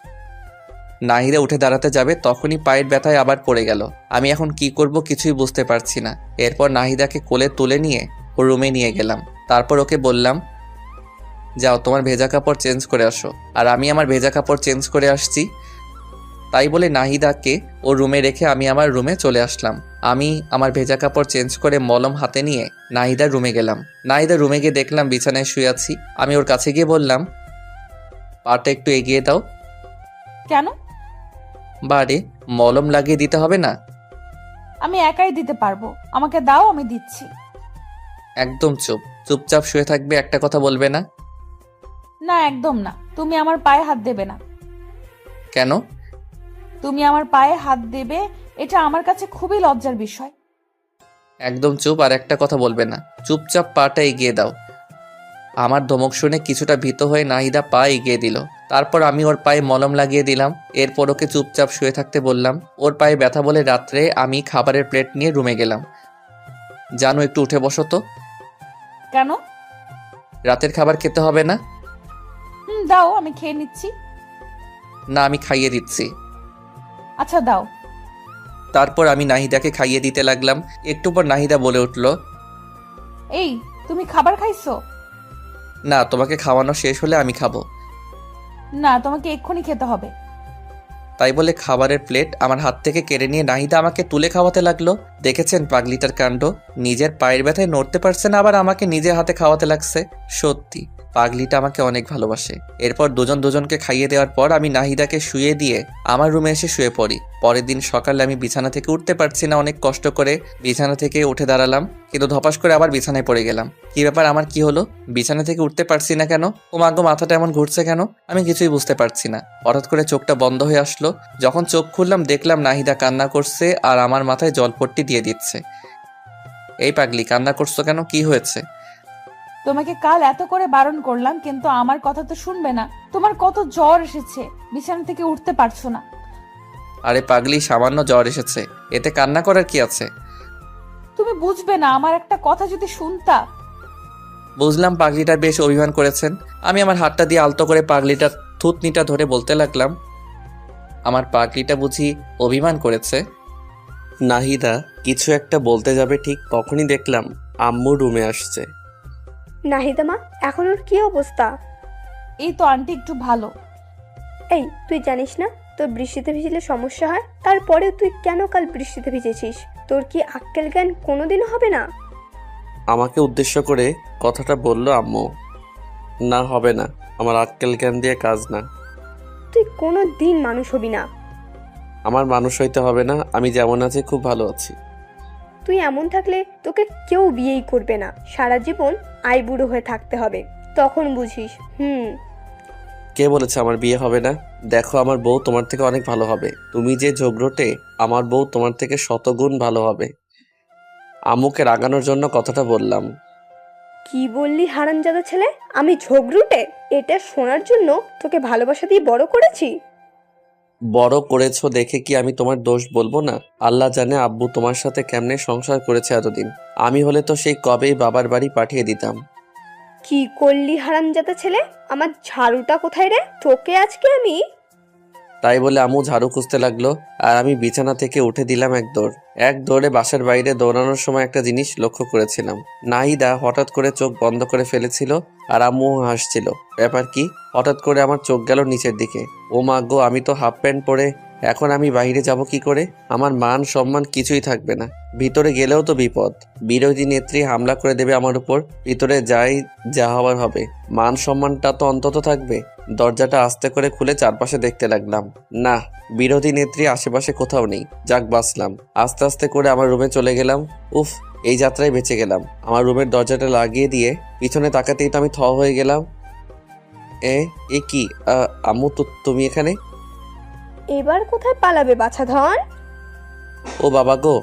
নাহিদা উঠে দাঁড়াতে যাবে, তখনই পায়ের ব্যথায় আবার পড়ে গেল। আমি এখন কি করব কিছুই বুঝতে পারছি না। এরপর নাহিদাকে কোলে তুলে নিয়ে ও রুমে নিয়ে গেলাম। তারপর ওকে বললাম, যাও তোমার ভেজা কাপড় চেঞ্জ করে আসো। আর আমি আমার ভেজা কাপড় চেঞ্জ করে আসছি। তাই বলে নাহিদাকে ও রুমে রেখে আমি আমার রুমে চলে আসলাম। আমি আমার ভেজা কাপড় চেঞ্জ করে মলম হাতে নিয়ে নাহিদার রুমে গেলাম। নাহিদার রুমে গিয়ে দেখলাম বিছানায় শুয়ে আছি। আমি ওর কাছে গিয়ে বললাম, পাটা একটু এগিয়ে দাও। কেন? বারে, মলম লাগিয়ে দিতে হবে না? আমি একাই দিতে পারবো, আমাকে দাও, আমি দিচ্ছি। একদম চুপ, চুপচাপ শুয়ে থাকবে, একটা কথা বলবে না। না, একদম না। তুমি আমার পায়ে হাত দেবে না। কেন? তুমি আমার পায়ে হাত দেবে, এটা আমার কাছে খুবই লজ্জার বিষয়। একদম চুপ, আর একটা কথা বলবে না। চুপচাপ পাটা এগিয়ে দাও। আমার ধমক শুনে কিছুটা ভীত হয়ে নাহিদা পা এগিয়ে দিল। তারপর আমি ওর পায়ে মলম লাগিয়ে দিলাম। এরপর ওকে চুপচাপ শুয়ে থাকতে বললাম। ওর পায়ে ব্যথা বলে রাত্রে আমি খাবারের প্লেট নিয়ে রুমে গেলাম। জানো, একটু উঠে বসো তো। কেন? রাতের খাবার খেতে হবে না? দাও, আমি খেয়ে নিচ্ছি। না, আমি খাইয়ে দিচ্ছি। আচ্ছা দাও। তারপর আমি নাহিদাকে খাইয়ে দিতে লাগলাম। একটু পর নাহিদা বলে উঠল, এই, তুমি খাবার খাইছো? না, তোমাকে খাওয়ানো শেষ হলে আমি খাবো। না, তোমাকে এক্ষুনি খেতে হবে। তাই বলে খাবারের প্লেট আমার হাত থেকে কেড়ে নিয়ে নাহিদা আমাকে তুলে খাওয়াতে লাগলো। দেখেছেন পাগলিটার কাণ্ড, নিজের পায়ের ব্যথায় নড়তে পারছে না, আবার আমাকে নিজের হাতে খাওয়াতে লাগছে। সত্যি পাগলিটা আমাকে অনেক ভালোবাসে। এরপর দুজন দুজনকে খাইয়ে দেওয়ার পর আমি নাহিদাকে শুয়ে দিয়ে আমার রুমে এসে শুয়ে পড়ি। পরের দিন সকালে আমি বিছানা থেকে উঠতে পারছি না। অনেক কষ্ট করে বিছানা থেকে উঠে দাঁড়ালাম, কিন্তু ধপাস করে আবার বিছানায় পড়ে গেলাম। কি ব্যাপার, আমার কি হলো? বিছানা থেকে উঠতে পারছি না কেন? ও মাগো, মাথাটা এমন ঘুরছে কেন? আমি কিছুই বুঝতে পারছি না। হঠাৎ করে চোখটা বন্ধ হয়ে আসলো। যখন চোখ খুললাম দেখলাম নাহিদা কান্না করছে আর আমার মাথায় জলপট্টি দিয়ে দিচ্ছে। এই পাগলি, কান্না করছো কেন? কি হয়েছে? তোমাকে কাল এত করে বারণ করলাম, কিন্তু আমার কথা তো শুনবে না। তোমার কত জ্বর এসেছে, বিছানা থেকে উঠতে পারছো না। আরে পাগলি, সামান্য জ্বর এসেছে, এতে কান্না করার কি আছে? তুমি বুঝবে না, আমার একটা কথা যদি শুনতা। বুঝলাম পাগলিটা বেশ অভিমান করেছেন। আমি আমার হাতটা দিয়ে আলতো করে পাগলিটার থুতনিটা ধরে বলতে লাগলাম, আমার পাগলিটা বুঝি অভিমান করেছে? নাহিদা কিছু একটা বলতে যাবে, ঠিক তখনই দেখলাম আম্মু রুমে আসছে। নাহিদা মা, এখন ওর কি অবস্থা? এই তো আন্টি একটু ভালো। এই, তুই জানিস না তোর বৃষ্টিতে ভিজলে সমস্যা হয়? তারপরেও তুই কেন কাল বৃষ্টিতে ভিজেছিস? তোর কি আক্কেল জ্ঞান কোনোদিনও হবে না? আমাকে উদ্দেশ্য করে কথাটা বলল আম্মু। না, হবে না। আমার আক্কেল জ্ঞান দিয়ে কাজ না। তুই কোনো দিন মানুষ হবি না। আমার মানুষ হইতে হবে না, আমি যেমন আছি খুব ভালো আছি। তুই এমন থাকলে তোকে কেউ বিয়েই করবে না, সারা জীবন আইবুড়ো হয়ে থাকতে হবে, তখন বুঝিস। কে বলেছে আমার বিয়ে হবে না? দেখো, আমার বউ তোমার থেকে অনেক ভালো হবে। তুমি যে ঝগড়টে, আমার বউ তোমার থেকে শতগুণ ভালো হবে। আম্মুকে রাগানোর জন্য কথাটা বললাম। কি বললি হারামজাদা ছেলে? আমি ঝগড়ুটে? এটা শোনার জন্য তোকে ভালোবাসা দিয়ে বড় করেছি। বড় করেছো দেখে কি আমি তোমার দোষ বলবো না? আল্লাহ জানে আব্বু তোমার সাথে কেমনে সংসার করেছে এতদিন। আমি হলে তো সেই কবেই বাবার বাড়ি পাঠিয়ে দিতাম। কি করলি হারামজাদা ছেলে? আমার ঝাড়ুটা কোথায় রে? তোকে আজকে আমি। তাই বলে আম্মু ঝাড়ু খুঁজতে লাগলো, আর আমি বিছানা থেকে উঠে দিলাম এক দৌড়ে বাসার বাইরে দৌড়ানোর সময় একটা জিনিস লক্ষ্য করেছিলাম। নাহিদা হঠাৎ করে চোখ বন্ধ করে ফেলেছিল, আর আম্মু হাসছিল। ব্যাপার কি? হঠাৎ করে আমার চোখ গেল নিচের দিকে। ও মা গো, আমি তো হাফ প্যান্ট পরে, এখন আমি বাইরে যাব কি করে? আমার মান সম্মান কিছুই থাকবে না। ভিতরে গেলেও তো বিপদ, বিরোধী নেত্রী হামলা করে দেবে আমার উপর। ভিতরে যাই, যা হওয়ার হবে। মান সম্মানটা তো অন্তত থাকবে। দরজাটা আস্তে করে খুলে চারপাশে দেখতে লাগলাম। না, বিরোধী নেত্রী আশেপাশে কোথাও নেই। যাক, বাঁচলাম। আস্তে আস্তে করে আমার রুমে চলে গেলাম। উফ, এই যাত্রায় বেঁচে গেলাম। আমার রুমের দরজাটা লাগিয়ে দিয়ে পিছনে তাকাতেই তো আমি থ হয়ে গেলাম। এ কি? আম্মু, তো তুমি এখানে? এবার কোথায় পালাবে বাছাধন? ও বাবা গো!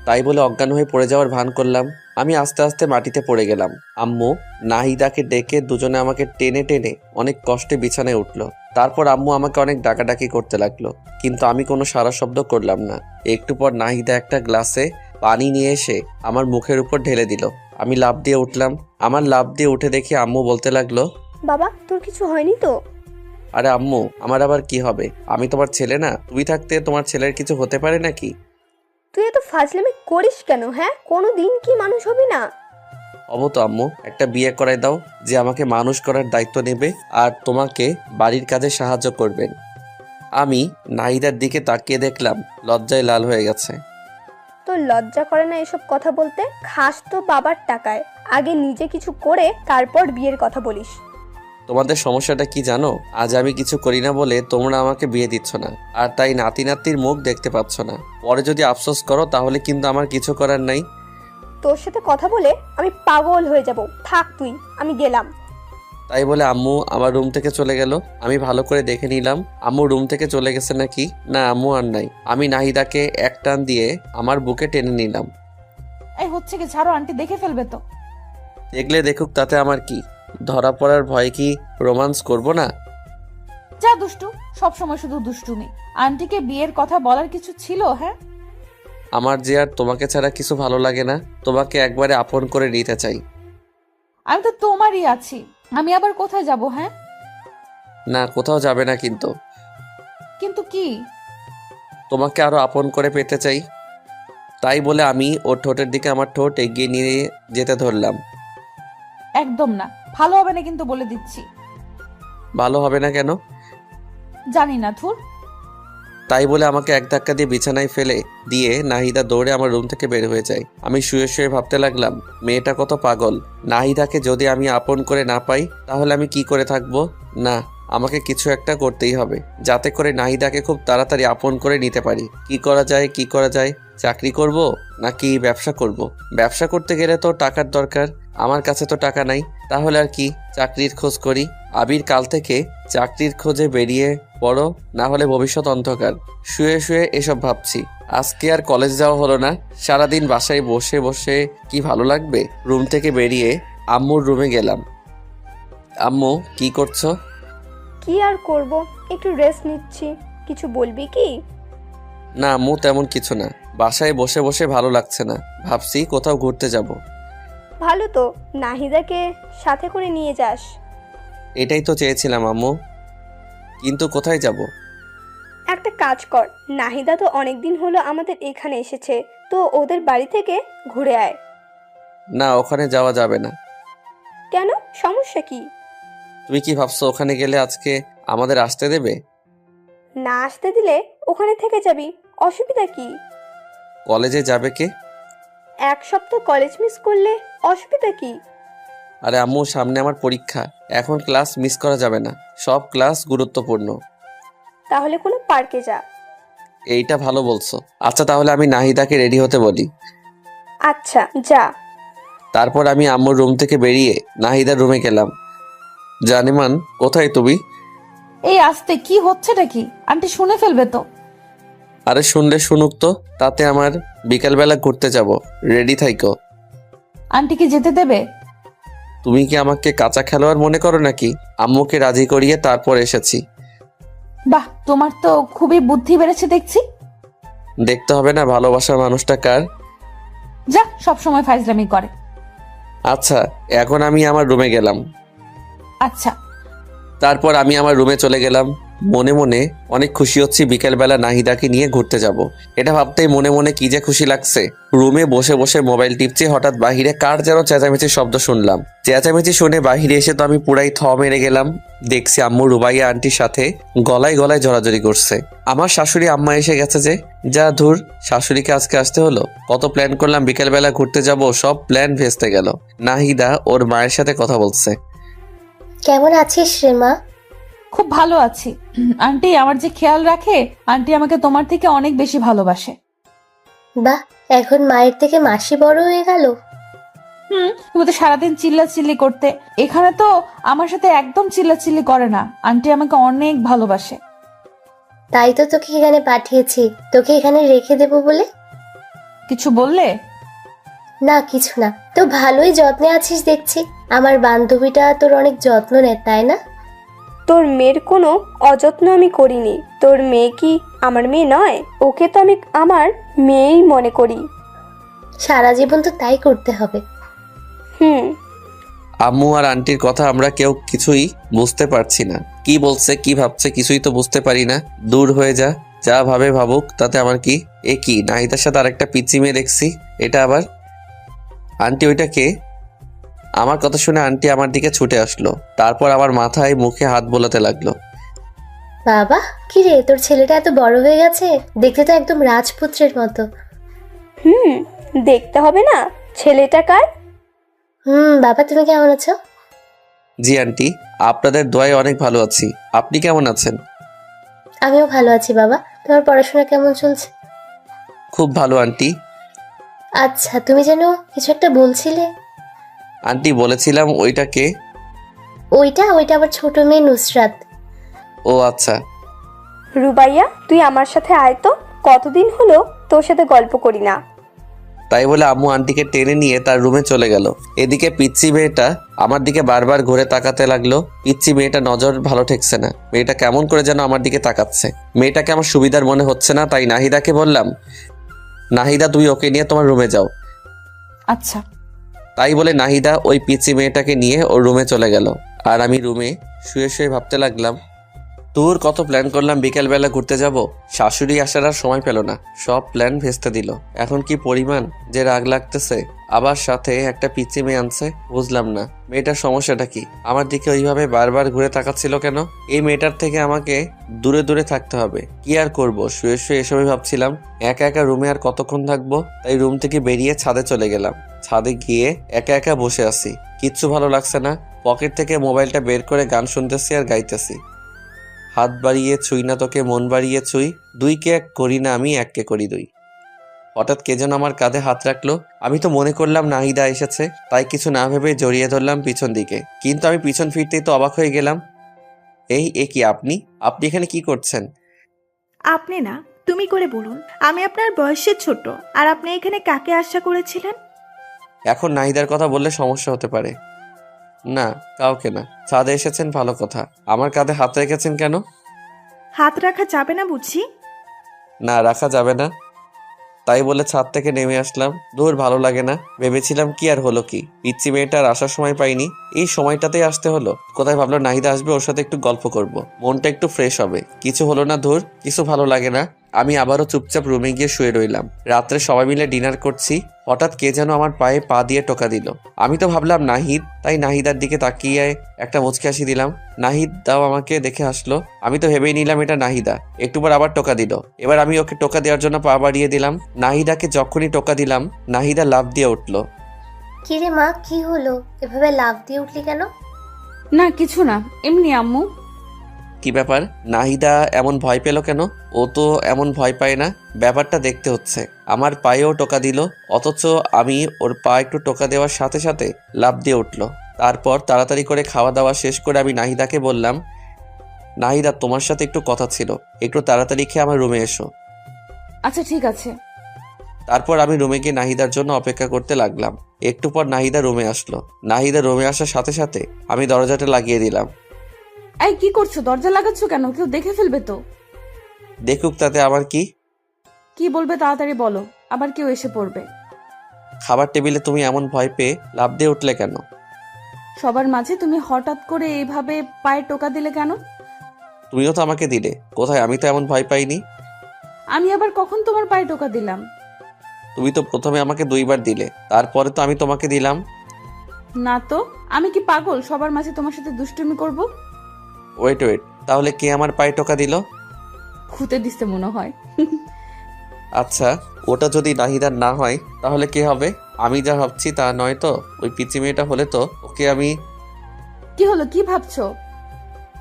তাই বলে অজ্ঞান হয়ে পড়ে যাওয়ার ভান করলাম। আমি আস্তে আস্তে মাটিতে পড়ে গেলাম। আম্মু নাহিদাকে ডেকে দুজনে আমাকে টেনে টেনে অনেক কষ্টে বিছানায় উঠলো। তারপর আম্মু আমাকে অনেক ডাকাডাকি করতে লাগলো, কিন্তু আমি কোনো সারা শব্দ করলাম না। একটু পর নাহিদা একটা গ্লাসে পানি নিয়ে এসে আমার মুখের উপর ঢেলে দিল। আমি লাফ দিয়ে উঠলাম। আমার লাফ দিয়ে উঠে দেখি আম্মু বলতে লাগলো, বাবা, তোর কিছু হয়নি তো? আরে আম্মু, আমার আবার কি হবে? আমি তোমার ছেলে না? তুমি থাকতে তোমার ছেলের কিছু হতে পারে নাকি? তুই এত ফাজলামি করিস কেন? হ্যাঁ, কোনো দিন কি মানুষ হবি না? হবো তো আম্মু। একটা বিয়ে করাই দাও, যে আমাকে মানুষ করার দায়িত্ব নেবে আর তোমাকে বাড়ির কাজে সাহায্য করবেন। আমি নাহিদার দিকে তাকিয়ে দেখলাম লজ্জায় লাল হয়ে গেছে। তোর লজ্জা করে না এসব কথা বলতে? খাস তো বাবার টাকায়, আগে নিজে কিছু করে তারপর বিয়ের কথা বলিস। তোমাদের সমস্যাটা কি জানো? আজ আমি কিছু করি না বলে তোমরা আমাকে বিয়ে দিচ্ছ না, আর তাই নাতি নাতির মুখ দেখতে পাচ্ছ না। পরে যদি আফসোস করো তাহলে কিন্তু আমার কিছু করার নাই। তোর সাথে কথা বলে আমি পাগল হয়ে যাব। থাক তুই, আমি গেলাম। তাই বলে আম্মু আমার রুম থেকে চলে গেল। আমি ভালো করে দেখে নিলাম আম্মু রুম থেকে চলে গেছে নাকি। না, আম্মু আর নাই। আমি নাহিদাকে এক টান দিয়ে আমার বুকে টেনে নিলাম। এই হচ্ছে কি, ছাড়ো, আন্টি দেখে ফেলবে তো। দেখলে দেখুক, তাতে আমার কি? ধরা পড়ার ভয়ে কি রোমান্স করব না? যা দুষ্টু, সব সময় শুধু দুষ্টুমি। আন্টিকে বিয়ের কথা বলার কিছু ছিল? হ্যাঁ, আমার যে আর তোমাকে ছাড়া কিছু ভালো লাগে না। তোমাকে একবারে আপন করে নিতে চাই। আমি তো তোমারই আছি, আমি আবার কোথায় যাব? হ্যাঁ, না, কোথাও যাবে না, কিন্তু কিন্তু কি? তোমাকে আরো আপন করে পেতে চাই। তাই বলে আমি ওর ঠোঁটের দিকে আমার ঠোঁট এগিয়ে নিয়ে যেতে ধরলাম। একদম না, ভালো হবে না কিন্তু, বলে দিচ্ছি। ভালো হবে না কেন? জানি না, ধুর। তাই বলে আমাকে এক ধাক্কা দিয়ে বিছানায় ফেলে দিয়ে নাহিদা দৌড়ে আমার রুম থেকে বের হয়ে যায়। আমি শুয়ে শুয়ে ভাবতে লাগলাম, মেয়েটা কত পাগল। নাহিদাকে যদি আমি আপন করে না পাই তাহলে আমি কি করে থাকবো? না, আমাকে কিছু একটা করতেই হবে, যাতে করে নাহিদাকে খুব তাড়াতাড়ি আপন করে নিতে পারি। কি করা যায়? চাকরি করব নাকি ব্যবসা করব? ব্যবসা করতে গেলে তো টাকার দরকার। আমার কাছে তো টাকা নাই। তাহলে আর কি, চাকরির খোঁজ করি। আবির কাল থেকে চাকরির খোঁজে বেরিয়ে পড়ো, না হলে ভবিষ্যৎ অন্ধকার। শুয়ে শুয়ে এসব ভাবছি। আজকে আর কলেজ যাওয়া হলো না। সারাদিন বাসায় বসে বসে কি ভালো লাগবে। রুম থেকে বেরিয়ে আম্মুর রুমে গেলাম। আম্মু, কি করছো? কি আর করব, একটু রেস্ট নিচ্ছি। কিছু বলবি কি? না আম্মু, তেমন কিছু না। বাসায় বসে বসে ভালো লাগছে না, ভাবছি কোথাও ঘুরতে যাব। ভালো তো, নাহিদাকে সাথে করে নিয়ে যাস। এটাই তো চেয়েছিলাম আম্মু, কিন্তু কোথায় যাব? একটা কাজ কর, নাহিদা তো অনেকদিন হলো আমাদের এখানে এসেছে, তো ওদের বাড়ি থেকে ঘুরে আয়। না, ওখানে যাওয়া যাবে না। কেন, সমস্যা কি? তুমি কি ভাবছো ওখানে গেলে আজকে আমাদের আসতে দেবে? না আসতে দিলে ওখানে থেকে যাবি, অসুবিধা কি? কলেজে যাবে কে? এক সপ্তাহ কলেজ মিস করলে অসুবিধা কি? আরে আম্মু, সামনে আমার পরীক্ষা, এখন ক্লাস মিস করা যাবে না, সব ক্লাস গুরুত্বপূর্ণ। তাহলে কোনো পার্কে যা। এইটা ভালো বলছো। আচ্ছা তাহলে আমি নাহিদাকে রেডি হতে বলি। আচ্ছা যা। তারপর আমি আম্মুর রুম থেকে বেরিয়ে নাহিদার রুমে গেলাম। জানিমান, কোথায় তুমি? এই আসতে কি হচ্ছেটা কি? আন্টি শুনে ফেলবে তো। আরে শুনলে শুনুক তো, তাতে আমার বিকালবেলা ঘুরতে যাব, রেডি থাইকো। আন্টি কি যেতে দেবে? তুমি কি আমাকে কাঁচা খেলোয়াড় মনে করো নাকি? আম্মুকে রাজি করিয়ে তারপর এসেছি। বাহ, তোমার তো খুবই বুদ্ধি বেড়েছে দেখছি। দেখতে হবে না ভালোবাসার মানুষটা কার? যা, সব সময় ফাইজলামি করে। আচ্ছা, এখন আমি আমার রুমে গেলাম। আচ্ছা। তারপর আমি আমার রুমে চলে গেলাম। মনে মনে অনেক খুশি হচ্ছি বিকেলবেলা নাহিদাকে নিয়ে ঘুরতে যাব। এটা ভাবতেই মনে মনে কি যে খুশি লাগছে। রুমে বসে বসে মোবাইল টিপছি, হঠাৎ বাহিরে কার যেন চেঁচামেচির শব্দ শুনলাম। চেঁচামেচি শুনে বাহিরে এসে তো আমি পুরাই থ মেরে গেলাম। দেখছি আম্মু রুবাইয়া আন্টির সাথে গলায় গলায় জড়াজড়ি করছে। আমার শাশুড়ি আম্মা এসে গেছে যে, যা ধুর, শাশুড়িকে আজকে আসতে হলো। কত প্ল্যান করলাম বিকেলবেলা ঘুরতে যাব, সব প্ল্যান ভেস্তে গেল। নাহিদা ওর মায়ের সাথে কথা বলছে। কেমন আছিস রে মা? খুব ভালো আছি। আন্টি আমার যে খেয়াল রাখে, আন্টি আমাকে তোমার থেকে অনেক বেশি ভালোবাসে। বাহ, এখন মায়ের থেকে মাসি বড় হয়ে গেল। তুমি তো সারাদিন চিল্লাচিল্লি করতে, এখানে তো আমার সাথে একদম চিল্লাচিল্লি করে না। আন্টি আমাকে অনেক ভালোবাসে। তাই তো তোকে এখানে পাঠিয়েছি, তোকে এখানে রেখে দেবো বলে। কিছু বললে? না কিছু না, তো ভালোই যত্নে আছিস দেখছি। আমার বান্ধবীটা তোর অনেক যত্ন নেয় তাই না? তোর মেয়ের কোনো অযত্ন আমি করিনি। তোর মেয়ে কি আমার মেয়ে নয়? ওকে তো আমি আমার মেয়েই মনে করি। সারা জীবন তো তাই করতে হবে। আম্মু আর আন্টির কথা আমরা কেউ কিছুই বুঝতে পারছি না। কি বলছে, কি ভাবছে, কিছুই তো বুঝতে পারি না। দূর হয়ে যা, যা ভাবে ভাবুক, তাতে আমার কি। এ কি, নাহিদার সাথে আরেকটা পিচ্চি মেয়ে দেখছি। এটা আবার আন্টি? ওইটা কে? আমার কথা শুনে আন্টি আমার দিকে ছুটে আসলো। তারপর আমার মাথায় মুখে হাত বোলাতে লাগলো। বাবা, কি রে, তোর ছেলেটা এত বড় হয়ে গেছে, দেখতে তো একদম রাজপুত্রের মতো। দেখতে হবে না ছেলেটা কার? বাবা তুমি কেমন আছো? জি আন্টি, আপনাদের দোয়ায় অনেক ভালো আছি। আপনি কেমন আছেন? আমিও ভালো আছি বাবা। তোমার পড়াশোনা কেমন চলছে? খুব ভালো আন্টি। আচ্ছা, তুমি যেন কিছু একটা বলছিলে। আন্টি বলেছিলাম, ওইটা কে? ওইটা আবার ছোট মেয়ে নুসরাত। ও আচ্ছা। রুবাইয়া, তুই আমার সাথে আয় তো। কতদিন হলো তোর সাথে গল্প করি না। তাই বলে আম্মু আন্টিকে টেনে নিয়ে তার রুমে চলে গেল। এদিকে পিচ্চি মেয়েটা আমার দিকে বারবার ঘুরে তাকাতে লাগলো। পিচ্চি মেয়েটা নজর ভালো ঠেকছে না। মেয়েটা কেমন করে যেন আমার দিকে তাকাচ্ছে। মেয়েটাকে আমার সুবিধার মনে হচ্ছে না, তাই নাহিদাকে বললাম, নাহিদা তুই ওকে নিয়ে তোমার রুমে যাও। আচ্ছা। তাই বলে নাহিদা ওই পিচ্চি মেয়েটাকে নিয়ে ওর রুমে চলে গেল। আর আমি রুমে শুয়ে শুয়ে ভাবতে লাগলাম, তোর কত প্ল্যান করলাম বিকেলবেলা ঘুরতে যাব, শাশুড়ি আসার আর সময় পেল না, সব প্ল্যান ভেস্তে দিল। এখন কি পরিমাণ যে রাগ লাগতেছে। আবার সাথে একটা পিচ্চি মেয়ে আনছে, বুঝলাম না মেয়েটার সমস্যাটা কি। আমার দিকে ওইভাবে বারবার ঘুরে তাকাচ্ছিল কেন? এই মেয়েটার থেকে আমাকে দূরে দূরে থাকতে হবে। কি আর করব, শুয়ে শুয়ে এসবই ভাবছিলাম। একা একা রুমে আর কতক্ষণ থাকবো, তাই রুম থেকে বেরিয়ে ছাদে চলে গেলাম। ছাদে গিয়ে একা একা বসে আছি, কিচ্ছু ভালো লাগছে না। পকেট থেকে মোবাইলটা বের করে গান শুনতেছি আর গাইতেছি। হাত বাড়িয়ে ছুঁই না তোকে, মন বাড়িয়ে ছুঁই, দুইকে এক করি না আমি, এককে করি দুই। হঠাৎ কে যেন আমার কাঁধে হাত রাখলো। আমি তো মনে করলাম নাহিদা এসেছে, তাই কিছু না ভেবে জড়িয়ে ধরলাম পিছন দিকে। কিন্তু আমি পিছন ফিরতেই তো অবাক হয়ে গেলাম। এ কি আপনি? আপনি এখানে কি করছেন? আপনি না, তুমি করে বলুন। আমি আপনার বয়সে ছোট, আর আপনি এখানে কাকে আশা করেছিলেন? এখন নাহিদার কথা বললে সমস্যা হতে পারে। না, কাউকে না। ছাদে এসেছেন ভালো কথা, আমার কাঁধে হাত রেখেছেন কেন? হাত রাখা যাবে না বুঝি? না, রাখা যাবে না। তাই বলে ছাদ থেকে নেমে আসলাম। দূর, ভালো লাগে না। ভেবেছিলাম কি আর হলো কি, পিচ্চি মেয়েটার আসার সময় পাইনি, এই সময়টাতেই আসতে হলো। কোথায় ভাবলো নাহিদা আসবে, ওর সাথে একটু গল্প করব, মনটা একটু ফ্রেশ হবে। কিছু হলো না, ধুর, কিছু ভালো লাগে না। আমি আবারও চুপচাপ রুমে গিয়ে শুয়ে রইলাম। রাত্রে সবাই মিলে ডিনার করছি, হঠাৎ কে যেন আমার পায়ে পা দিয়ে টোকা দিল। আমি তো ভাবলাম নাহিদ, তাই নাহিদার দিকে তাকিয়ে একটা মুচকি হাসি দিলাম। নাহিদ দাও আমাকে দেখে হাসলো। আমি তো ভেবেই নিলাম এটা নাহিদা। একটু পর আবার টোকা দিল। এবার আমি ওকে টোকা দেওয়ার জন্য পা বাড়িয়ে দিলাম। নাহিদাকে যখনই টোকা দিলাম, নাহিদা লাফ দিয়ে উঠলো। কিরে মা, কি হলো? এভাবে লাফ দিয়ে উঠলি কেন? না কিছু না, এমনি আম্মু। কি ব্যাপার, নাহিদা এমন ভয় পেল কেন? ও তো এমন ভয় পায় না। ব্যাপারটা দেখতে হচ্ছে। আমার পায়েও টোকা দিল, অথচ আমি ওর পা একটু টোকা দেওয়ার সাথে সাথে লাফ দিয়ে উঠল। তারপর তাড়াতাড়ি করে খাওয়া দাওয়া শেষ করে আমি নাহিদাকে বললাম, নাহিদা তোমার সাথে একটু কথা ছিল, একটু তাড়াতাড়ি খেয়ে আমার রুমে এসো। আচ্ছা ঠিক আছে। তারপর আমি রুমে গিয়ে নাহিদার জন্য অপেক্ষা করতে লাগলাম। একটু পর নাহিদা রুমে আসলো। নাহিদা রুমে আসার সাথে সাথে আমি দরজাটা লাগিয়ে দিলাম। এই কি করছো? দরজা লাগাচ্ছ কেন? কেউ দেখে ফেলবে তো। দেখুক, তাতে আমার কি? কি বলবে তাড়াতাড়ি বলো, আবার কেউ এসে পড়বে। খাবার টেবিলে তুমি এমন ভয় পেয়ে লাফ দিয়ে উঠলে কেন? সবার মাঝে তুমি হঠাৎ করে এইভাবে পায়ে টোকা দিলে কেন? তুমিও তো আমাকে দিলে। কোথায়? আমি তো এমন ভয় পাইনি। আমি আবার কখন তোমার পায়ে টোকা দিলাম? তুমি তো প্রথমে আমাকে 2বার দিলে, তারপরে তো আমি তোমাকে দিলাম। না তো, আমি কি পাগল সবার মাঝে তোমার সাথে দুষ্টুমি করব? ওয়েট, তাহলে কে আমার পায়ে টোকা দিল? খুঁতে দিতে মনে হয়। আচ্ছা, ওটা যদি নাহিদার না হয় তাহলে কে হবে? আমি যা ভাবছি তা নয় তো? ওই পিচি মেয়েটা হলে তো ওকে আমি। কি হলো, কি ভাবছো?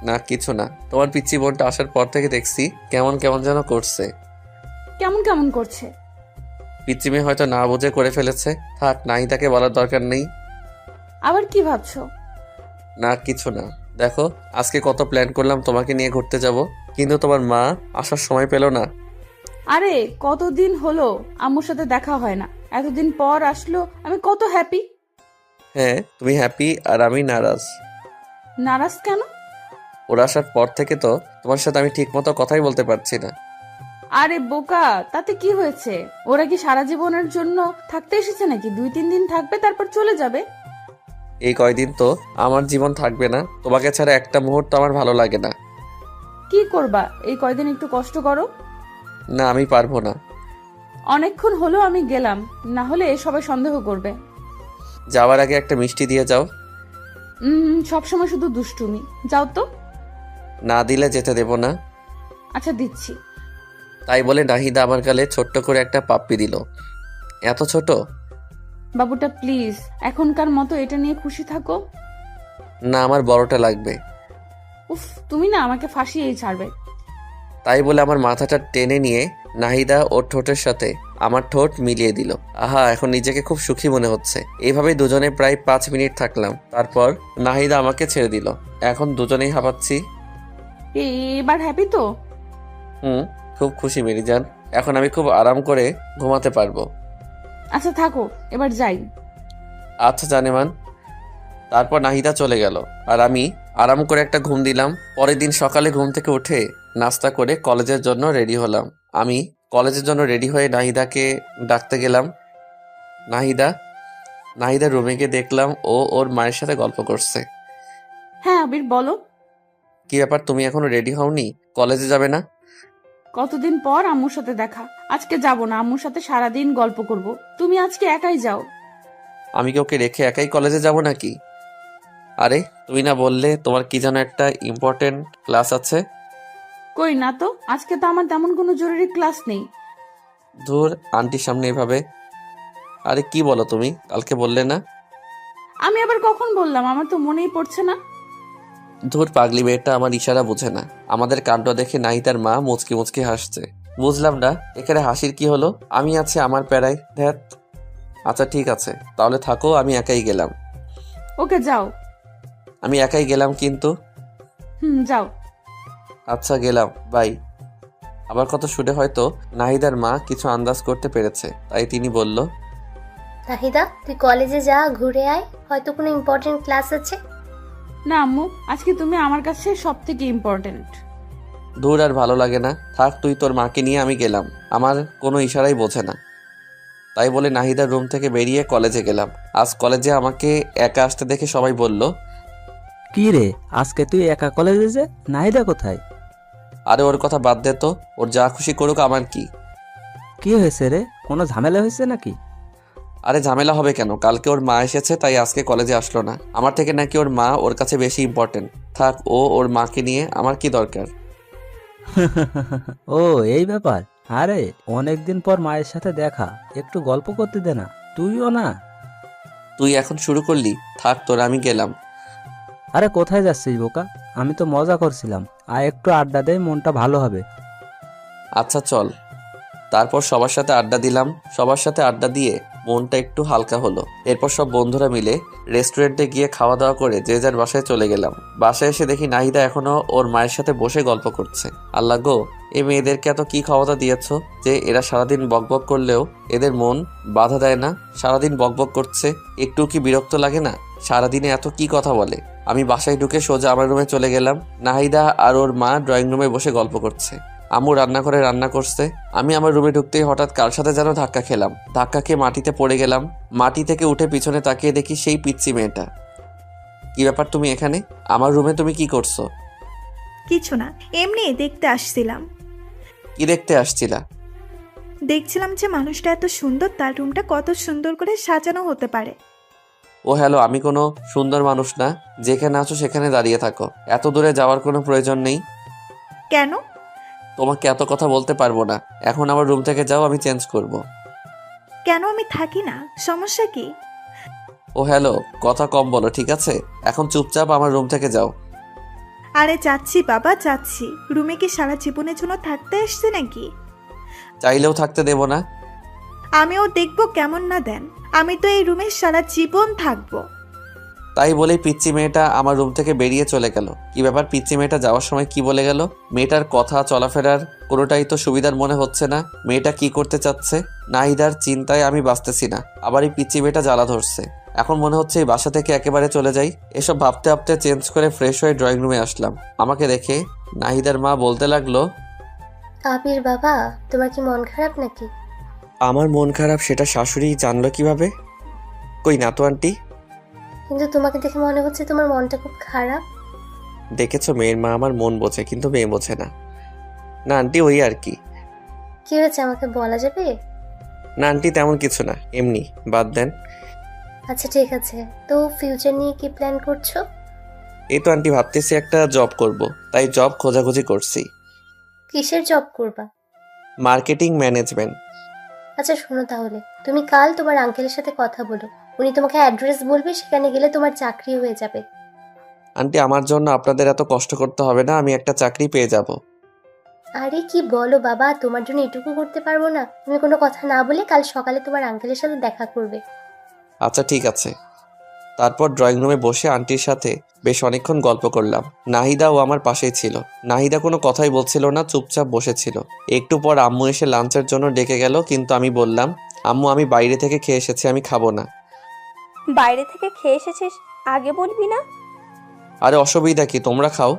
না কিছু না। তোমার পিচি বোনটা আসার পর থেকে দেখছি কেমন কেমন যেন করছে। কেমন কেমন করছে? পিচি মেয়ে হয়তো না বুঝে করে ফেলেছে। থাক, নাহিদাকে বলার দরকার নেই। আবার কি ভাবছো? না কিছু না। দেখো, আজকে কত প্ল্যান করলাম তোমাকে নিয়ে ঘুরতে যাব, কিন্তু তোমার মা আসার সময় পেল না। আরে কতদিন হলো আম্মুর সাথে দেখা হয় না, এতদিন পর আসলো, আমি কত হ্যাপি। হ্যাঁ, তুমি হ্যাপি আর আমি নারাজ। নারাজ কেন? ওরা আসার পর থেকে তো তোমার সাথে আমি ঠিক মতো কথাই বলতে পারছি না। আরে বোকা, তাতে কি হয়েছে? ওরা কি সারা জীবনের জন্য থাকতে এসেছে নাকি? 2-3 দিন থাকবে তারপর চলে যাবে। এই কয়দিন তো আমার জীবন থাকবে না। তোমাকে ছাড়া একটা মুহূর্ত আমার ভালো লাগে না। কি করবা এই কয়দিন? একটু কষ্ট করো। না, আমি পারবো না। অনেকক্ষণ হলো আমি গেলাম, না হলে সবাই সন্দেহ করবে। যাওয়ার আগে একটা মিষ্টি দিয়ে যাও। সবসময় শুধু দুষ্টুমি। যাও তো। না দিলে যেতে দেব না। আচ্ছা দিচ্ছি। তাই বলে নাহিদা আমার গালে ছোট্ট করে একটা পাপ্পি দিল। এত ছোট? বাবুটা প্লিজ এখনকার মতো এটা নিয়ে খুশি থাকো। না, আমার বড়টা লাগবে। উফ, তুমি না আমাকে ফাঁসিয়েই ছাড়বে। তাই বলে আমার মাথাটা টেনে নিয়ে নাহিদা ওর ঠোঁটের সাথে আমার ঠোঁট মিলিয়ে দিল। আহা, এখন নিজেকে খুব সুখী মনে হচ্ছে। এইভাবে দুজনে প্রায় 5 মিনিট থাকলাম। তারপর নাহিদা আমাকে ছেড়ে দিল। এখন দুজনেই হাঁপাচ্ছি। এবার হ্যাপি তো? খুব খুশি মেরিজান। এখন আমি খুব আরাম করে ঘুমাতে পারবো। আচ্ছা থাকো, এবার যাই। আচ্ছা জানেমান। তারপর নাহিদা চলে গেল আর আমি আরাম করে একটা ঘুম দিলাম। পরের দিন সকালে ঘুম থেকে উঠে নাস্তা করে কলেজের জন্য রেডি হলাম। আমি কলেজের জন্য রেডি হয়ে নাহিদাকে ডাকতে গেলাম। নাহিদা। নাহিদা রুমে গিয়ে দেখলাম ও ওর মায়ের সাথে গল্প করছে। হ্যাঁ আবির বলো। কি ব্যাপার, তুমি এখনো রেডি হওনি? কলেজে যাবে না? কতদিন পর আম্মুর সাথে দেখা, আজকে যাব না। আম্মুর সাথে সারাদিন গল্প করব। তুমি আজকে একাই যাও। আমি কি ওকে রেখে একাই কলেজে যাব নাকি? আরে তুমি না বললে তোমার কি যেন একটা ইম্পর্টেন্ট ক্লাস আছে? কই না তো, আজকে তো আমার তেমন কোনো জরুরি ক্লাস নেই। ধুর, আন্টির সামনে এভাবে। আরে কি বলো তুমি? কালকে বললে না? আমি আবার কখন বললাম? আমার তো মনেই পড়ছে না। ধুর, পাগলি মেয়েটা আমার ইশারা বোঝে না। আমাদের কাণ্ড দেখে নাহিদার মা মুচকি মুচকি হাসছে। বুঝলাম না এখানে হাসির কি হলো। আমি আছি আমার প্যারায়। ধ্যাত। আচ্ছা ঠিক আছে, তাহলে থাকো, আমি একাই গেলাম। ওকে যাও। আমি একাই গেলাম কিন্তু। যাও। আচ্ছা গেলাম, বাই। আবার কত শুনে হয়তো নাহিদার মা কিছু আন্দাজ করতে পেরেছে, তাই তিনি বলল, নাহিদা, তুই কলেজে যা, ঘুরে আয়, হয়তো কোনো ইম্পর্টেন্ট ক্লাস আছে। না আম্মু, আজকে তুমি আমার কাছে সব থেকে ইম্পর্টেন্ট। ধুর, আর ভালো লাগে না। থাক, তুই তোর মাকে নিয়ে আমি গেলাম। আমার কোনো ইশারাই বোঝে না। তাই বলে নাহিদার রুম থেকে বেরিয়ে কলেজে গেলাম। আজ কলেজে আমাকে একা আসতে দেখে সবাই বলল, কি রে, আজকে তুই একা কলেজে যে? নাহিদা কোথায়? আরে ওর কথা বাদ দে তো, ওর যা খুশি করুক, আমার কি। কি হয়েছে রে? কোনো ঝামেলা হয়েছে নাকি? আরে ঝামেলা হবে কেন? কালকে ওর মা এসেছে, তাই আজকে কলেজে আসলো না। আমার থেকে নাকি ওর মা ওর কাছে বেশি ইম্পর্টেন্ট। থাক, ওর মাকে নিয়ে আমার কি দরকার। ও এই ব্যাপার। আরে অনেকদিন পর মায়ের সাথে দেখা, একটু গল্প করতে দে না, তুইও না। তুই এখন শুরু করলি? থাক তোর, আমি গেলাম। আরে কোথায় যাচ্ছিস বোকা? আমি তো মজা করছিলাম। আর একটু আড্ডা দে, মনটা ভালো হবে। আচ্ছা চল। তারপর সবার সাথে আড্ডা দিলাম। সবার সাথে আড্ডা দিয়ে মনটা একটু হালকা হলো। এরপর সব বন্ধুরা মিলে রেস্টুরেন্টে গিয়ে খাওয়া দাওয়া করে যে যার বাসায় চলে গেলাম। বাসায় এসে দেখি নাহিদা এখনো ওর মায়ের সাথে বসে গল্প করছে। আল্লাহ গো, এই মেয়েদেরকে এত কি ক্ষমতা দিয়েছো যে এরা সারাদিন বকবক করলেও এদের মন বাধা দেয় না? সারাদিন বকবক করছে, একটু কি বিরক্ত লাগে না? সারাদিনে এত কি কথা বলে। আমি বাসায় ঢুকে সোজা আমার রুমে চলে গেলাম। নাহিদা আর ওর মা ড্রয়িং রুমে বসে গল্প করছে। আম্মু রান্নাঘরে রান্না করছে। আমি আমার রুমে ঢুকতেই হঠাৎ কার সাথে যেন ধাক্কা খেলাম। ধাক্কা খেয়ে মাটিতে পড়ে গেলাম। মাটি থেকে উঠে পিছনে তাকিয়ে দেখি সেই পিচ্চি মেয়েটা। কি ব্যাপার, তুমি এখানে? আমার রুমে তুমি কি করছো? কিছু না, এমনি দেখতে আসছিলাম। কি দেখতে আসছিলা? দেখছিলাম যে মানুষটা এত সুন্দর, তার রুমটা কত সুন্দর করে সাজানো হতে পারে। ও হ্যালো, আমি কোনো সুন্দর মানুষ না। যেখানে আছো সেখানে দাঁড়িয়ে থাকো, এত দূরে যাওয়ার কোনো প্রয়োজন নেই। কেন? তোমাকে এত কথা বলতে পারবো না। এখন আমার রুম থেকে যাও, আমি চেঞ্জ করব। কেন? আমি থাকি না, সমস্যা কি? ও হ্যালো, কথা কম বলো ঠিক আছে? এখন চুপচাপ আমার রুম থেকে যাও। আরে যাচ্ছি বাবা, যাচ্ছি। রুমে কি সারা জীবনের জন্য থাকতে আসছে নাকি? চাইলেও থাকতে দেব না। আমিও দেখবো কেমন না দেন। আমি তো এই রুমে সারা জীবন থাকবো। তাই বলেই পিচ্চি মেয়েটা আমার রুম থেকে বেরিয়ে চলে গেল। কি ব্যাপার, পিচ্চি মেয়েটা যাওয়ার সময় কি বলে গেল? মেয়েটার কথা চলাফেরার কোনোটাই তো সুবিধার মনে হচ্ছে না। মেয়েটা কি করতে চাচ্ছে? নাহিদার চিন্তায় আমি বাঁচতেছি না। আবার এই পিচ্চি মেয়েটা জ্বালা ধরছে। এখন মনে হচ্ছে এই বাসা থেকে একেবারে চলে যাই। এসব ভাবতে ভাবতে চেঞ্জ করে ফ্রেশ হয়ে ড্রয়িং রুমে আসলাম। আমাকে দেখে নাহিদার মা বলতে লাগলো, আবির বাবা, তোমার কি মন খারাপ নাকি? আমার মন খারাপ সেটা শাশুড়ি জানলো কিভাবে? কই না তো আন্টি। কিন্তু তোমাকে দেখে মনে হচ্ছে তোমার মনটা খুব খারাপ। দেখেছো, মেয়ের মা আমার মন বোঝে কিন্তু মেয়ে বোঝে না। না আন্টি, ওই আর কি। কি হয়েছে আমাকে বলা যাবে? না আন্টি, তেমন কিছু না, এমনি, বাদ দেন। আচ্ছা ঠিক আছে, তো ফিউচার নিয়ে কি প্ল্যান করছো? এই তো আন্টি, ভাবতেছি একটা জব করব, তাই জব খোঁজাখুঁজি করছি। কিসের জব করবা? Marketing management. আচ্ছা শোনো তাহলে, তুমি কাল তোমার আঙ্কেলের সাথে কথা বলো। উনি তোমাকে অ্যাড্রেস বলবে, সেখানে গেলে তোমার চাকরি হয়ে যাবে। আন্টি, আমার জন্য আপনাদের এত কষ্ট করতে হবে না, আমি একটা চাকরি পেয়ে যাব। আরে কি বলো বাবা, তোমার জন্য এটুকু করতে পারবো না? তুমি কোনো কথা না বলে কাল সকালে তোমার আঙ্কেলের সাথে দেখা করবে। আচ্ছা ঠিক আছে। তারপর ড্রয়িং রুমে বসে আন্টির সাথে বেশ অনেকক্ষণ গল্প করলাম। নাহিদাও আমার পাশেই ছিল। নাহিদা কোনো কথাই বলছিল না, চুপচাপ বসেছিল। একটু পর আম্মু এসে লাঞ্চের জন্য ডেকে গেল, কিন্তু আমি বললাম, আম্মু আমি বাইরে থেকে খেয়ে এসেছি, আমি খাবো না। বাইরে থেকে খেয়ে এসেছিস, আগে বলবি না? আরে অসুবিধা কি, তোমরা খাও।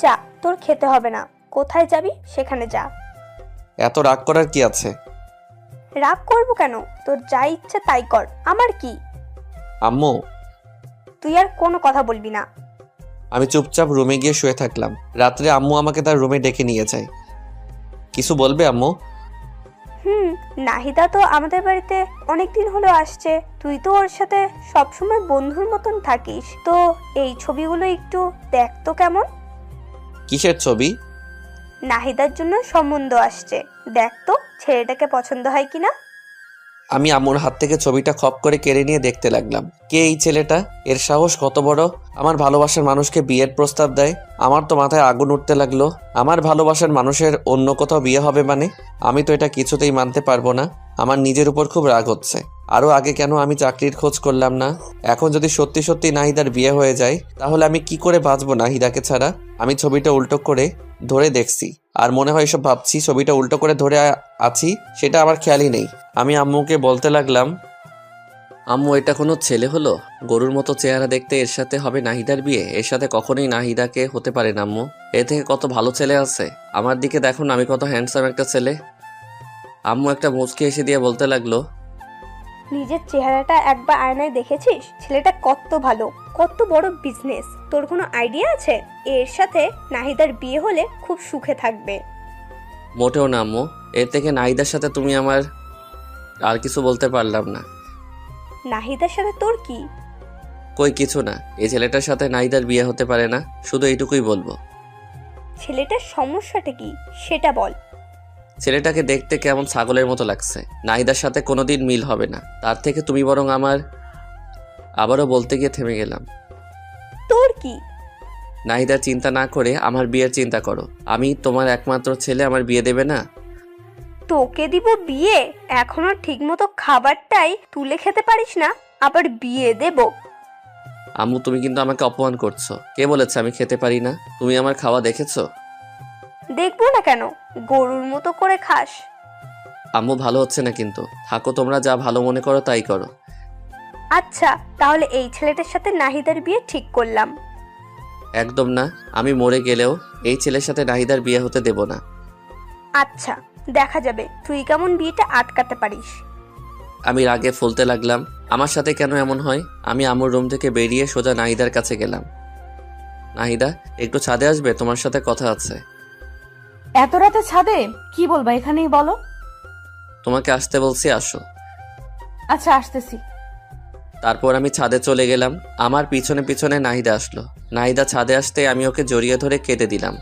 যা, তোর খেতে হবে না। কোথায় যাবি সেখানে যা। এত রাগ করার কি আছে? রাগ করবো কেন? তোর যা ইচ্ছে তাই কর, আমার কি? আম্মু। তুই আর কোনো কথা বলবি না। আমি চুপচাপ রুমে গিয়ে শুয়ে থাকলাম। রাত্রে আম্মু আমাকে তার রুমে ডেকে নিয়ে যায়। কিছু বলবে আম্মু? নাহিদা তো আমাদের বাড়িতে অনেকদিন হলো আসছে। তুই তো ওর সাথে সবসময় বন্ধুর মতন থাকিস, তো এই ছবিগুলো একটু দেখ তো কেমন। কিসের ছবি? নাহিদার জন্য সম্বন্ধ আসছে, দেখ তো ছেলেটাকে পছন্দ হয় কিনা। আমি আম্মুর হাত থেকে ছবিটা খপ করে কেড়ে নিয়ে দেখতে লাগলাম। কে এই ছেলেটা? এর সাহস কত বড়! আমার ভালোবাসার মানুষকে বিয়ের প্রস্তাব দেয়। আমার তো মাথায় আগুন উঠতে লাগলো। আমার ভালোবাসার মানুষের অন্য কোথাও বিয়ে হবে মানে? আমি তো এটা কিছুতেই মানতে পারবো না। আমার নিজের উপর খুব রাগ হচ্ছে। আরো আগে কেন আমি চাকরির খোঁজ করলাম না? এখন যদি সত্যি সত্যি নাহিদার বিয়ে হয়ে যায়, তাহলে আমি কি করে বাঁচবো নাহিদাকে ছাড়া? আমি ছবিটা উল্টো করে ধরে দেখছি, আর মনে হয় এসব ভাবছি। ছবিটা উল্টো করে ধরে আছি, সেটা আমার খেয়ালই নেই। আমি আম্মুকে বলতে লাগলাম, আম্মু এটা কোনো ছেলে হলো? গরুর মতো চেহারা দেখতে, এর সাথে হবে নাহিদার বিয়ে? এর সাথে কখনোই নাহিদাকে হতে পারে না আম্মু। এর থেকে কত ভালো ছেলে আছে। আমার দিকে দেখুন, আমি কত হ্যান্ডসাম একটা ছেলে। আম্মু একটা মুচকি এসে দিয়ে বলতে লাগলো, নিজের চেহারাটা একবার আয়নায় দেখেছিস? ছেলেটা কত ভালো, কত বড় বিজনেস। তোর কোনো আইডিয়া আছে? এর সাথে নাহিদার বিয়ে হলে খুব সুখে থাকবে। মোটেও না আম্মু। এর থেকে নাহিদার সাথে তুমি আমার আর কিছু বলতে পারলাম না। নাহিদার সাথে তোর কি? কই কিছু না। এই ছেলেটার সাথে নাহিদার বিয়ে হতে পারে না, শুধু এইটুকুই বলবো। ছেলেটার সমস্যাটা কি সেটা বল। ছেলেটাকে দেখতে কেমন ছাগলের মতো লাগছে। নাহিদার সাথে কোনোদিন মিল হবে না। তার থেকে তুমি বরং আমার আবারও বলতে গিয়ে থেমে গেলাম। তোর কি? নাহিদার চিন্তা না করে আমার বিয়ের চিন্তা করো। আমি তোমার একমাত্র ছেলে, আমার বিয়ে দেবে না? তোকে দিব বিয়ে? এখনো ঠিকমতো খাবারটাই তুলে খেতে পারিস না, আবার বিয়ে দেব? আম্মু, তুমি কিন্তু আমাকে অপমান করছো। কে বলেছে আমি খেতে পারি না? তুমি আমার খাওয়া দেখেছো? দেখবো না কেন, গরুর মতো করে খাস। আম্মু, ভালো হচ্ছে না কিন্তু। থাকো, তোমরা যা ভালো মনে করো তাই করো। আচ্ছা, তাহলে এই ছেলেটার সাথে নাহিদার বিয়ে ঠিক করলাম। একদম না, আমি মরে গেলেও এই ছেলের সাথে নাহিদার বিয়ে হতে দেব না। আচ্ছা, দেখা যাবে তুই কেমন বিয়েটা আটকাতে পারিস। আমি রাগে ফুলতে লাগলাম। আমার সাথে কেন এমন হয়? আমি আম্মুর রুম থেকে বেরিয়ে সোজা নাহিদার কাছে গেলাম। নাহিদা, একটু ছাদে আসবে? তোমার সাথে কথা আছে। এত রাতে ছাদে? কি বলবা এখানেই বলো। তোমাকে আসতে বলছি, আসো। আচ্ছা, আসতেছি। তারপর আমি ছাদে চলে গেলাম। আমার পিছনে পিছনে নাহিদা আসলো। নাহিদা ছাদে আসতে আমি ওকে জড়িয়ে ধরে কেঁদে দিলাম।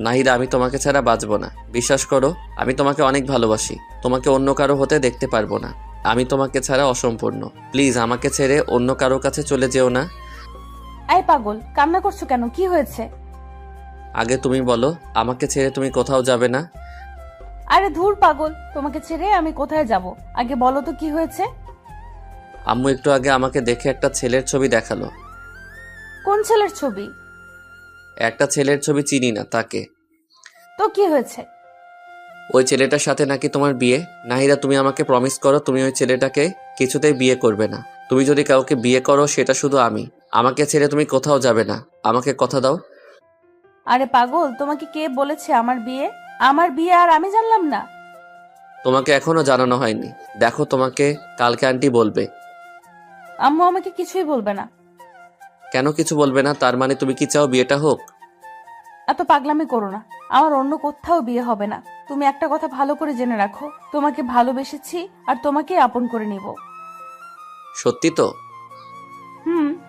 নাহিদা, আমি তোমাকে ছাড়া বাঁচবো না। বিশ্বাস করো, আমি তোমাকে অনেক ভালোবাসি। তোমাকে অন্য কারো হতে দেখতে পারবো না। আমি তোমাকে ছাড়া অসম্পূর্ণ। প্লিজ আমাকে ছেড়ে অন্য কারো কাছে চলে যেও না। এই পাগল, কান্না করছো কেন? কি হয়েছে? আগে তুমি বলো, আমাকে ছেড়ে তুমি কোথাও যাবে না? আরে ধুর পাগল, তোমাকে ছেড়ে আমি কোথায় যাব? আগে বলো তো কি হয়েছে। আম্মু একটু আগে আমাকে দেখে একটা ছেলের ছবি দেখালো। কোন ছেলের ছবি? একটা ছেলের ছবি চিনি না, তাকে। তো কি হয়েছে? ওই ছেলেটার সাথে নাকি তোমার বিয়ে। নাহিদা, তুমি আমাকে প্রমিস করো তুমি ওই ছেলেটাকে কিছুতেই বিয়ে করবে না। তুমি যদি কাউকে বিয়ে করো সেটা শুধু আমি। আমাকে ছেড়ে তুমি কোথাও যাবে না। আমাকে কথা দাও। আরে পাগল, তোমাকে কে বলেছে আমার বিয়ে? আমার বিয়ে আর আমি জানলাম না? তোমাকে এখনো জানানো হয়নি। দেখো, তোমাকে কালকে আন্টি বলবে। আম্মু আমাকে কিছুই বলবে না। কেন কিছু বলবে না? তার মানে তুমি কি চাও বিয়েটা হোক? এত পাগলামি করো না। আমার অন্য কোথাও বিয়ে হবে না। তুমি একটা কথা ভালো করে জেনে রাখো, তোমাকে ভালোবেসেছি আর তোমাকে আপন করে নিব। সত্যি তো?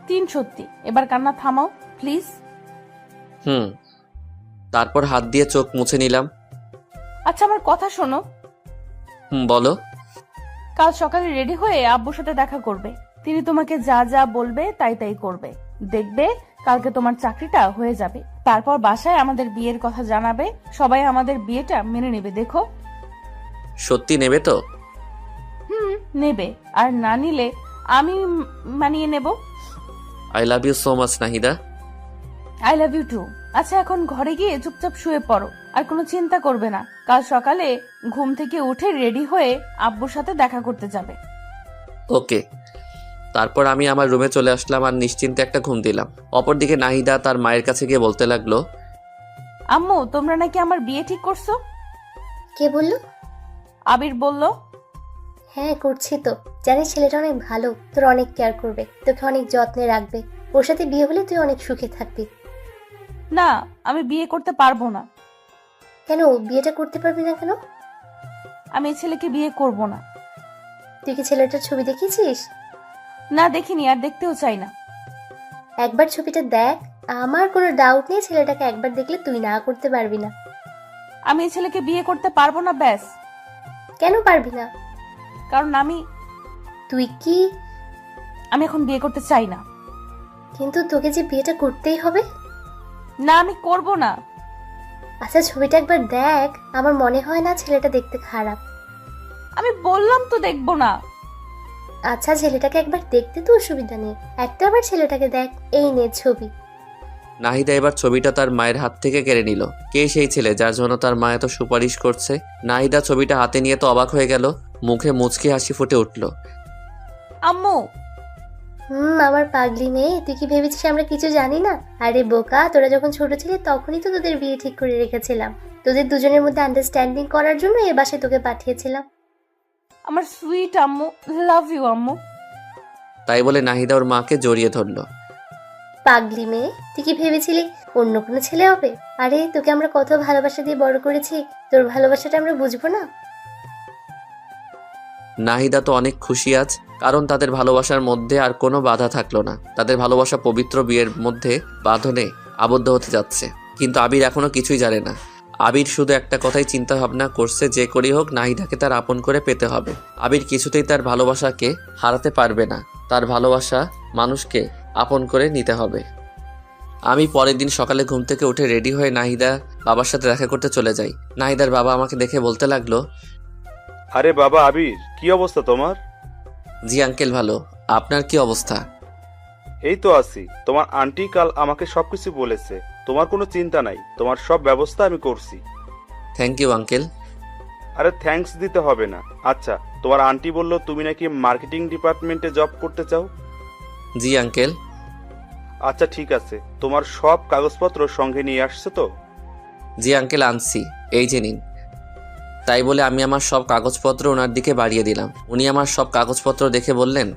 3 সত্যি। এবার কান্না থামাও প্লিজ। তারপর হাত দিয়ে চোখ মুছে নিলাম। আচ্ছা, আমার কথা শোনো। বলো। কাল সকালে রেডি হয়ে আব্বুর সাথে দেখা করবে। তিনি তোমাকে যা যা বলবে তাই তাই করবে। দেখবে কালকে তোমার চাকরিটা হয়ে যাবে। তারপর বাসায় আমাদের বিয়ের কথা জানাবে। সবাই আমাদের বিয়েটা মেনে নেবে। দেখো। সত্যি নেবে তো? নেবে। আর না নিলে আমি মানিয়ে নেব। I love you so much Nahida. I love you too. আচ্ছা, এখন ঘরে গিয়ে চুপচাপ শুয়ে পড়ো। আর কোনো চিন্তা করবে না। কাল সকালে ঘুম থেকে উঠে রেডি হয়ে আব্বুর সাথে দেখা করতে যাবে। ওকে। তারপর আমি আমার রুমে চলে আসলাম আর নিশ্চিন্তে একটা ঘুম দিলাম। অপরদিকে নাহিদা তার মায়ের কাছে গিয়ে বলতে লাগলো, আম্মু, তোমরা নাকি আমার বিয়ে ঠিক করছো? কে বললো? আবির বলল। হ্যাঁ, করছি তো। জানিস ছেলেটা অনেক ভালো, তোর অনেক কেয়ার করবে, তোকে অনেক যত্নে রাখবে। ওর সাথে বিয়ে হলে তুই অনেক সুখে থাকবি। না, আমি বিয়ে করতে পারবো না। কেন বিয়েটা করতে পারবি না কেন? আমি এই ছেলেকে বিয়ে করব না। তুই কি ছেলেটার ছবি দেখেছিস? না, দেখিনি, আর দেখতেও চাই না। একবার ছবিটা দেখ। আমার কোনো ডাউট নেই ছেলেটাকে একবার দেখলে তুই না করতে পারবি না। আমি এই ছেলেকে বিয়ে করতে পারবো না, ব্যাস। কেন পারবি না? কারণ আমি এখন বিয়ে করতে চাই না। কিন্তু তোকে যে বিয়েটা করতেই হবে। না, আমি করব না। আচ্ছা, ছবিটা একবার দেখ। আমার মনে হয় না ছেলেটা দেখতে খারাপ। আমি বললাম তো দেখবো না। আচ্ছা, ছেলেটাকে একবার দেখতে তো অসুবিধা নেই। একটা আবার ছেলেটাকে দেখ। এই নে ছবি। নাহিদা এবার ছবিটা তার মায়ের হাত থেকে কেড়ে নিল। কে সেই ছেলে যার জন্য তার মা এত সুপারিশ করছে? নাহিদা ছবিটা হাতে নিয়ে তো অবাক হয়ে গেল। মুখে মুচকি হাসি ফুটে উঠল। আম্মু। আমার পাগলি মেয়ে, তুই কি ভেবেছিস আমরা কিছু জানি না? আরে বোকা, তোরা যখন ছোট ছিলি তখনই তো তোদের বিয়ে ঠিক করে রেখেছিলাম। তোদের দুজনের মধ্যে আন্ডারস্ট্যান্ডিং করার জন্য এ বাসায় তোকে পাঠিয়েছিলাম। আমার সুইট আম্মু, লাভ ইউ আম্মু। তাই বলে নাহিদা ওর মাকে জড়িয়ে ধরল। পাগলি মেয়ে, তুই কি ভেবেছিলি অন্য কোনো ছেলে হবে? আরে তোকে আমরা কত ভালোবাসা দিয়ে বড় করেছি, তোর ভালোবাসাটা আমরা বুঝবো না? নাহিদা তো অনেক খুশি আজ, কারণ তাদের ভালোবাসার মধ্যে আর কোনো বাধা থাকলো না। তাদের ভালোবাসা পবিত্র বিয়ের মধ্যে বাঁধনে আবদ্ধ হতে যাচ্ছে। কিন্তু আবির এখনো কিছুই জানে না। আবির শুধু একটা কথাই চিন্তা ভাবনা করছে, যে করেই হোক নাহিদাকে তার আপন করে পেতে হবে। আবির কিছুতেই তার ভালোবাসাকে হারাতে পারবে না। তার ভালোবাসা মানুষকে আপন করে নিতে হবে। আমি পরের দিন সকালে ঘুম থেকে উঠে রেডি হয়ে নাহিদা বাবার সাথে দেখা করতে চলে যাই। নাহিদার বাবা আমাকে দেখে বলতে লাগলো, আরে বাবা আবির, কি অবস্থা তোমার? জি আঙ্কেল ভালো, আপনার কি অবস্থা? এই তো আছি। তোমার আন্টি কাল আমাকে সবকিছু বলেছে, তোমার কোনো চিন্তা নাই, তোমার সব ব্যবস্থা আমি করছি। Thank you uncle. আরে থ্যাঙ্কস দিতে হবে না। আচ্ছা, তোমার আন্টি বললো তুমি নাকি মার্কেটিং ডিপার্টমেন্টে জব করতে চাও? জি আঙ্কেল। আচ্ছা ঠিক আছে, তোমার সব কাগজপত্র সঙ্গে নিয়ে আসছো তো? জি আঙ্কেল আনছি, এই যে নিন। তাই বলে আমি আমার সব কাগজপত্র ওনার দিকে বাড়িয়ে দিলাম। উনি আমার সব কাগজপত্র দেখে বললেন,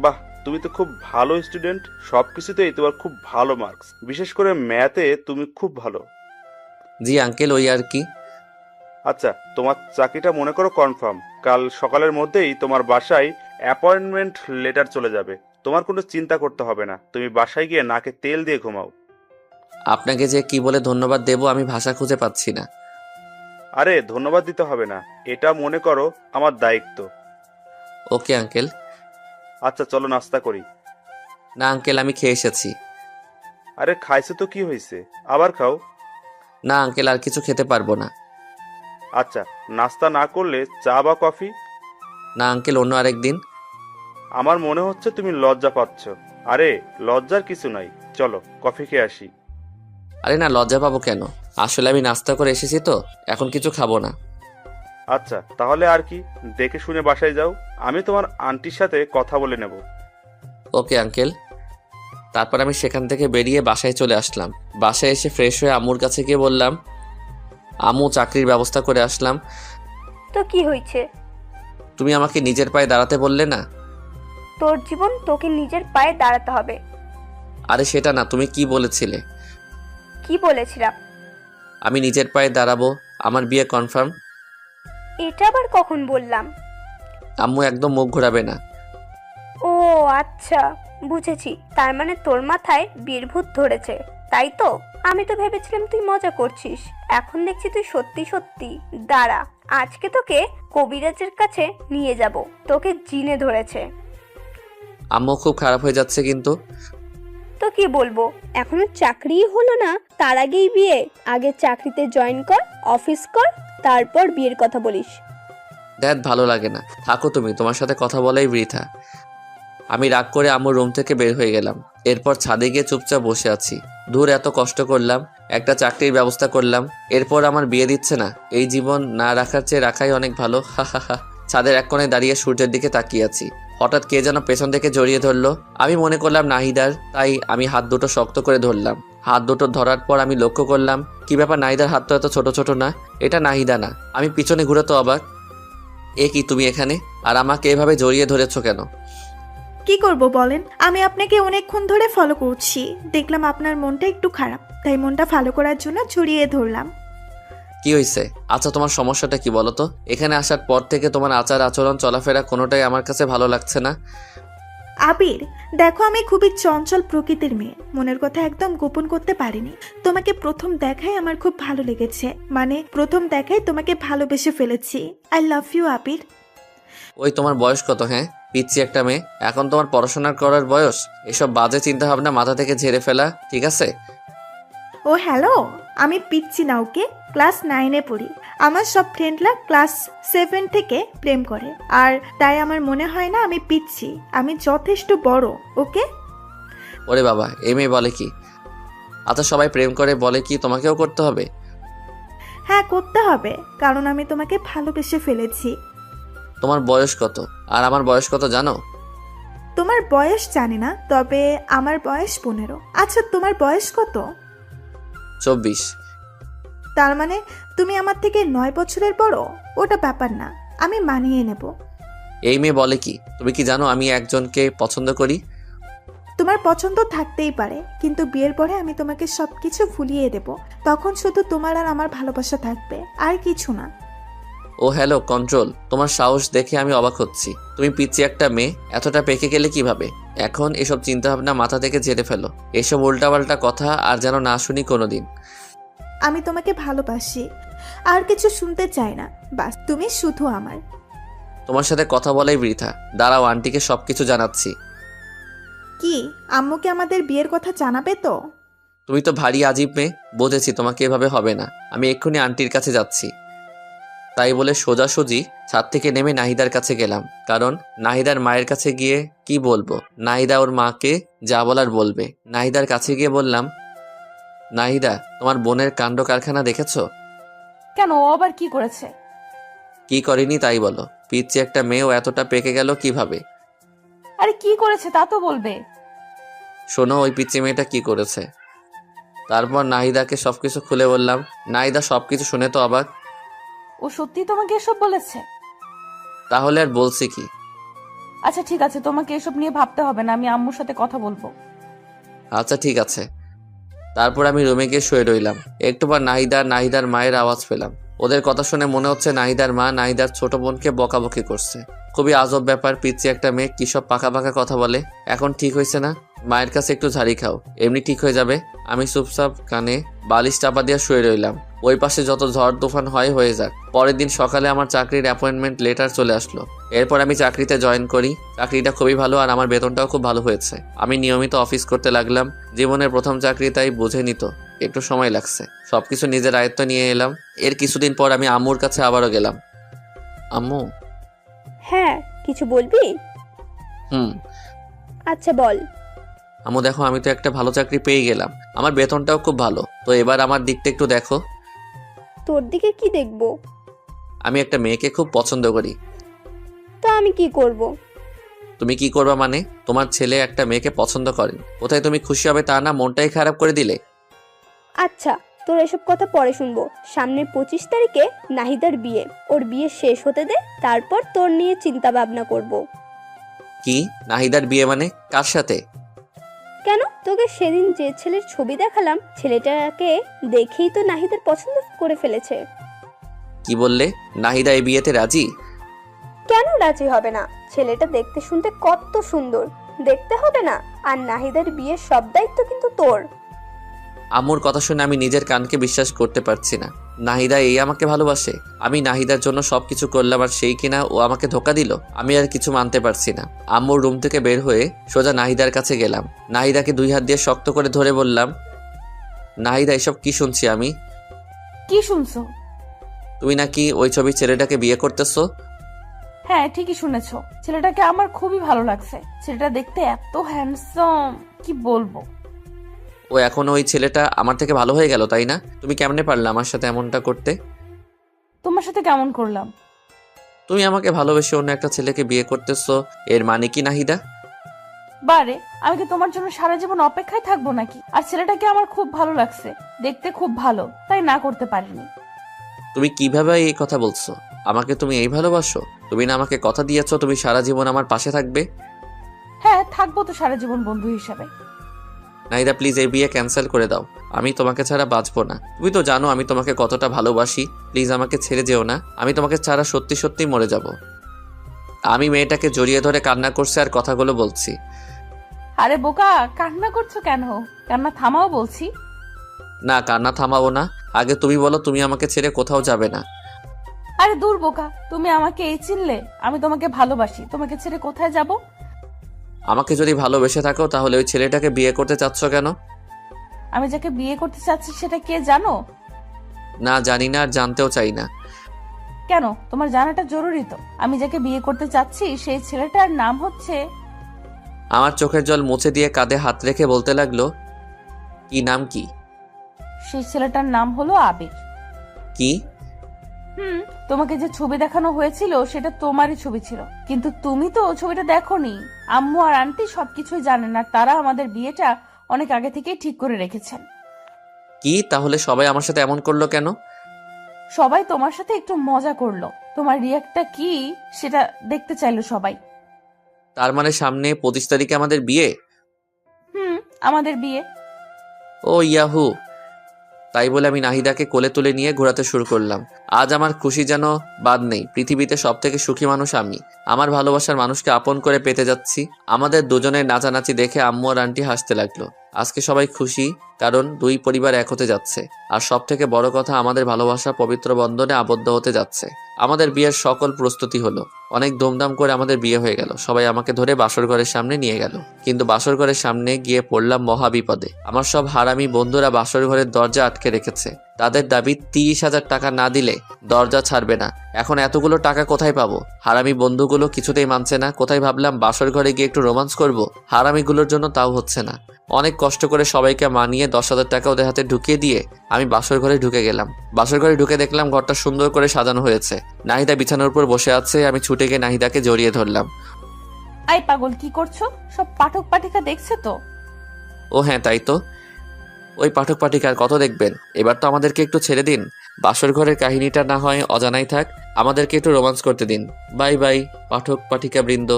বাহ, তুমি তো খুব ভালো স্টুডেন্ট, সব কিছুতেই তোমার খুব ভালো মার্কস, বিশেষ করে ম্যাথে তুমি খুব ভালো। জি আঙ্কেল ওই আর কি। আচ্ছা, তোমার চাকরিটা মনে করো কনফার্ম। কাল সকালের মধ্যেই তোমার বাসায় অ্যাপয়েন্টমেন্ট লেটার চলে যাবে। তোমার কোনো চিন্তা করতে হবে না, তুমি বাসায় গিয়ে নাকে তেল দিয়ে ঘুমাও। আপনাকে যে কি বলে ধন্যবাদ দেব আমি ভাষা খুঁজে পাচ্ছি না। আরে ধন্যবাদ দিতে হবে না, এটা মনে করো আমার দায়িত্ব। Okay uncle. আচ্ছা চলো নাস্তা করি। না আঙ্কেল আমি খেয়ে এসেছি। আরে খাইছো তো কি হয়েছে, আবার খাও। না আঙ্কেল আর কিছু খেতে পারবো না। আচ্ছা, নাস্তা না করলে চা বা কফি? না আঙ্কেল অন্য আরেক দিন। আমার মনে হচ্ছে তুমি লজ্জা পাচ্ছ। আরে লজ্জার কিছু নাই, চলো কফি খেয়ে আসি। আরে না লজ্জা পাবো কেন, আসলে আমি নাস্তা করে এসেছি তো, এখন কিছু খাবো না। আচ্ছা তাহলে আর কি, দেখে শুনে বাসায় যাও, আমি তোমার আন্টির সাথে কথা বলে নেব। Okay uncle. তারপর আমি সেখান থেকে বেরিয়ে বাসায় চলে আসলাম। বাসায় এসে ফ্রেশ হয়ে আম্মুর কাছে গিয়ে বললাম, আম্মু চাকরির ব্যবস্থা করে আসলাম। তো কি হয়েছে? তুমি আমাকে নিজের পায়ে দাঁড়াতে বললে না? তোর জীবন তোকে নিজের পায়ে দাঁড়াতে হবে। আরে সেটা না, তুমি কি বলেছিলে? কি বলেছিলাম? আমি নিজের পায়ে দাঁড়াবো, আমার বিয়ে কনফার্ম। এটা আবার কখন বললাম? আম্মু একদম মুখ ঘোরাবে না। ও আচ্ছা, বুঝেছি। তার মানে তোর মাথায় বিয়ের ভূত ধরেছে, তাই তো? আমি তো ভেবেছিলাম তুই মজা করছিস, এখন দেখছি তুই সত্যি সত্যি। দাঁড়া, আজকে তোকে কবিরাজের কাছে নিয়ে যাব, তোকে জিনে ধরেছে। আম্মু খুব খারাপ হয়ে যাচ্ছে কিন্তু। তো কি বলবো, এখনো চাকরিই হলো না, তার আগেই বিয়ে? আগে চাকরিতে জয়েন কর, অফিস কর, তারপর বিয়ের কথা বলিস। দ্যাট ভালো লাগে না, থাকো তুমি, তোমার সাথে কথা বলাই বৃথা। আমি রাগ করে আম্মুর রুম থেকে বের হয়ে গেলাম। এরপর ছাদে গিয়ে চুপচাপ বসে আছি। দূর এত কষ্ট করলাম, একটা চাকরির ব্যবস্থা করলাম, এরপর আমার বিয়ে দিচ্ছে না। এই জীবন না রাখার চেয়ে রাখাই অনেক ভালো। হা হা হা। ছাদের এক কোণে দাঁড়িয়ে সূর্যের দিকে তাকিয়ে আছি। হঠাৎ কে যেন পেছন থেকে জড়িয়ে ধরলো। আমি মনে করলাম নাহিদার, তাই আমি হাত দুটো শক্ত করে ধরলাম। হাত দুটো ধরার পর আমি লক্ষ্য করলাম, কি ব্যাপার, নাহিদার হাত তো এত ছোট ছোট না, এটা নাহিদা না। আমি পিছনে ঘুরে তো অবাক, এ কি তুমি এখানে, আর আমাকে এভাবে জড়িয়ে ধরেছো কেন? কি করব বলেন, আমি আপনাকে অনেকক্ষণ ধরে ফলো করছি, দেখলাম আপনার মনটা একটু খারাপ, তাই মনটা ভালো করার জন্য জড়িয়ে ধরলাম। কি হয়েছে? আচ্ছা তোমার সমস্যাটা কি বলো তো? এখানে আসার পর থেকে তোমার আচার আচরণ চলাফেরা কোনোটাই আমার কাছে ভালো লাগছে না। আবির, দেখো আমি খুবই চঞ্চল প্রকৃতির মেয়ে, মনের কথা একদম গোপন করতে পারিনি। তোমাকে প্রথম দেখায় আমার খুব ভালো লেগেছে, মানে প্রথম দেখায় তোমাকে ভালোবেসে ফেলেছি। আই লাভ ইউ আবির। ওই তোমার বয়স কত? হ্যাঁ পিচ্ছি একটা মেয়ে, এখন তোমার পড়াশোনা করার বয়স। এসব বাজে চিন্তা ভাবনা মাথা থেকে ঝেড়ে ফেলা, ঠিক আছে? ও হ্যালো, আমি পিচ্ছি না, ওকে? ক্লাস 9-এ পড়ি। আমার সব ফ্রেন্ডরা ক্লাস 7 থেকে প্রেম করে, আর তাই আমার মনে হয় না আমি পিচ্ছি, আমি যথেষ্ট বড়, ওকে? ওরে বাবা, এই মেয়ে বলে কি? আচ্ছা সবাই প্রেম করে বলে কি তোমাকেও করতে হবে? হ্যাঁ করতে হবে, কারণ আমি তোমাকে ভালোবেসে ফেলেছি। তোমার বয়স কত আর আমার বয়স কত জানো? তোমার বয়স জানি না, তবে আমার বয়স 15। আচ্ছা তোমার বয়স কত? 24। তার মানে তুমি আমার থেকে 9 বছরের বড়। ওটা ব্যাপার না, আমি মানিয়ে নেব। এই মেয়ে বলে কি? তুমি কি জানো আমি একজনকে পছন্দ করি? তোমার পছন্দ থাকতেই পারে, কিন্তু বিয়ের পরে আমি তোমাকে সবকিছু ভুলিয়ে দেব, তখন শুধু তোমার আর আমার ভালোবাসা থাকবে, আর কিছু না। ও হ্যালো কন্ট্রোল, তোমার সাহস দেখে আমি অবাক হচ্ছি। তুমি পিচ্ছি একটা মেয়ে, এতটা পেকে গেলে কিভাবে? এখন এসব চিন্তা ভাবনা মাথা থেকে ঝেড়ে ফেলো, এসব উল্টাপাল্টা কথা আর যেন না শুনি কোনোদিন। আমি তোমাকে ভালোবাসি, আর কিছু শুনতে চাই না, বাস তুমি শুধু আমার। তোমার সাথে কথা বলাই বৃথা। দাঁড়াও, আন্টিকে সবকিছু জানাচ্ছি। কি আম্মুকে আমাদের বিয়ের কথা জানাবে তো? তুমি তো ভারী আজীব মেয়ে, বুঝেছি তোমাকে এভাবে হবে না। আমি এক্ষুনি আন্টির কাছে যাচ্ছি। তাই বলে সোজাসুজি ছাদ থেকে নেমে নাহিদার কাছে গেলাম, কারণ নাহিদার মায়ের কাছে গিয়ে কি বলবো, নাহিদা ওর মাকে যা বলার বলবে। নাহিদার কাছে গিয়ে বললাম, নাহিদা, তোমার বোনের কাণ্ড কারখানা দেখেছো? কেন, ও আবার কি করেছে? কি করেনি তাই বলো। পিচ্ছি একটা মেয়েও এতটা পেকে গেল কিভাবে? আরে কি করেছে তা তো বলবে। শোনো, ওই পিচ্ছি মেয়েটা কি করেছে। তারপর নাহিদাকে সবকিছু খুলে বললাম। নাহিদা সবকিছু শুনে তো অবাক। ও সত্যি তোমাকে এসব বলেছে? তাহলে আর বলছি কি। আচ্ছা ঠিক আছে, তোমাকে এসব নিয়ে ভাবতে হবে না, আমি আম্মুর সাথে কথা বলবো। আচ্ছা ঠিক আছে। তারপর আমি রুমে গিয়ে শুয়ে রইলাম। একটু পর নাহিদার মায়ের আওয়াজ পেলাম। ওদের কথা শুনে মনে হচ্ছে নাহিদার মা নাহিদার ছোট বোনকে বকাবকি করছে। খুবই আজব ব্যাপার, পিচ্ছি একটা মেয়ে কি সব পাকা পাকা কথা বলে। এখন ঠিক হয়েছে না? মায়ের কাছে একটু ঝাড়ি খাও, এমনি ঠিক হয়ে যাবে। আমি চুপচাপ কানে বালিশ চাপা দিয়ে শুয়ে রইলাম। ওই পাশে যত ঝড় তুফান হয় হয়ে যাক। পরের দিন সকালে আমার চাকরির অ্যাপয়েন্টমেন্ট লেটার চলে আসলো। এরপর আমি চাকরিতে জয়েন করি। চাকরিটা খুবই ভালো আর আমার বেতনটাও খুব ভালো হয়েছে। আমি নিয়মিত অফিস করতে লাগলাম। জীবনের প্রথম চাকরি, তাই বুঝে নিত একটু সময় লাগছে। সবকিছু নিজের আয়ত্ত নিয়ে এলাম। এর কিছুদিন পর আমি আম্মুর কাছে আবারও গেলাম। আম্মু। হ্যাঁ, কিছু বলবি? হুম। আচ্ছা বল। আম্মু দেখো, আমি তো একটা ভালো চাকরি পেয়ে গেলাম। আমার বেতনটাও খুব ভালো। তো এবার আমার দিকটা একটু দেখো। তোর দিকে কি দেখবো? আমি একটা মেয়েকে খুব পছন্দ করি। তো আমি কি করব? তুমি কি করবা মানে? তোমার ছেলে একটা মেয়েকে পছন্দ করেন, কোথায় তুমি খুশি হবে তা না মনটাই খারাপ করে দিলে। আচ্ছা, তোর এসব কথা পরে শুনবো। সামনের 25 তারিখে নাহিদার বিয়ে। ওর বিয়ে শেষ হতে দে, তারপর তোর নিয়ে চিন্তা ভাবনা করব। কি? নাহিদার বিয়ে মানে? কার সাথে? কেন, তোকে সেদিন যে ছেলের ছবি দেখালাম, ছেলেটাকে দেখেই তো নাহিদার পছন্দ করে ফেলেছে। কি বললে? নাহিদা এই বিয়েতে রাজি? কেন রাজি হবে না? ছেলেটা দেখতে শুনতে কত সুন্দর, দেখতে হবে না? আর নাহিদার বিয়ের সব দায়িত্ব কিন্তু তোর। আম্মুর কথা শুনে আমি নিজের কানকে বিশ্বাস করতে পারছি না। নাহিদা এই আমাকে ভালোবাসে? আমি নাহিদার জন্য সবকিছু করলাম আর সেই কিনা ও আমাকে ধোকা দিল। আমি আর কিছু মানতে পারছি না। আম্মুর রুম থেকে বের হয়ে সোজা নাহিদার কাছে গেলাম। নাহিদাকে 2 হাত দিয়ে শক্ত করে ধরে বললাম, নাহিদা, এসব কি শুনছি আমি? কি শুনছো? তুমি নাকি ওই ছবির ছেলেটাকে বিয়ে করতেছো? হ্যাঁ ঠিকই শুনেছো, ছেলেটাকে আমার খুবই ভালো লাগছে। ছেলেটা দেখতে এত হ্যান্ডসাম, কি বলবো। ও এখন ওই ছেলেটা আমার থেকে ভালো হয়ে গেল, তাই না? তুমি কেমনে পারলে আমার সাথে এমনটা করতে? তোমার সাথে কেমন করলাম? তুমি আমাকে ভালোবেসে অন্য একটা ছেলেকে বিয়ে করতেছো, এর মানে কি নাহিদা? বারে, আমি কি তোমার জন্য সারা জীবন অপেক্ষায় থাকবো নাকি? আর ছেলেটাকে আমার খুব ভালো লাগছে, দেখতে খুব ভালো, তাই না করতে পারিনি। তুমি কিভাবে এই কথা বলছো? আমাকে তুমি এই ভালোবাসো? তুমি না আমাকে কথা দিয়েছো তুমি সারা জীবন আমার পাশে থাকবে? হ্যাঁ থাকবো তো সারা জীবন বন্ধু হিসাবে। নাহিদা প্লিজ এই বিয়ে ক্যান্সেল করে দাও। আমি তোমাকে ছাড়া বাঁচবো না। তুমি তো জানো আমি তোমাকে কতটা ভালোবাসি। প্লিজ আমাকে ছেড়ে যেও না। আমি তোমাকে ছাড়া সত্যি সত্যি মরে যাব। আমি মেয়েটাকে জড়িয়ে ধরে কান্না করছি আর কথাগুলো বলছি। আরে বোকা, কান্না করছো কেন? কান্না থামাও বলছি। না, কান্না থামাবো না। আগে তুমি বলো, তুমি আমাকে ছেড়ে কোথাও যাবে না। আরে দূর বোকা, তুমি আমাকে এই চিনলে? আমি তোমাকে ভালোবাসি, তোমাকে ছেড়ে কোথায় যাব? আমাকে যদি ভালোবেসে থাকো তাহলে ওই ছেলেটাকে বিয়ে করতে চাচ্ছ কেন? আমি যাকে বিয়ে করতে চাচ্ছি সেটা কে জানো? না, জানি না আর জানতেও চাই না। কেন, তোমার জানাটা জরুরি তো। আমি যাকে বিয়ে করতে চাচ্ছি সেই ছেলেটার নাম হচ্ছে... আমার চোখের জল মুছে দিয়ে কাঁধে হাত রেখে বলতে লাগলো, কি নাম কি? সেই ছেলেটার নাম হলো আবির। কি? তোমাকে যে ছবি দেখানো হয়েছিল সেটা তোমারই ছবি ছিল, কিন্তু তুমি তো ছবিটা দেখোনি। আম্মু আর আন্টি সবকিছুই জানেন আর তারা আমাদের বিয়েটা অনেক আগে থেকেই ঠিক করে রেখেছেন। কি? তাহলে সবাই আমার সাথে এমন করলো কেন? সবাই তোমার সাথে একটু মজা করলো, তোমার রিয়াক্টটা কি সেটা দেখতে চাইলো সবাই। তার মানে সামনে 25 তারিখে আমাদের বিয়ে? আমাদের বিয়ে। ও ইয়াহু! তাই বলে আমি নাহিদাকে কোলে তুলে নিয়ে ঘোরাতে শুরু করলাম। আজ আমার খুশি যেন বাদ নেই। পৃথিবীতে সব থেকে সুখী মানুষ আমি। আমার ভালোবাসার মানুষকে আপন করে পেতে যাচ্ছি। আমাদের দুজনের নাচানাচি দেখে আম্মু আর আন্টি হাসতে লাগলো। আজকে সবাই খুশি, কারণ 2 পরিবার এক হতে যাচ্ছে। আর সব থেকে বড় কথা, আমাদের ভালোবাসা পবিত্র বন্ধনে আবদ্ধ হতে যাচ্ছে। আমাদের বিয়ের সকল প্রস্তুতি হলো। অনেক ধুমধাম করে আমাদের বিয়ে হয়ে গেল। সবাই আমাকে ধরে বাসর ঘরের সামনে নিয়ে গেল, কিন্তু বাসর ঘরের সামনে গিয়ে পড়লাম মহা বিপদে। আমার সব হারামি বন্ধুরা বাসর ঘরের দরজা আটকে রেখেছে। তাদের দাবি 30,000 টাকা না দিলে দরজা ছাড়বে না। এখন এতগুলো টাকা কোথায় পাবো? হারামি বন্ধুগুলো কিছুতেই মানছে না। কোথায় ভাবলাম বাসর ঘরে গিয়ে একটু রোমান্স করব, হারামিগুলোর জন্য তাও হচ্ছে না। অনেক কষ্ট করে সবাইকে মানিয়ে 10,000 টাকা ওদের হাতে ঢুকিয়ে দিয়ে আমি বাসর ঘরে ঢুকে গেলাম। বাসর ঘরে ঢুকে দেখলাম ঘরটা সুন্দর করে সাজানো হয়েছে। নাহিদা বিছানার উপর বসে আছে। আমি ছুটে গিয়ে নাহিদাকে জড়িয়ে ধরলাম। আই পাগল, কি করছো? সব পাঠক পাঠিকা দেখছে তো? ও হ্যাঁ, তাই তো। ওই পাঠক পাঠিকার কত দেখবেন? এবার তো আমাদেরকে একটু ছেড়ে দিন। বাসর ঘরের কাহিনীটা না হয় অজানাই থাক, আমাদেরকে একটু রোমান্স করতে দিন। বাই বাই পাঠক পাঠিকা বৃন্দ।